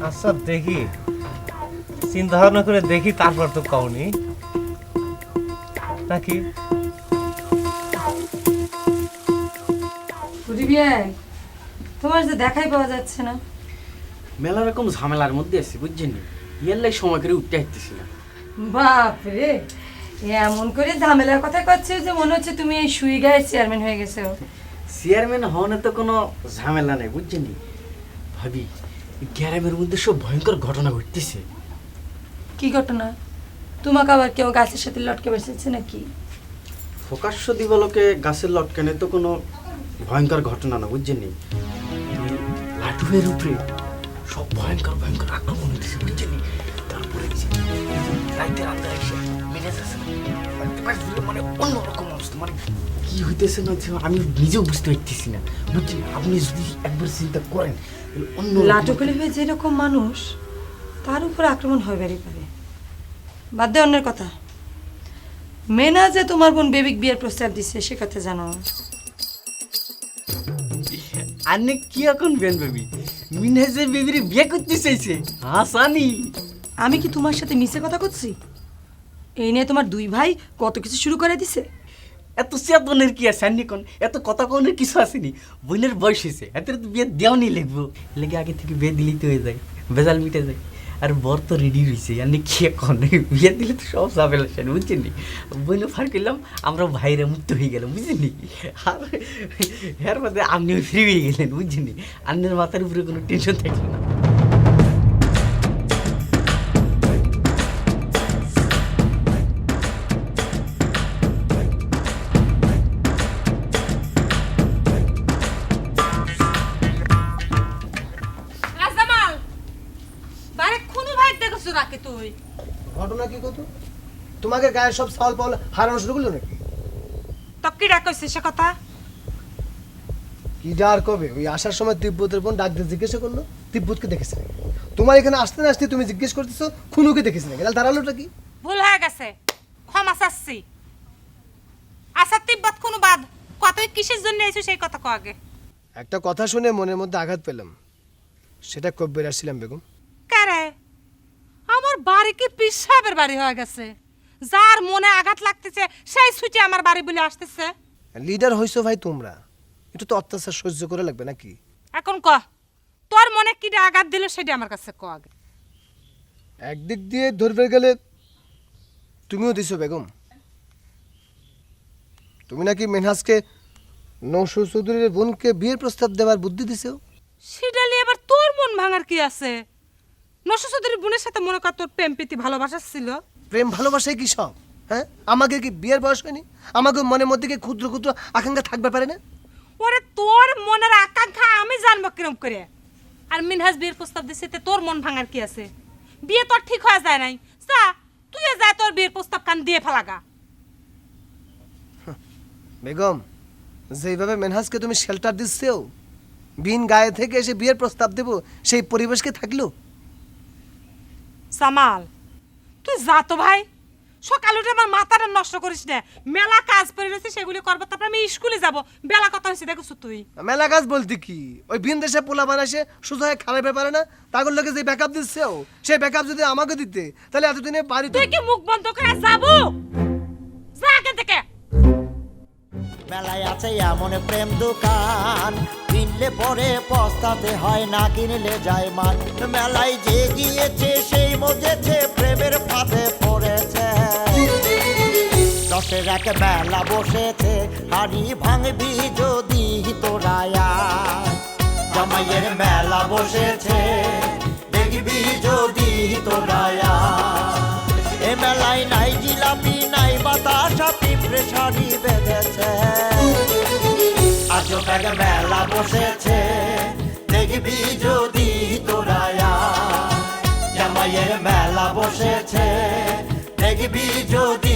আচ্ছা দেখি, চিন্তা ভাবনা করে দেখি, তারপর তো কওনি নাকি? তোমার যে দেখাই পাওয়া যাচ্ছে না। মেলা রকম ঝামেলার মধ্যে আছি বুঝছেন, ইয়াল্লাই সময় করে উঠতে আসতেছি না। বাপরে, এমন করে ঝামেলার কথা করছে যে মনে হচ্ছে তুমি এই সুই গায়ের চেয়ারম্যান হয়ে গেছো। চেয়ারম্যান হওয়ানে তো কোনো ঝামেলা নেই বুঝছেন, ভাবি গ্রামের মধ্যে সব ভয়ঙ্কর ঘটনা ঘটতেছে। কি ঘটনা? তোমাকে আবার কেউ গাছের সাথে লটকে বসেছে নাকি? প্রকাশ্য দিবালোকে গাছের লটকানে তো কোনো ভয়ঙ্কর ঘটনা না বুঝছেন, লাটুয়ের উপরে সব ভয়ঙ্কর ভয়ঙ্কর আক্রমণ হতেছে বুঝছেন। তারপরে রাইতের আন্দার এসে মেনে যাচ্ছে মানে অন্যরকম অবস্থা, মানে কি হইতেছে না আমি নিজেও বুঝতে পারতেছি না বুঝছেন। আপনি যদি একবার চিন্তা করেন, অন্য লাটুকলি হয়ে যেরকম মানুষ তার উপর আক্রমণ হইবারই পারে। বাদ দে অন্যের কথা। মেনা যে তোমার বোন বেবিক বিয়ের প্রস্তাব দিচ্ছে সে কথা জানো? আনে কি এখন বেন বেবি মিনহাজের বেবির বিয়ে করতে চাইছে? হাসানি, আমি কি তোমার সাথে মিছে কথা করছি? এই নিয়ে তোমার দুই ভাই কত কিছু শুরু করে দিছে। এত চেতনের কি আছে আন্নি কোন, এত কথা কোনের কিছু আসেনি। বোনের বয়স হয়েছে, এত তো বিয়ে দেওয়ানি লিখবো, লেগে আগে থেকে বিয়ে দিলেই তো হয়ে যায়, ভেজাল মিটে যায়। আর বর তো রেডি রয়েছে, আন্নি কি এখন বিয়ে দিলে তো সব ঝামেলা সেন বুঝছেন। বইলে ফার করলাম, আমরা ভাইরা মুক্ত হয়ে গেলাম বুঝছেন। আর এর মধ্যে আপনিও ফ্রি হয়ে গেলেন বুঝছেন, আন্নের মাথার উপরে কোনো টেনশন থাকলো না। রাজামাল, বারে কোনো ভাই দেখছো নাকি তুই? ঘটনা কি কত? তোমাকে গায়ে সব চাল পাল হারানো শুরু করলো নাকি? তব কি ডাকছে সে কথা? কি ডার কবে? ওই আসার সময় তিব্বতের বোন ডাক দিয়ে জিজ্ঞাসা করলো তিব্বতকে দেখেছে নাকি। তোমার এখানে আসতে না আসতে তুমি জিজ্ঞেস করতেছো খুনুকে দেখেছে নাকি, তাহলে দাঁড়ালোটা কি? ভুল হয়ে গেছে, ক্ষমা চাচ্ছি। আচ্ছা তিব্বত কোনো বাদ, কতই কিসের জন্য এসেছো সেই কথা কো আগে। একটা কথা শুনে মনের মধ্যে আঘাত পেলাম, সেটা কব্বের আসছিলাম বেগম। কারে? আমার বাড়ি কি পীর সাহেবের বাড়ি হয়ে গেছে? যার মনে আঘাত লাগতেছে সেই ছুটে আমার বাড়ি বলে আসতেছে। লিডার হইছো ভাই তোমরা, একটু তো অত্যাচার সহ্য করে লাগবে নাকি? এখন ক, তোর মনে কি আঘাত দিল সেটা আমার কাছে ক আগে। একদিক দিয়ে ধরবে গেলে তুমিও দিছো বেগম। তুমি নাকি মেনহাজকে নৌশু চৌধুরীর বোনকে বিয়ের প্রস্তাব দেওয়ার বুদ্ধি দিছো। সেটা নিয়ে আবার তোর মন ভাঙার কি আছে? নশো চৌধুরীর বোনের সাথে মনে কর তোর প্রেম প্রীতি ভালোবাসা ছিল। প্রেম ভালোবাসায় কি সব? হ্যাঁ, আমাকে কি বিয়ের বয়স হয়নি? আমাকে মনের মধ্যে কি ক্ষুদ্র ক্ষুদ্র আকাঙ্ক্ষা থাকবে পারে না? ওরে তোর মনের আকাঙ্ক্ষা আমি জানবো কিরম করে? আর মিনহাজ বিয়ের প্রস্তাব দিছে, তোর মন ভাঙার কি আছে? বিয়ে তোর ঠিক হয়ে যায় নাই, যা তুই যা তোর বিয়ের প্রস্তাব কান দিয়ে ফেলাগা। বেগম, যেভাবে মেনহাজকে তুমি শেল্টার দিচ্ছেও, বিন গায়ে থেকে এসে বিয়ের প্রস্তাব দেব সেই পরিবেশকে থাকলো। জামাল তুই যা তো ভাই, সকাল উঠে আমার মাথাটা নষ্ট করিস না। মেলা কাজ পড়ে রয়েছে, সেগুলি করবো, তারপর আমি স্কুলে যাব। বেলা কত হয়েছে দেখছো তুই? মেলা কাজ বলতে কি, ওই ভিন দেশে পোলা বানাইছে শুধু খারাপ ব্যাপারে না, তাগর লোকে যে ব্যাকআপ দিচ্ছে সেই ব্যাকআপ যদি আমাকে দিতে তাহলে এতদিনে বাড়ি। তুই কি মুখ বন্ধ করে যাবো? যা এখান থেকে। মেলায় আছে এমন প্রেম দোকান, কিনলে পরে পস্তাতে হয়, না কিনলে যায় মান। মেলায় যে গিয়েছে সেই মজেছে, প্রেমের ফাঁদে পড়েছে। দশের এক মেলা বসেছে, হাড়ি ভাঙবি যদি তোরায়া। জামাইয়ের মেলা বসেছে, দেখবি যদি তোরায়া। এ মেলায় নাই জিলাপি নাই বাতাসা, পিঁপড়ে শাড়ি বেঁধেছে। আজও এক মেলা বসেছে, দেখবি যদি তোরায়া। জামাইয়ের মেলা বসেছে, দেখবি যদি